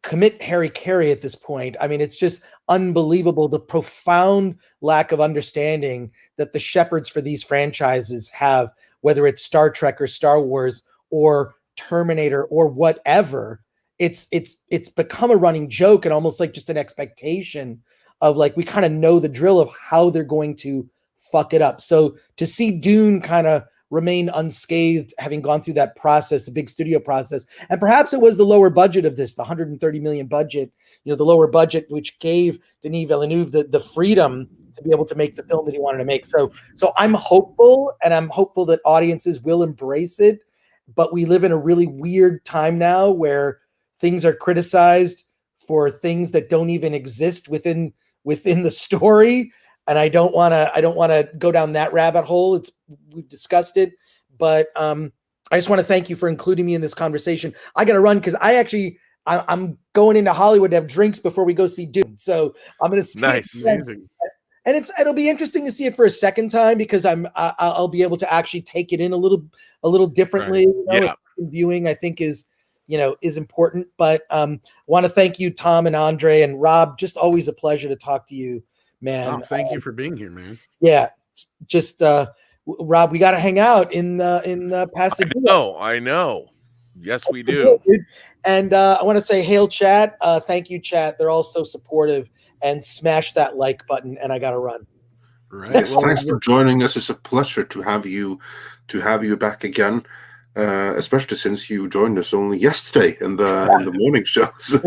Speaker 4: commit Harry Carey at this point. I mean, it's just unbelievable, the profound lack of understanding that the shepherds for these franchises have, whether it's Star Trek or Star Wars or Terminator or whatever. It's become a running joke, and almost like just an expectation of, like, we kind of know the drill of how they're going to fuck it up. So to see Dune kind of remain unscathed, having gone through that process, the big studio process. And perhaps it was the lower budget of this, the 130 million budget, the lower budget, which gave Denis Villeneuve the freedom to be able to make the film that he wanted to make. So I'm hopeful, and I'm hopeful that audiences will embrace it. But we live in a really weird time now where things are criticized for things that don't even exist within the story. And I don't want to go down that rabbit hole. We've discussed it, but I just want to thank you for including me in this conversation. I got to run because I'm going into Hollywood to have drinks before we go see Dune. So I'm going to
Speaker 3: nice.
Speaker 4: And it'll be interesting to see it for a second time because I'll be able to actually take it in a little differently.
Speaker 3: Right. Yeah.
Speaker 4: Viewing, I think, is important. But want to thank you, Tom and Andre and Rob. Just always a pleasure to talk to you, man.
Speaker 1: Oh, thank you for being here, man.
Speaker 4: Yeah, just Rob, we got to hang out in Pasadena.
Speaker 3: I know. Yes, we do.
Speaker 4: And I want to say, hail chat. Thank you, chat. They're all so supportive. And smash that like button. And I got to run.
Speaker 2: Right. Yes, thanks for joining us. It's a pleasure to have you back again. Especially since you joined us only yesterday in the morning show. So,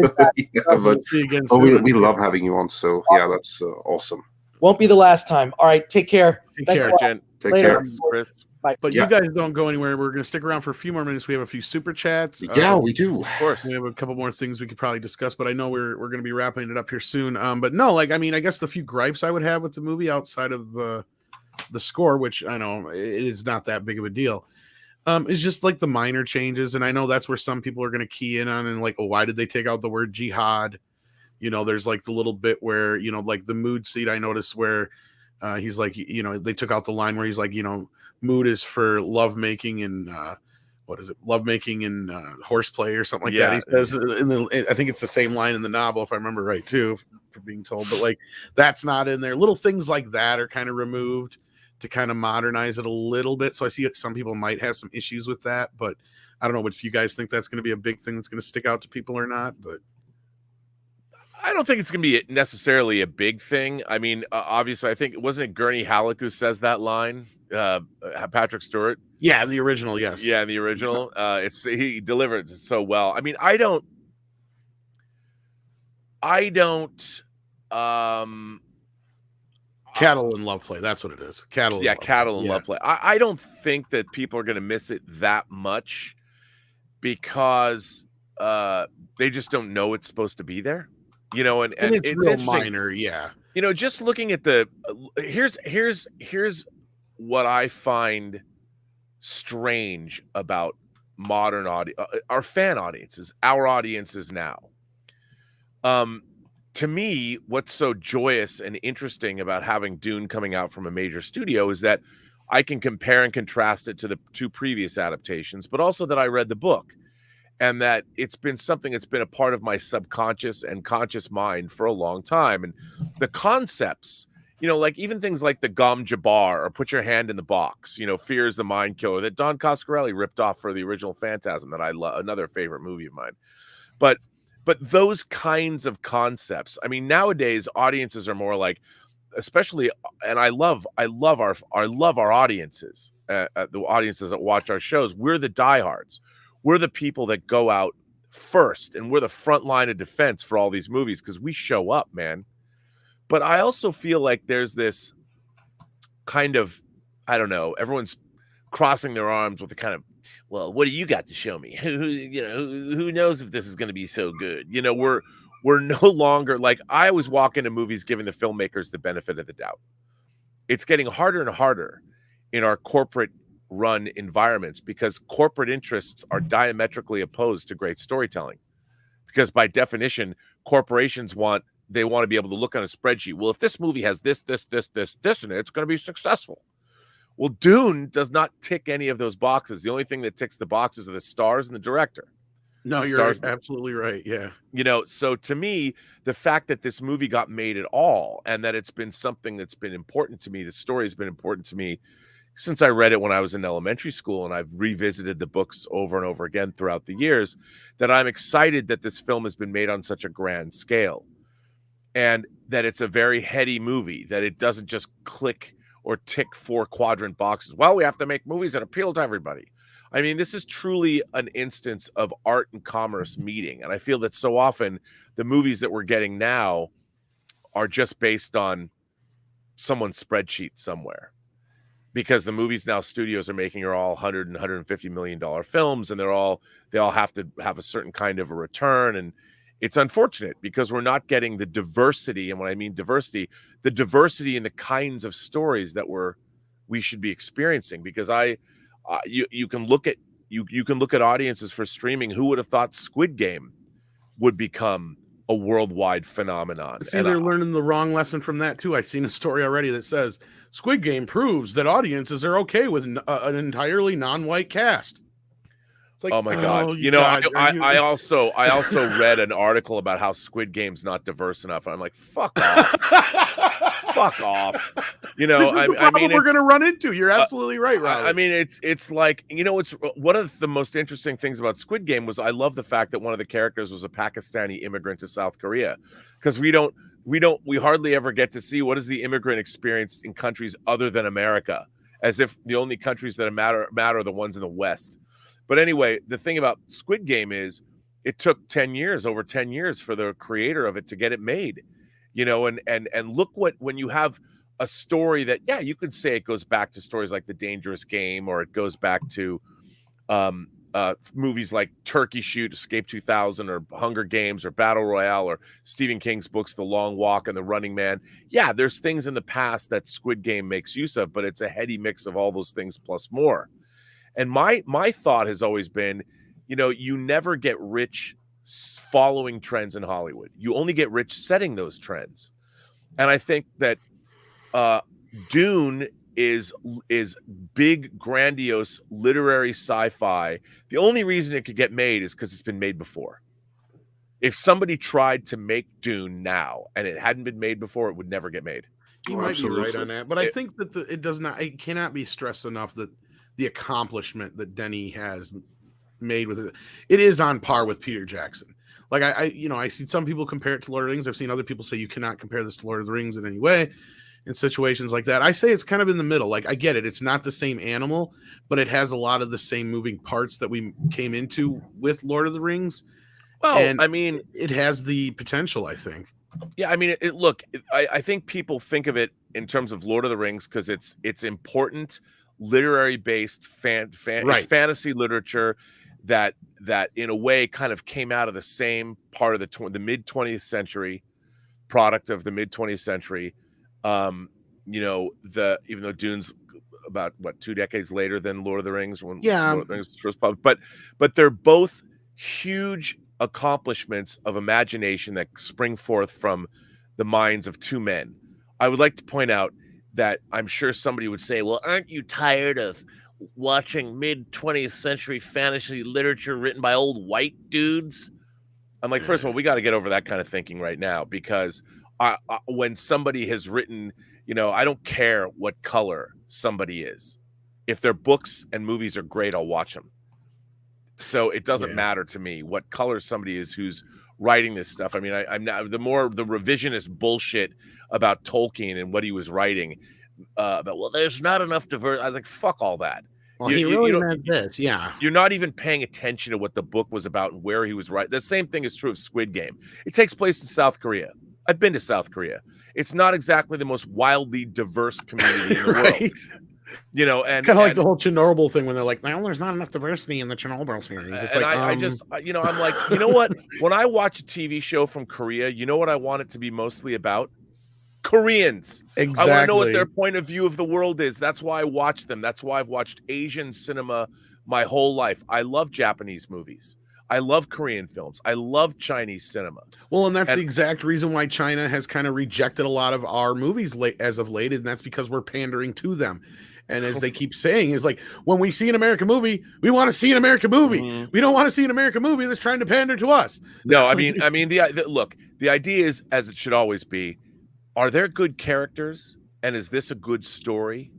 Speaker 2: we love having you on. So yeah, that's awesome.
Speaker 4: Won't be the last time. All right, take care.
Speaker 3: Take care, Jen.
Speaker 2: Take care.
Speaker 3: Chris.
Speaker 4: Bye.
Speaker 1: But you guys don't go anywhere. We're going to stick around for a few more minutes. We have a few super chats.
Speaker 2: Yeah, we do.
Speaker 3: Of course.
Speaker 1: We have a couple more things we could probably discuss, but I know we're going to be wrapping it up here soon. But no, I guess the few gripes I would have with the movie outside of the score, which I know it is not that big of a deal, is just like the minor changes. And I know that's where some people are going to key in on and like, oh, why did they take out the word jihad? There's like the little bit where, like the mood seat, I noticed where he's like, they took out the line where he's like, mood is for lovemaking and what is it? Lovemaking and horseplay or something like that. He says I think it's the same line in the novel, if I remember right too, for being told, but like, that's not in there. Little things like that are kind of removed to kind of modernize it a little bit. So I see some people might have some issues with that, but I don't know if you guys think that's going to be a big thing that's going to stick out to people or not, but
Speaker 3: I don't think it's going to be necessarily a big thing. I mean, obviously, I think, wasn't it Gurney Halleck who says that line? Patrick Stewart?
Speaker 1: Yeah, the original, yes.
Speaker 3: Yeah, the original. He delivered it so well. I mean, I don't
Speaker 1: Cattle and love play. That's what it is. Cattle.
Speaker 3: Yeah, cattle and love play. I don't think that people are going to miss it that much because they just don't know it's supposed to be there. And it's
Speaker 1: real minor. Yeah.
Speaker 3: Just looking at here's what I find strange about modern our fan audiences, our audiences now. To me, what's so joyous and interesting about having Dune coming out from a major studio is that I can compare and contrast it to the two previous adaptations, but also that I read the book and that it's been something that's been a part of my subconscious and conscious mind for a long time. And the concepts, like even things like the Gom Jabbar or put your hand in the box, fear is the mind killer that Don Coscarelli ripped off for the original Phantasm that I love, another favorite movie of mine. But those kinds of concepts, I mean, nowadays audiences are more like, especially, and I love our audiences, the audiences that watch our shows. We're the diehards. We're the people that go out first, and we're the front line of defense for all these movies because we show up, man. But I also feel like there's this kind of, I don't know, everyone's crossing their arms with the kind of, well, what do you got to show me? Who knows if this is going to be so good? We're no longer like, I always walk into movies giving the filmmakers the benefit of the doubt. It's getting harder and harder in our corporate run environments because corporate interests are diametrically opposed to great storytelling. Because by definition, corporations want to be able to look on a spreadsheet. Well, if this movie has this in it, it's going to be successful. Well, Dune does not tick any of those boxes. The only thing that ticks the boxes are the stars and the director.
Speaker 1: No, you're absolutely right. Yeah.
Speaker 3: So to me, the fact that this movie got made at all and that it's been something that's been important to me, the story has been important to me since I read it when I was in elementary school, and I've revisited the books over and over again throughout the years, that I'm excited that this film has been made on such a grand scale and that it's a very heady movie, that it doesn't just click or tick 4 quadrant boxes. Well, we have to make movies that appeal to everybody. I mean, this is truly an instance of art and commerce meeting. And I feel that so often the movies that we're getting now are just based on someone's spreadsheet somewhere, because the movies now studios are making are all 100 and 150 million dollar films, and they all have to have a certain kind of a return. And it's unfortunate because we're not getting the diversity. And when I mean diversity, the diversity in the kinds of stories that we should be experiencing. Because you can look at audiences for streaming. Who would have thought Squid Game would become a worldwide phenomenon?
Speaker 1: See, they're learning the wrong lesson from that too. I've seen a story already that says Squid Game proves that audiences are okay with an entirely non-white cast. It's like,
Speaker 3: oh my God. I also read an article about how Squid Game's not diverse enough. I'm like, fuck off. Fuck off.
Speaker 1: This is the problem we're going to run into. You're absolutely right, Robert.
Speaker 3: I mean, it's like, it's one of the most interesting things about Squid Game was I love the fact that one of the characters was a Pakistani immigrant to South Korea, because we hardly ever get to see what is the immigrant experience in countries other than America, as if the only countries that matter are the ones in the West. But anyway, the thing about Squid Game is it took over 10 years for the creator of it to get it made, and look when you have a story that, yeah, you could say it goes back to stories like The Dangerous Game, or it goes back to movies like Turkey Shoot, Escape 2000, or Hunger Games, or Battle Royale, or Stephen King's books, The Long Walk and The Running Man. Yeah, there's things in the past that Squid Game makes use of, but it's a heady mix of all those things plus more. And my thought has always been, you never get rich following trends in Hollywood. You only get rich setting those trends. And I think that Dune is big, grandiose, literary sci-fi. The only reason it could get made is because it's been made before. If somebody tried to make Dune now and it hadn't been made before, it would never get made.
Speaker 1: You might be right on that, but I think that it cannot be stressed enough that the accomplishment that Denny has made with it is on par with Peter Jackson. Like I see some people compare it to Lord of the Rings. I've seen other people say you cannot compare this to Lord of the Rings in any way. In situations like that, I say it's kind of in the middle. Like, I get it. It's not the same animal, but it has a lot of the same moving parts that we came into with Lord of the Rings.
Speaker 3: Well,
Speaker 1: and
Speaker 3: I mean,
Speaker 1: it has the potential, I think.
Speaker 3: Yeah, I mean, I think people think of it in terms of Lord of the Rings because it's important, literary based it's fantasy literature that in a way kind of came out of the same part of the mid 20th century, product of the mid 20th century. Even though Dune's about 2 decades later than Lord of the Rings, when Lord of the Rings was first published, but they're both huge accomplishments of imagination that spring forth from the minds of two men. I would like to point out that I'm sure somebody would say, well, aren't you tired of watching mid 20th century fantasy literature written by old white dudes? I'm like, first of all, we got to get over that kind of thinking right now, because when somebody has written, I don't care what color somebody is. If their books and movies are great, I'll watch them. So it doesn't matter to me what color somebody is who's writing this stuff. I mean, I'm not the revisionist bullshit about Tolkien and what he was writing. There's not enough diversity. I was like, fuck all that.
Speaker 1: Well, he really meant this, yeah.
Speaker 3: You're not even paying attention to what the book was about and where he was writing. The same thing is true of Squid Game. It takes place in South Korea. I've been to South Korea. It's not exactly the most wildly diverse community in the world. And
Speaker 1: kind of like the whole Chernobyl thing when they're like, well, there's not enough diversity in the Chernobyl series. It's
Speaker 3: I'm like, you know what? When I watch a TV show from Korea, you know what I want it to be mostly about? Koreans.
Speaker 1: Exactly.
Speaker 3: I want to know what their point of view of the world is. That's why I watch them. That's why I've watched Asian cinema my whole life. I love Japanese movies. I love Korean films. I love Chinese cinema.
Speaker 1: Well, and that's the exact reason why China has kind of rejected a lot of our movies as of late, and that's because we're pandering to them. And as they keep saying, is like, when we see an American movie, we want to see an American movie. Mm-hmm. We don't want to see an American movie that's trying to pander to us.
Speaker 3: No, I mean, look, the idea is, as it should always be, are there good characters? And is this a good story?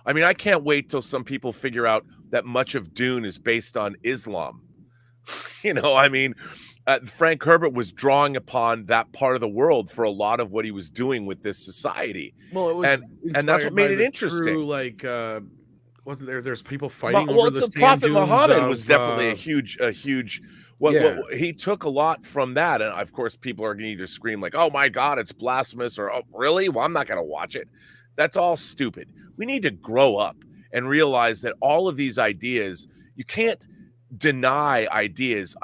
Speaker 3: I mean, I can't wait till some people figure out that much of Dune is based on Islam. I mean, Frank Herbert was drawing upon that part of the world for a lot of what he was doing with this society.
Speaker 1: Well, it was
Speaker 3: And that's what made it interesting.
Speaker 1: True, like, wasn't there? There's people fighting
Speaker 3: Well,
Speaker 1: over the
Speaker 3: it's
Speaker 1: sand
Speaker 3: Prophet
Speaker 1: dunes
Speaker 3: Muhammad
Speaker 1: of,
Speaker 3: was definitely a huge. What he took a lot from that, and of course, people are going to either scream like, "Oh my God, it's blasphemous," or "Oh, really? Well, I'm not going to watch it." That's all stupid. We need to grow up and realize that all of these ideas, you can't deny ideas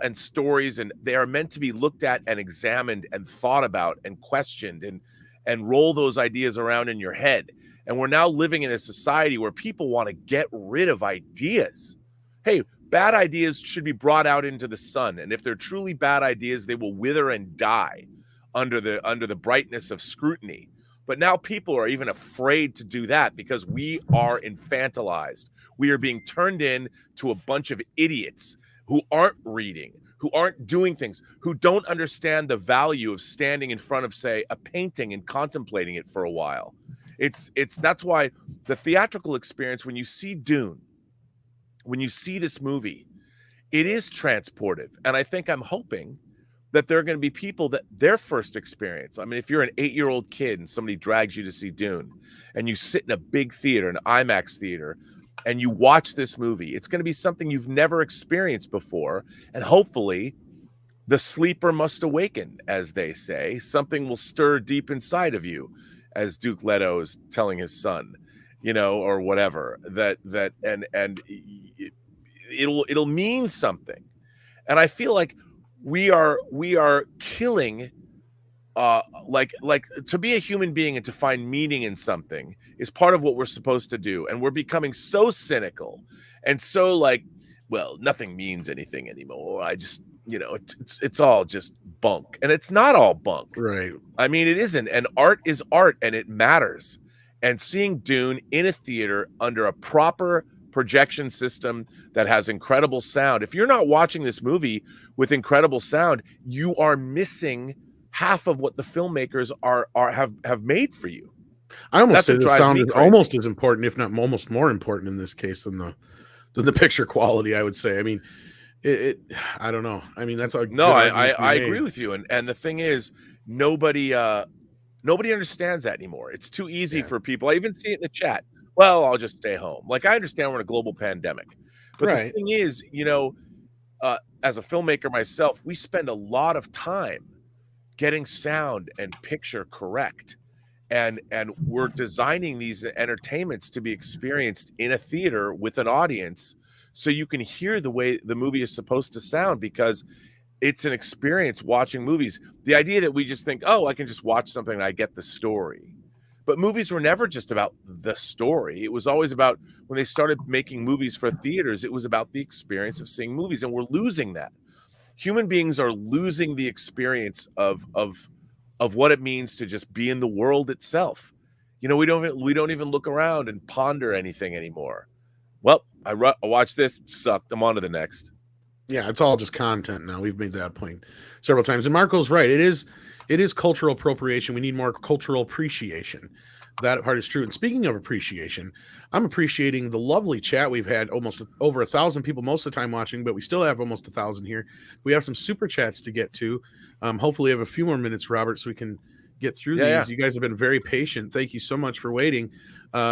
Speaker 3: and stories, and they are meant to be looked at and examined and thought about and questioned and roll those ideas around in your head. And we're now living in a society where people want to get rid of ideas. Hey, bad ideas should be brought out into the sun, and if they're truly bad ideas, they will wither and die under the brightness of scrutiny. But now people are even afraid to do that because we are infantilized. We are being turned in to a bunch of idiots who aren't reading, who aren't doing things, who don't understand the value of standing in front of, say, a painting and contemplating it for a while. That's why the theatrical experience, when you see Dune, when you see this movie, it is transportive. And I think I'm hoping that there are going to be people that their first experience, I mean, if you're an 8-year-old kid and somebody drags you to see Dune and you sit in a big theater, an IMAX theater, and you watch this movie, it's going to be something you've never experienced before. And hopefully the sleeper must awaken, as they say. Something will stir deep inside of you, as Duke Leto is telling his son, or whatever, and it'll mean something. And I feel like we are killing, like to be a human being and to find meaning in something is part of what we're supposed to do. And we're becoming so cynical and so like, well, nothing means anything anymore. I just, it's all just bunk. And it's not all bunk.
Speaker 1: right.
Speaker 3: I mean, it isn't. And art is art, and it matters. And seeing Dune in a theater under a proper projection system that has incredible sound. If you're not watching this movie with incredible sound, you are missing half of what the filmmakers have made for you.
Speaker 1: I almost
Speaker 3: That's
Speaker 1: say
Speaker 3: what
Speaker 1: the
Speaker 3: drives
Speaker 1: sound
Speaker 3: me
Speaker 1: is
Speaker 3: crazy.
Speaker 1: almost as important, if not almost more important in this case than the picture quality, I would say. I mean, I don't know. I mean, that's a
Speaker 3: No,
Speaker 1: good argument to be
Speaker 3: I
Speaker 1: made.
Speaker 3: agree with you. And the thing is, nobody understands that anymore. It's too easy for people. I even see it in the chat. Well, I'll just stay home. Like, I understand we're in a global pandemic, but
Speaker 1: Right.
Speaker 3: the thing is, as a filmmaker myself, we spend a lot of time getting sound and picture correct. And we're designing these entertainments to be experienced in a theater with an audience, so you can hear the way the movie is supposed to sound, because it's an experience watching movies. The idea that we just think, oh, I can just watch something and I get the story. But movies were never just about the story. It was always about, when they started making movies for theaters, it was about the experience of seeing movies, and we're losing that. Human beings are losing the experience of what it means to just be in the world itself. We don't even look around and ponder anything anymore. Well, I watched this, sucked. I'm on to the next.
Speaker 1: Yeah, it's all just content now. We've made that point several times. And Marco's right. It is cultural appropriation. We need more cultural appreciation. That part is true. And speaking of appreciation, I'm appreciating the lovely chat. We've had almost over 1,000 people most of the time watching, but we still have almost 1,000 here. We have some super chats to get to. Hopefully, we have a few more minutes, Robert, so we can get through these. Yeah. You guys have been very patient. Thank you so much for waiting.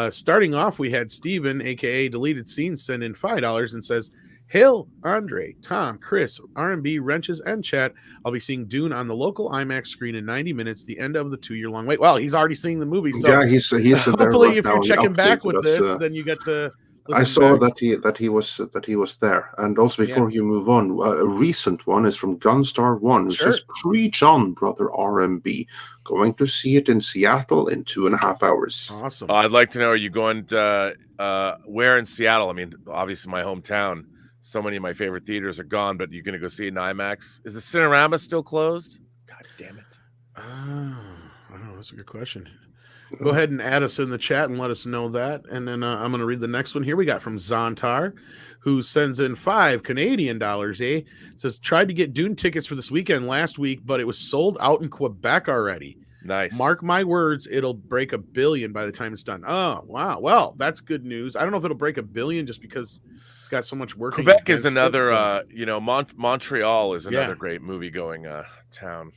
Speaker 1: Starting off, we had Steven, aka Deleted Scenes, send in $5 and says, Hail, Andre, Tom, Chris, R&B, Wrenches, and chat. I'll be seeing Dune on the local IMAX screen in 90 minutes, the end of the 2-year-long wait. Well, he's already seeing the movie. So
Speaker 2: yeah, he's
Speaker 1: hopefully
Speaker 2: there
Speaker 1: if you're checking back with this, then you get to
Speaker 2: I saw that he was there. And also, before you move on, a recent one is from Gunstar One, who says, "Preach on, brother RMB. Going to see it in Seattle in 2.5 hours."
Speaker 1: Awesome.
Speaker 3: I'd like to know, are you going to where in Seattle? I mean, obviously my hometown. So many of my favorite theaters are gone, but you're going to go see it in IMAX. Is the Cinerama still closed? God damn it.
Speaker 1: I don't know. That's a good question. Go ahead and add us in the chat and let us know that. And then I'm going to read the next one here. We got from Zontar, who sends in $5 Canadian. It says, tried to get Dune tickets for this weekend last week, but it was sold out in Quebec already.
Speaker 3: Nice.
Speaker 1: Mark my words, it'll break 1 billion by the time it's done. Oh, wow. Well, that's good news. I don't know if it'll break 1 billion just because It's got so much working.
Speaker 3: Quebec is
Speaker 1: against it,
Speaker 3: another,
Speaker 1: but
Speaker 3: Montreal is another
Speaker 1: Yeah.
Speaker 3: great movie going town.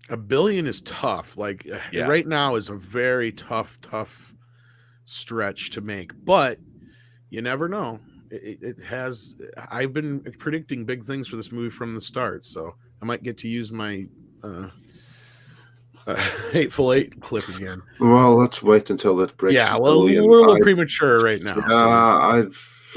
Speaker 1: $1 billion is tough. Like
Speaker 3: Yeah.
Speaker 1: right now is a very tough stretch to make, but you never know. It has. I've been predicting big things for this movie from the start, so I might get to use my Hateful Eight clip again.
Speaker 2: Well, let's wait until it breaks.
Speaker 1: Yeah,
Speaker 2: $1
Speaker 1: well,
Speaker 2: billion.
Speaker 1: we're a little premature right now.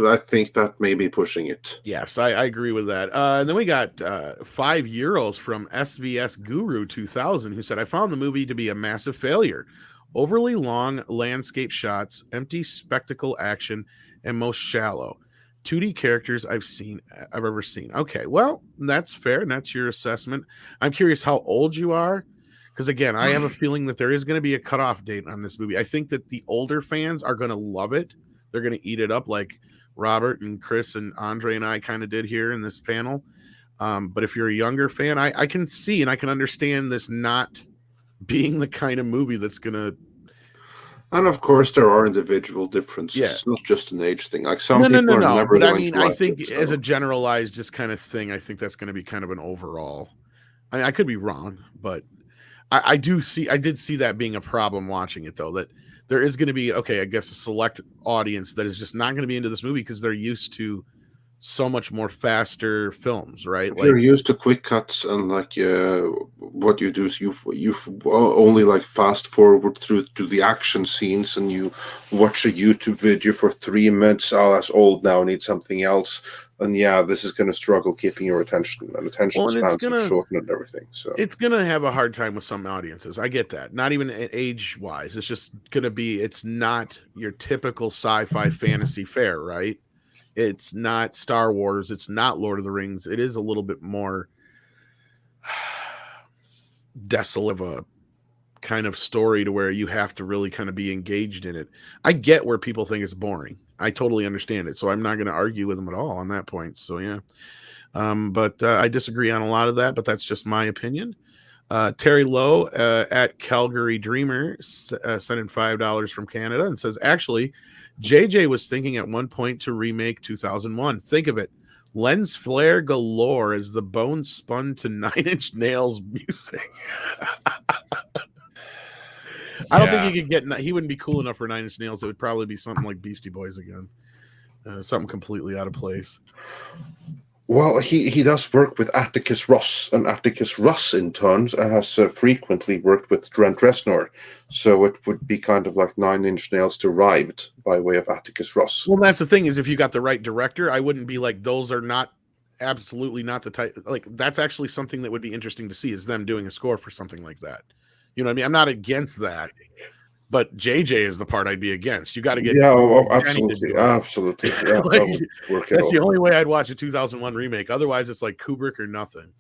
Speaker 2: I think that may be pushing it.
Speaker 1: Yes, I agree with that. And then we got €5 from SVS Guru 2000, who said, I found the movie to be a massive failure. Overly long landscape shots, empty spectacle action, and most shallow. 2D characters I've ever seen. Okay, well, that's fair. And that's your assessment. I'm curious how old you are. Because again, I have a feeling that there is going to be a cutoff date on this movie. I think that the older fans are going to love it. They're going to eat it up like Robert and Chris and Andre and I kind of did here in this panel. But if you're a younger fan, I can see and I can understand this not being the kind of movie that's going to.
Speaker 2: And of course, there are individual differences.
Speaker 1: Yeah.
Speaker 2: It's not just an age thing. Like some people are never
Speaker 1: But
Speaker 2: going
Speaker 1: I mean,
Speaker 2: to
Speaker 1: I
Speaker 2: like
Speaker 1: think
Speaker 2: it,
Speaker 1: as
Speaker 2: so.
Speaker 1: a generalized just kind of thing, I think that's going to be kind of an overall. I could be wrong, but I did see that being a problem watching it, though, that there is going to be, I guess a select audience that is just not going to be into this movie because they're used to so much more faster films, right?
Speaker 2: If you're used to quick cuts and like what you do is you only like fast forward through to the action scenes and you watch a YouTube video for 3 minutes. Oh, that's old now. I need something else. And yeah, this is going to struggle keeping your attention, and attention spans have shortened and everything. So
Speaker 1: it's going to have a hard time with some audiences. I get that. Not even age wise. It's just going to be. It's not your typical sci-fi fantasy fare, right? It's not Star Wars. It's not Lord of the Rings. It is a little bit more desolate of a kind of story to where you have to really kind of be engaged in it. I get where people think it's boring. I totally understand it. So I'm not going to argue with them at all on that point. So yeah. But I disagree on a lot of that, but that's just my opinion. Terry Lowe at Calgary Dreamer sent in $5 from Canada and says, actually, JJ was thinking at one point to remake 2001. Think of it. Lens flare galore as the bone spun to 9 Inch Nails music. I don't think he could he wouldn't be cool enough for 9 Inch Nails. It would probably be something like Beastie Boys again. Something completely out of place.
Speaker 2: Well, he does work with Atticus Ross, and Atticus Ross in turn has frequently worked with Trent Reznor, so it would be kind of like 9 Inch Nails derived by way of Atticus Ross.
Speaker 1: Well, that's the thing is if you got the right director, I wouldn't be like those are not absolutely not the type. Like that's actually something that would be interesting to see is them doing a score for something like that. You know what I mean? I'm not against that. But JJ is the part I'd be against. You got to get
Speaker 2: absolutely. Yeah,
Speaker 1: like, that's the only way I'd watch a 2001 remake. Otherwise, it's like Kubrick or nothing.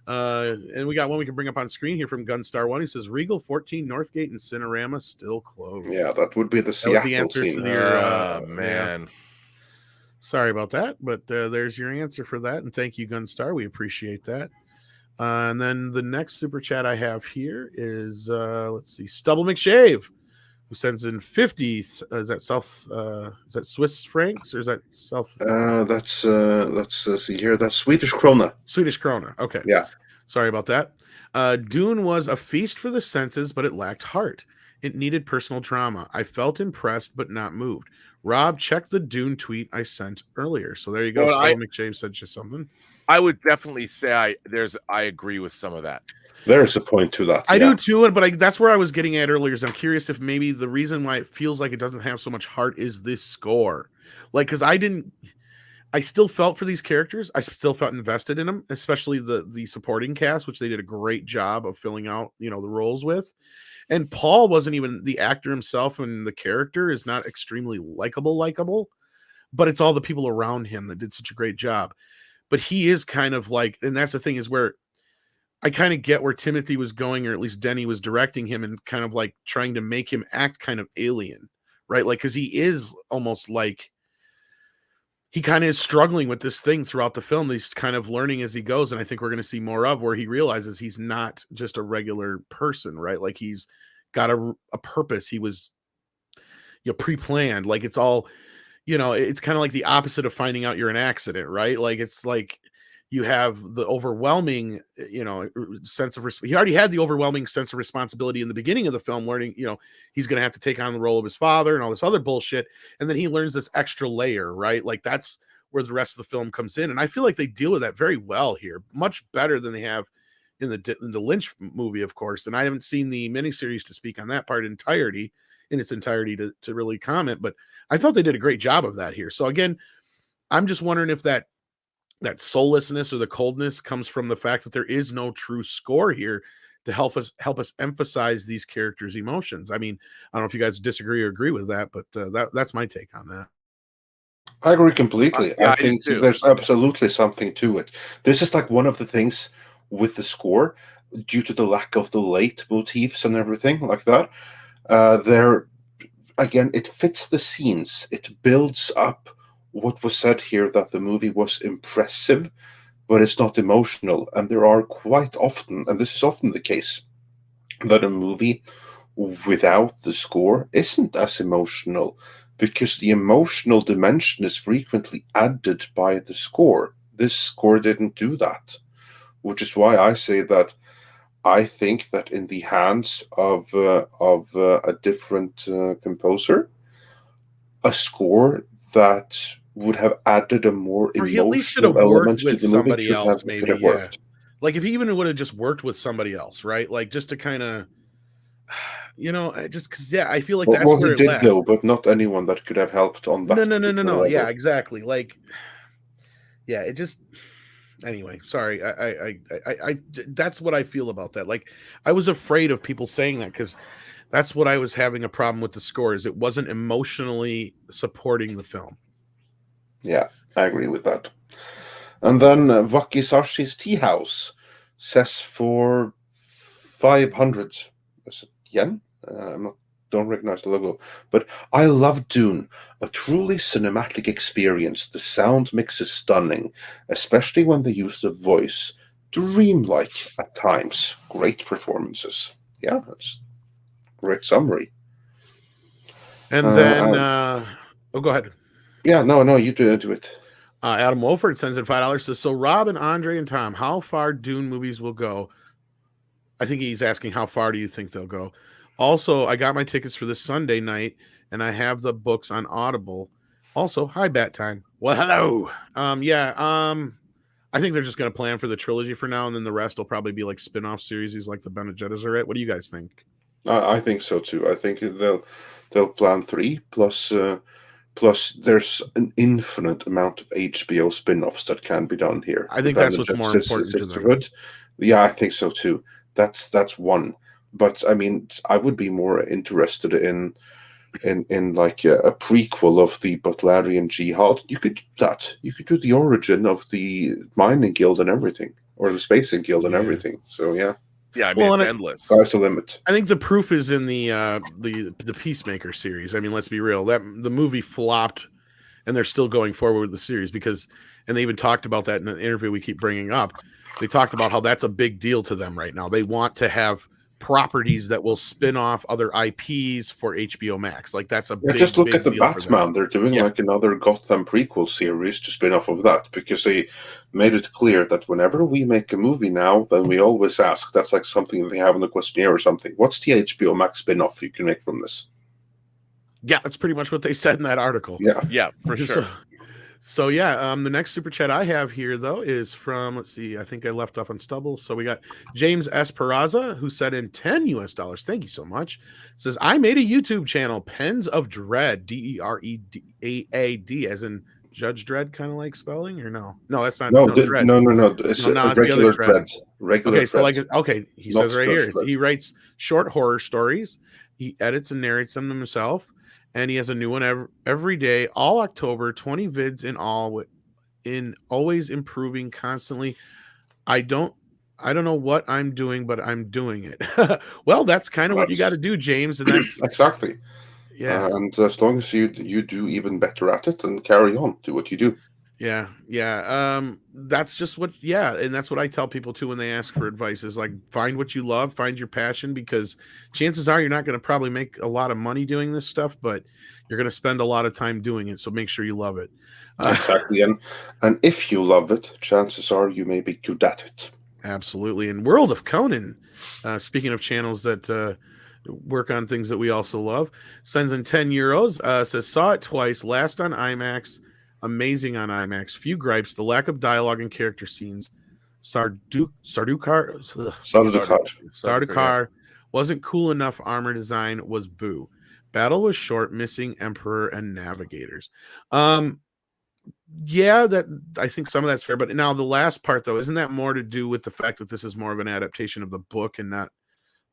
Speaker 1: And we got one we can bring up on screen here from Gunstar One. He says Regal 14 Northgate and Cinerama still closed.
Speaker 2: Yeah, that would be the Seattle scene.
Speaker 3: To your, man.
Speaker 1: Yeah. Sorry about that, but there's your answer for that. And thank you, Gunstar. We appreciate that. And then the next super chat I have here is let's see, Stubble McShave, who sends in 50. Is that Swiss francs or is that South?
Speaker 2: Let's see here. That's Swedish krona.
Speaker 1: Swedish krona. Okay.
Speaker 2: Yeah.
Speaker 1: Sorry about that. Dune was a feast for the senses, but it lacked heart. It needed personal drama. I felt impressed, but not moved. Rob, check the Dune tweet I sent earlier. So there you go. Stubble McShave said just something.
Speaker 3: I would definitely say I agree with some of that.
Speaker 2: There's a point to that.
Speaker 1: I do too, but that's where I was getting at earlier. Is I'm curious if maybe the reason why it feels like it doesn't have so much heart is this score. Like, because I still felt for these characters. I still felt invested in them, especially the supporting cast, which they did a great job of filling out, the roles with. And Paul wasn't even the actor himself, and the character is not extremely likable, but it's all the people around him that did such a great job. But he is kind of like, and that's the thing is where I kind of get where Timothy was going, or at least Denny was directing him and kind of like trying to make him act kind of alien, right? Like, because he is almost like he kind of is struggling with this thing throughout the film. He's kind of learning as he goes. And I think we're going to see more of where he realizes he's not just a regular person, right? Like he's got a purpose. He was pre-planned. Like it's all, you know, it's kind of like the opposite of finding out you're an accident, right? Like it's like you have the overwhelming, you know, sense of he already had the overwhelming sense of responsibility in the beginning of the film, learning, you know, he's going to have to take on the role of his father and all this other bullshit, and then he learns this extra layer, right? Like that's where the rest of the film comes in, and I feel like they deal with that very well here, much better than they have in the Lynch movie, of course. And I haven't seen the miniseries to speak on that part in its entirety to really comment, but I felt they did a great job of that here. So again, I'm just wondering if that soullessness or the coldness comes from the fact that there is no true score here to help us emphasize these characters' emotions. I mean, I don't know if you guys disagree or agree with that, but that's my take on that.
Speaker 2: I agree completely.
Speaker 3: Yeah,
Speaker 2: I think there's absolutely something to it. This is like one of the things with the score, due to the lack of the late motifs and everything like that. There, again, it fits the scenes. It builds up what was said here, that the movie was impressive, but it's not emotional. And there are quite often, and this is often the case, that a movie without the score isn't as emotional, because the emotional dimension is frequently added by the score. This score didn't do that, which is why I say that I think that in the hands of a different composer, a score that would have added a more emotional element to the movie could have worked.
Speaker 1: Like if he even would have just worked with somebody else, right? Like just to kind of, you know, just because, yeah, I feel like that's where it left.
Speaker 2: Though, but not anyone that could have helped on that.
Speaker 1: No.
Speaker 2: Level.
Speaker 1: Yeah, exactly. Like, yeah, it just. Anyway, sorry. I that's what I feel about that. Like, I was afraid of people saying that because that's what I was having a problem with the score, is it wasn't emotionally supporting the film.
Speaker 2: Yeah, I agree with that. And then Wakisashi's Tea House says for 500 yen. Don't recognize the logo, but I love Dune, a truly cinematic experience. The sound mix is stunning, especially when they use the voice, dreamlike at times. Great performances. Yeah, that's a great summary.
Speaker 1: And then, go ahead.
Speaker 2: Yeah, no, you do it.
Speaker 1: Adam Wolford sends in $5, says, so Rob and Andre and Tom, how far Dune movies will go? I think he's asking, how far do you think they'll go? Also, I got my tickets for this Sunday night, and I have the books on Audible. Also, hi, Bat Time. Well, hello. I think they're just going to plan for the trilogy for now, and then the rest will probably be like spin-off series like the Bene Gesserit are at. What do you guys think?
Speaker 2: I think so too. I think they'll plan 3 plus there's an infinite amount of HBO spin-offs that can be done here.
Speaker 1: I think that's what's more important to them.
Speaker 2: Yeah, I think so too. That's one. But I mean, I would be more interested in like a prequel of the Butlerian Jihad. You could do that. You could do the origin of the mining guild and everything, or the spacing guild and everything. So yeah.
Speaker 3: Yeah, I mean, it's endless.
Speaker 2: Sky's the limit.
Speaker 1: I think the proof is in the Peacemaker series. I mean, let's be real. That the movie flopped, and they're still going forward with the series and they even talked about that in an interview we keep bringing up. They talked about how that's a big deal to them right now. They want to have properties that will spin off other IPs for HBO Max. Like that's a big,
Speaker 2: just look
Speaker 1: big
Speaker 2: at the
Speaker 1: deal
Speaker 2: Batman. They're doing like another Gotham prequel series to spin off of that, because they made it clear that whenever we make a movie now, then we always ask, that's like something they have in the questionnaire or something, what's the HBO Max spin-off you can make from this?
Speaker 1: Yeah, that's pretty much what they said in that article.
Speaker 3: Yeah, for sure.
Speaker 1: So yeah, the next super chat I have here though is from, let's see, I think I left off on Stubble. So we got James S. Peraza, who said in $10. Thank you so much. Says, I made a YouTube channel, Pens of Dread, DEREDAAD, as in Judge Dredd, kind of like spelling, or no? No, that's not.
Speaker 2: No.
Speaker 1: It's
Speaker 2: regular Dredd. Regular
Speaker 1: okay, so
Speaker 2: Dredd.
Speaker 1: He says right here, he writes short horror stories. He edits and narrates them himself. And he has a new one every day, all October, 20 vids in all, always improving constantly. I don't know what I'm doing, but I'm doing it. Well, that's kind of what you got to do, James. And that's
Speaker 2: exactly.
Speaker 1: Yeah.
Speaker 2: And as long as you do even better at it, then carry on, do what you do.
Speaker 1: Yeah, yeah. That's just what, yeah, and that's what I tell people too when they ask for advice is like find what you love, find your passion, because chances are you're not going to probably make a lot of money doing this stuff, but you're going to spend a lot of time doing it. So make sure you love it.
Speaker 2: Exactly, and if you love it, chances are you may be good at it.
Speaker 1: Absolutely. And World of Conan, speaking of channels that work on things that we also love, sends in €10. Says saw it twice, last on IMAX. Amazing on IMAX. Few gripes: the lack of dialogue and character scenes. Sardaukar wasn't cool enough. Armor design was boo. Battle was short, missing Emperor and Navigators. Yeah, that I think some of that's fair. But now the last part, though, isn't that more to do with the fact that this is more of an adaptation of the book and not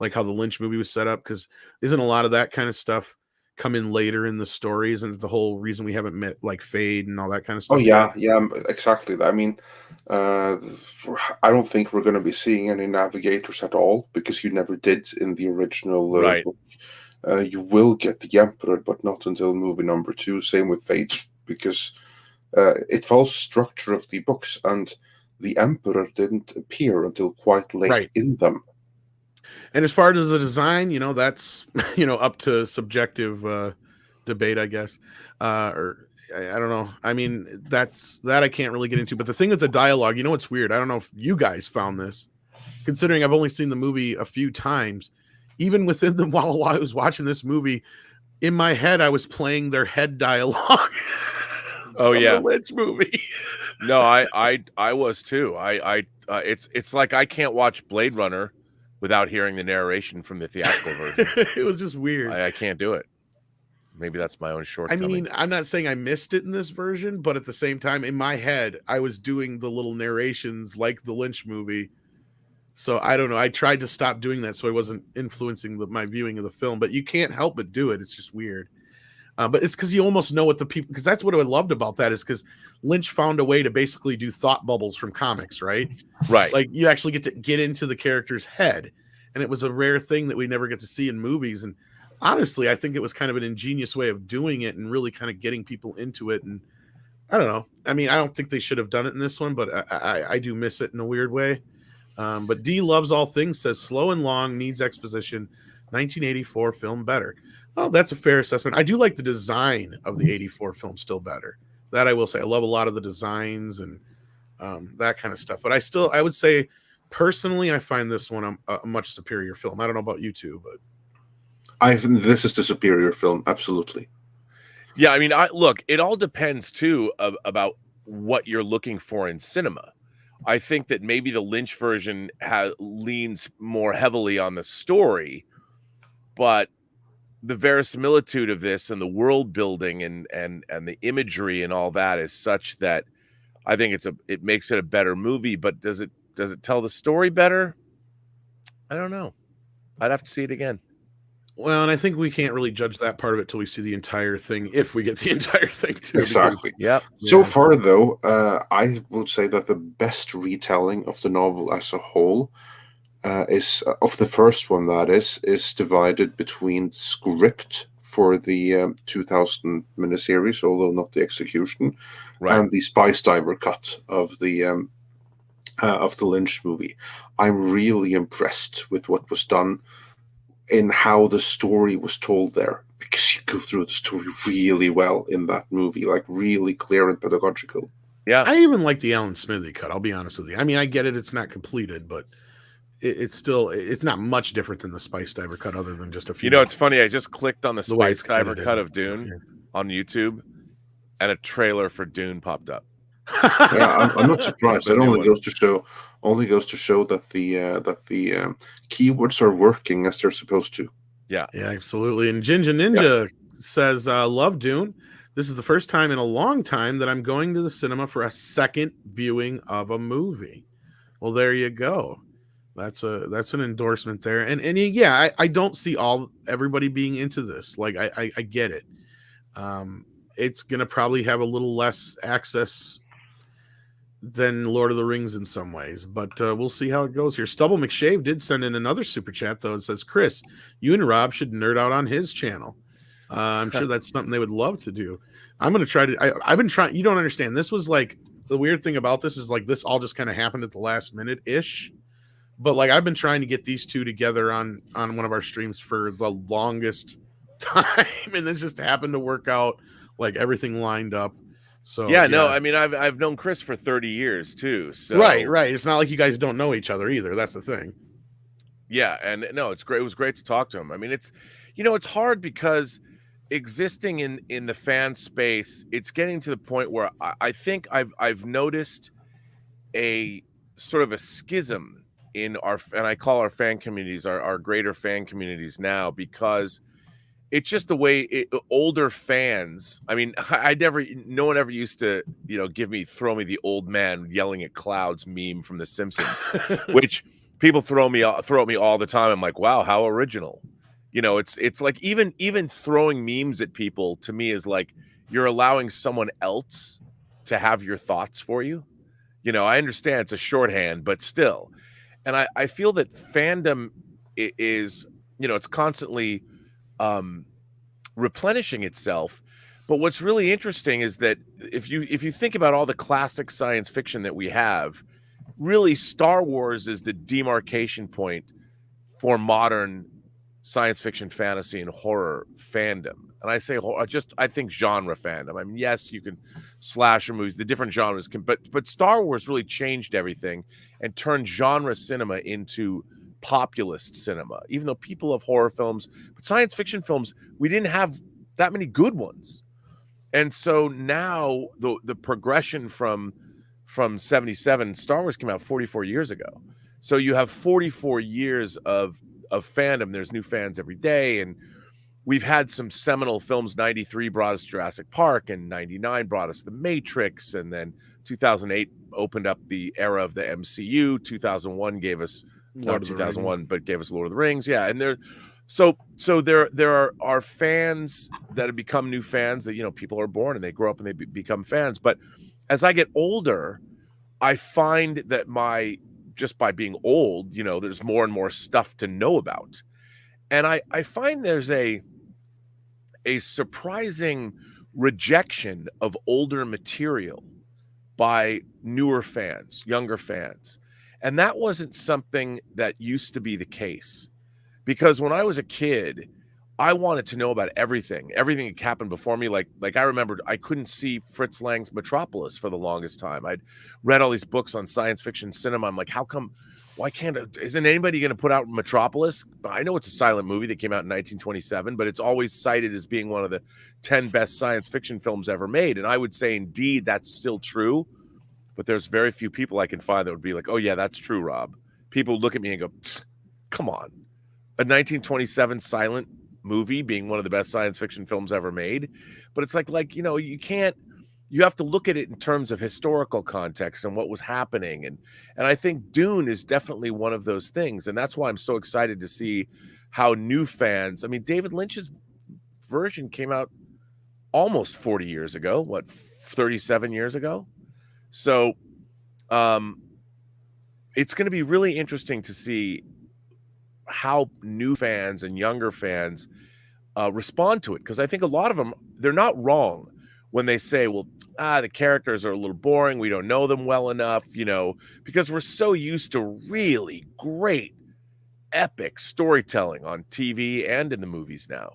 Speaker 1: like how the Lynch movie was set up? Because isn't a lot of that kind of stuff come in later in the stories, and the whole reason we haven't met like Fade and all that kind of
Speaker 2: Oh
Speaker 1: stuff?
Speaker 2: yeah, exactly. I mean, I don't think we're going to be seeing any navigators at all because you never did in the original
Speaker 3: Right.
Speaker 2: book. You will get the Emperor, but not until movie number 2. Same with Fate, because it follows structure of the books, and the Emperor didn't appear until quite late in them.
Speaker 1: And as far as the design, that's up to subjective debate, I guess. Or I don't know. I mean, that I can't really get into. But the thing with the dialogue, it's weird. I don't know if you guys found this, considering I've only seen the movie a few times. Even within them, while I was watching this movie, in my head, I was playing their head dialogue.
Speaker 3: Oh yeah,
Speaker 1: the Lynch movie.
Speaker 3: No, I was too. It's like I can't watch Blade Runner without hearing the narration from the theatrical version.
Speaker 1: It was just weird.
Speaker 3: I can't do it. Maybe that's my own shortcoming.
Speaker 1: I mean, I'm not saying I missed it in this version, but at the same time, in my head, I was doing the little narrations like the Lynch movie. So I don't know. I tried to stop doing that so I wasn't influencing my viewing of the film, but you can't help but do it. It's just weird. But it's because you almost know what the people, because that's what I loved about that, is because Lynch found a way to basically do thought bubbles from comics, right?
Speaker 3: Right.
Speaker 1: Like you actually get into the character's head. And it was a rare thing that we never get to see in movies. And honestly, I think it was kind of an ingenious way of doing it and really kind of getting people into it. And I don't know. I mean, I don't think they should have done it in this one, but I do miss it in a weird way. But D Loves All Things says slow and long, needs exposition. 1984 film better. Oh, that's a fair assessment. I do like the design of the 84 film still better. That I will say. I love a lot of the designs and that kind of stuff. But I would say personally, I find this one a much superior film. I don't know about you two, but
Speaker 2: this is the superior film, absolutely.
Speaker 3: Yeah, I mean, look, it all depends too about what you're looking for in cinema. I think that maybe the Lynch version leans more heavily on the story, but the verisimilitude of this and the world building and the imagery and all that is such that I think it makes it a better movie. But does it tell the story better? I don't know. I'd have to see it again.
Speaker 1: Well, and I think we can't really judge that part of it till we see the entire thing, if we get the entire thing too.
Speaker 2: Exactly.
Speaker 3: Yeah.
Speaker 2: So far, though, I would say that the best retelling of the novel as a whole is of the first one. That is divided between script for the 2000 miniseries, although not the execution, and the Spice Diver cut of the Lynch movie. I'm really impressed with what was done in how the story was told there, because you go through the story really well in that movie, like really clear and pedagogical.
Speaker 3: Yeah,
Speaker 1: I even like the Alan Smithy cut. I'll be honest with you. I mean, I get it; it's not completed, but it's not much different than the Spice Diver cut, other than just a few.
Speaker 3: It's funny. I just clicked on the Spice Diver cut of Dune on YouTube, and a trailer for Dune popped up.
Speaker 2: Yeah, I'm not surprised. It only goes to show that the keywords are working as they're supposed to.
Speaker 3: Yeah,
Speaker 1: absolutely. And Jinja Ninja says, "Love Dune. This is the first time in a long time that I'm going to the cinema for a second viewing of a movie." Well, there you go. That's an endorsement there. And yeah, I don't see everybody being into this. Like I get it. It's gonna probably have a little less access than Lord of the Rings in some ways, but we'll see how it goes here. Stubble McShave did send in another super chat though. It says, Chris, you and Rob should nerd out on his channel. I'm sure that's something they would love to do. I'm going to try to. I've been trying. You don't understand. This was like the weird thing about this is like this all just kind of happened at the last minute ish. But like I've been trying to get these two together on one of our streams for the longest time, and this just happened to work out. Like everything lined up. So
Speaker 3: yeah, no, I mean I've known Chris for 30 years too. So
Speaker 1: right. It's not like you guys don't know each other either. That's the thing.
Speaker 3: Yeah, and no, it's great. It was great to talk to him. I mean, it's it's hard because existing in the fan space, it's getting to the point where I think I've noticed a sort of a schism in and I call our fan communities our greater fan communities now, because it's just the way older fans. I mean, no one ever used to, throw me the old man yelling at clouds meme from The Simpsons, which people throw at me all the time. I'm like, wow, how original. It's like even throwing memes at people to me is like you're allowing someone else to have your thoughts for you. I understand it's a shorthand, but still. And I feel that fandom is, it's constantly replenishing itself. But what's really interesting is that if you think about all the classic science fiction that we have, really Star Wars is the demarcation point for modern science fiction, fantasy, and horror fandom. And I say I think genre fandom. I mean, yes, you can slasher movies, the different genres can, but Star Wars really changed everything and turned genre cinema into populist cinema. Even though people love horror films, but science fiction films, we didn't have that many good ones. And so now the progression from 77, Star Wars came out 44 years ago. So you have 44 years of fandom. There's new fans every day. And we've had some seminal films. 93 brought us Jurassic Park, and 99 brought us The Matrix. And then 2008 opened up the era of the MCU. 2001 gave us, not 2001, but gave us Lord of the Rings. Yeah. And there are fans that have become new fans that, people are born and they grow up and they become fans. But as I get older, I find that just by being old, there's more and more stuff to know about. And I find there's a surprising rejection of older material by newer fans, younger fans. And that wasn't something that used to be the case. Because when I was a kid, I wanted to know about everything that happened before me. Like I remembered I couldn't see Fritz Lang's Metropolis for the longest time. I'd read all these books on science fiction cinema. I'm like, isn't anybody going to put out Metropolis? I know it's a silent movie that came out in 1927, but it's always cited as being one of the 10 best science fiction films ever made. And I would say, indeed, that's still true. But there's very few people I can find that would be like, oh, yeah, that's true, Rob. People look at me and go, come on. A 1927 silent movie being one of the best science fiction films ever made. But it's like you have to look at it in terms of historical context and what was happening. And I think Dune is definitely one of those things. And that's why I'm so excited to see how new fans, I mean, David Lynch's version came out almost 40 years ago, 37 years ago. So it's going to be really interesting to see how new fans and younger fans respond to it. Because I think a lot of them, they're not wrong when they say, well, the characters are a little boring. We don't know them well enough, because we're so used to really great, epic storytelling on TV and in the movies now.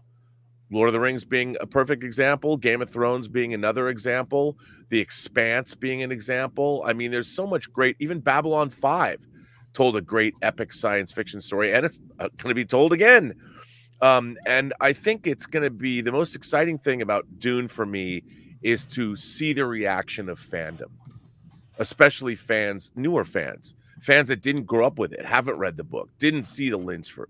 Speaker 3: Lord of the Rings being a perfect example, Game of Thrones being another example, The Expanse being an example. I mean, there's so much great, even Babylon 5 told a great epic science fiction story, and it's going to be told again. And I think it's going to be the most exciting thing about Dune for me is to see the reaction of fandom, especially fans, newer fans that didn't grow up with it, haven't read the book, didn't see the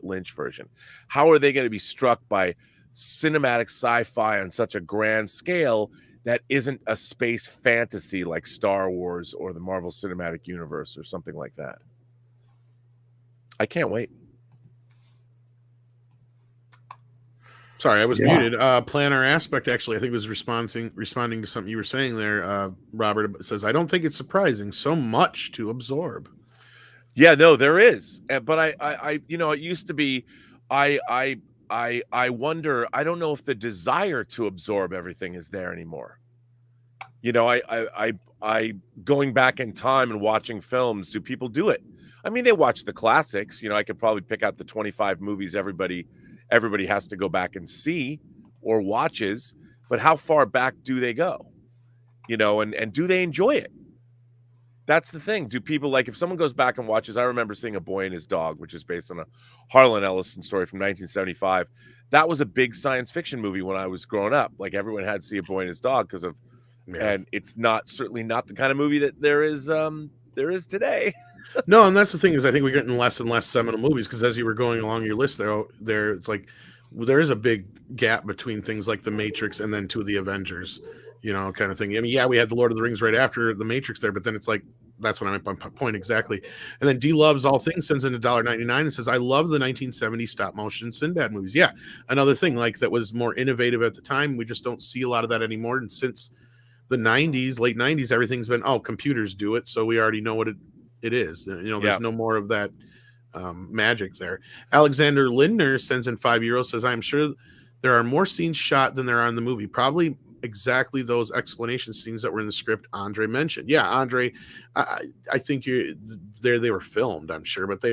Speaker 3: Lynch version. How are they going to be struck by cinematic sci-fi on such a grand scale that isn't a space fantasy like Star Wars or the Marvel Cinematic Universe or something like that? I can't wait.
Speaker 1: Sorry, I was muted. Planar Aspect actually, I think, was responding to something you were saying there. Robert says, I don't think it's surprising. So much to absorb.
Speaker 3: Yeah, no, there is. But I it used to be, I I wonder, I don't know if the desire to absorb everything is there anymore. You know, I going back in time and watching films, do people do it? I mean, they watch the classics. You know, I could probably pick out the 25 movies everybody has to go back and see or watches, but how far back do they go? You know, and do they enjoy it? That's the thing. Do people, like, if someone goes back and watches, I remember seeing A Boy and His Dog, which is based on a Harlan Ellison story from 1975. That was a big science fiction movie when I was growing up. Like, everyone had to see A Boy and His Dog because of, and it's certainly not the kind of movie that there is today.
Speaker 1: No, and that's the thing, is I think we're getting less and less seminal movies, because as you were going along your list there, it's like there is a big gap between things like The Matrix and then to the Avengers, you know, kind of thing. I mean, yeah, we had The Lord of the Rings right after The Matrix there, but then it's like, that's what I meant by point exactly. And then D Loves All Things sends in $1.99 and says, I love the 1970s stop motion Sinbad movies. Yeah, another thing like that was more innovative at the time. We just don't see a lot of that anymore. And since the 90s, late 90s, everything's been, oh, computers do it, so we already know what it is. You know, there's no more of that magic there. Alexander Lindner sends in €5, says, I'm sure there are more scenes shot than there are in the movie. Probably exactly those explanation scenes that were in the script Andre mentioned. Yeah, Andre, I think they were filmed, I'm sure, but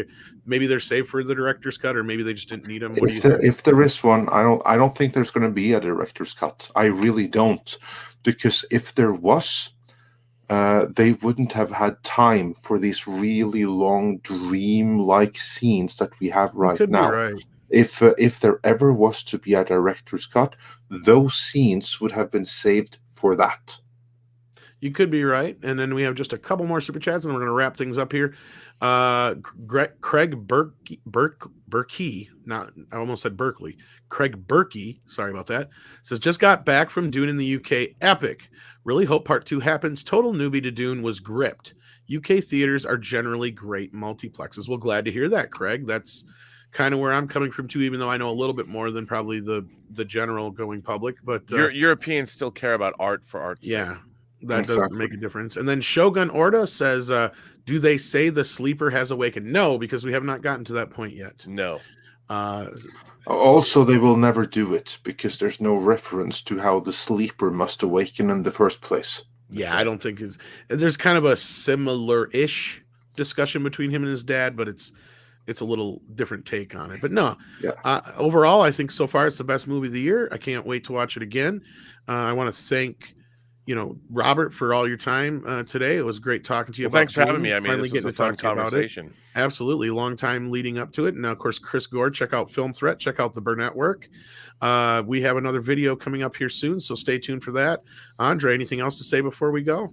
Speaker 1: maybe they're saved for the director's cut, or maybe they just didn't need them. What do you think?
Speaker 2: If there is one, I don't think there's going to be a director's cut. I really don't, because if there was, they wouldn't have had time for these really long dream-like scenes that we have right now.
Speaker 1: Right.
Speaker 2: If there ever was to be a director's cut, those scenes would have been saved for that.
Speaker 1: You could be right. And then we have just a couple more super chats, and we're going to wrap things up here. Craig Berkey, I almost said Berkeley. Craig Berkey, sorry about that, says, just got back from Dune in the UK. Epic. Really hope part 2 happens. Total newbie to Dune, was gripped. UK theaters are generally great multiplexes. Well, glad to hear that, Craig. That's kind of where I'm coming from too, even though I know a little bit more than probably the general going public. But
Speaker 3: Europeans still care about art for art's sake.
Speaker 1: Yeah, that does make a difference. And then Shogun Orda says, do they say the sleeper has awakened? No, because we have not gotten to that point yet.
Speaker 3: No.
Speaker 2: Also, they will never do it, because there's no reference to how the sleeper must awaken in the first place.
Speaker 1: Yeah, I don't think there's kind of a similar-ish discussion between him and his dad, but it's a little different take on it. But no, overall, I think so far it's the best movie of the year. I can't wait to watch it again. I want to thank, Robert, for all your time today. It was great talking to you.
Speaker 3: Thanks for having me. I mean, this was a fun conversation.
Speaker 1: Absolutely. Long time leading up to it. And now, of course, Chris Gore, check out Film Threat, check out the Burnettwork. We have another video coming up here soon, so stay tuned for that. Andre, anything else to say before we go?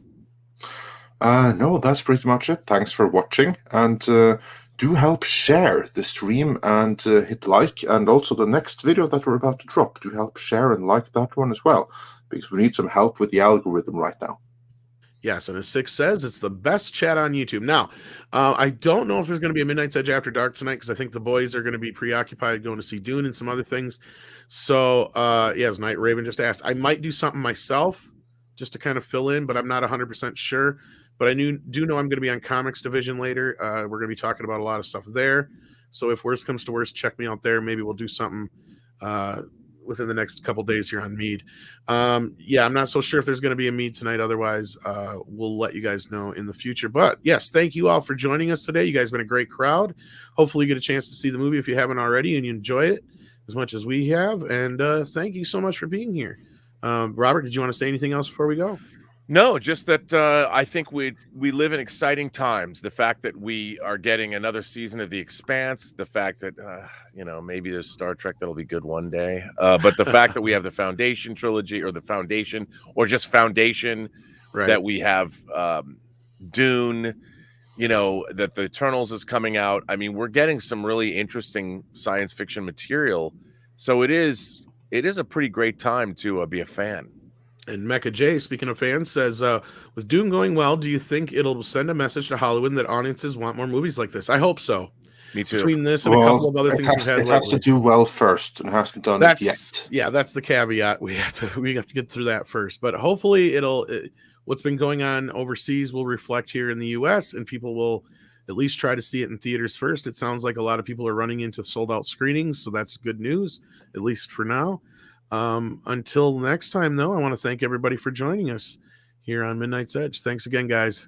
Speaker 2: No, that's pretty much it. Thanks for watching, and do help share the stream and hit like, and also the next video that we're about to drop. Do help share and like that one as well, because we need some help with the algorithm right now.
Speaker 1: Yes, and as Six says, it's the best chat on YouTube. Now, I don't know if there's going to be a Midnight's Edge After Dark tonight, because I think the boys are going to be preoccupied going to see Dune and some other things. So, as Night Raven just asked, I might do something myself just to kind of fill in, but I'm not 100% sure. But I do know I'm going to be on Comics Division later. We're going to be talking about a lot of stuff there. So if worst comes to worst, check me out there. Maybe we'll do something within the next couple days here on Mead. I'm not so sure if there's going to be a Mead tonight. Otherwise, we'll let you guys know in the future. But yes, thank you all for joining us today. You guys have been a great crowd. Hopefully you get a chance to see the movie if you haven't already and you enjoy it as much as we have. And thank you so much for being here. Robert, did you want to say anything else before we go?
Speaker 3: No, just that I think we live in exciting times. The fact that we are getting another season of The Expanse, the fact that maybe there's Star Trek that'll be good one day, but the fact that we have the Foundation trilogy, or the Foundation, or just Foundation, right, that we have Dune, that the Eternals is coming out. I mean, we're getting some really interesting science fiction material, so it is a pretty great time to be a fan.
Speaker 1: And Mecha J, speaking of fans, says, with Dune going well, do you think it'll send a message to Hollywood that audiences want more movies like this? I hope so.
Speaker 3: Me too.
Speaker 1: Between this and a couple of other things we've had
Speaker 2: lately. It has to do well first, and it hasn't done it yet.
Speaker 1: Yeah, that's the caveat. We have to get through that first. But hopefully what's been going on overseas will reflect here in the U.S., and people will at least try to see it in theaters first. It sounds like a lot of people are running into sold out screenings, so that's good news, at least for now. Until next time, though, I want to thank everybody for joining us here on Midnight's Edge. Thanks again, guys.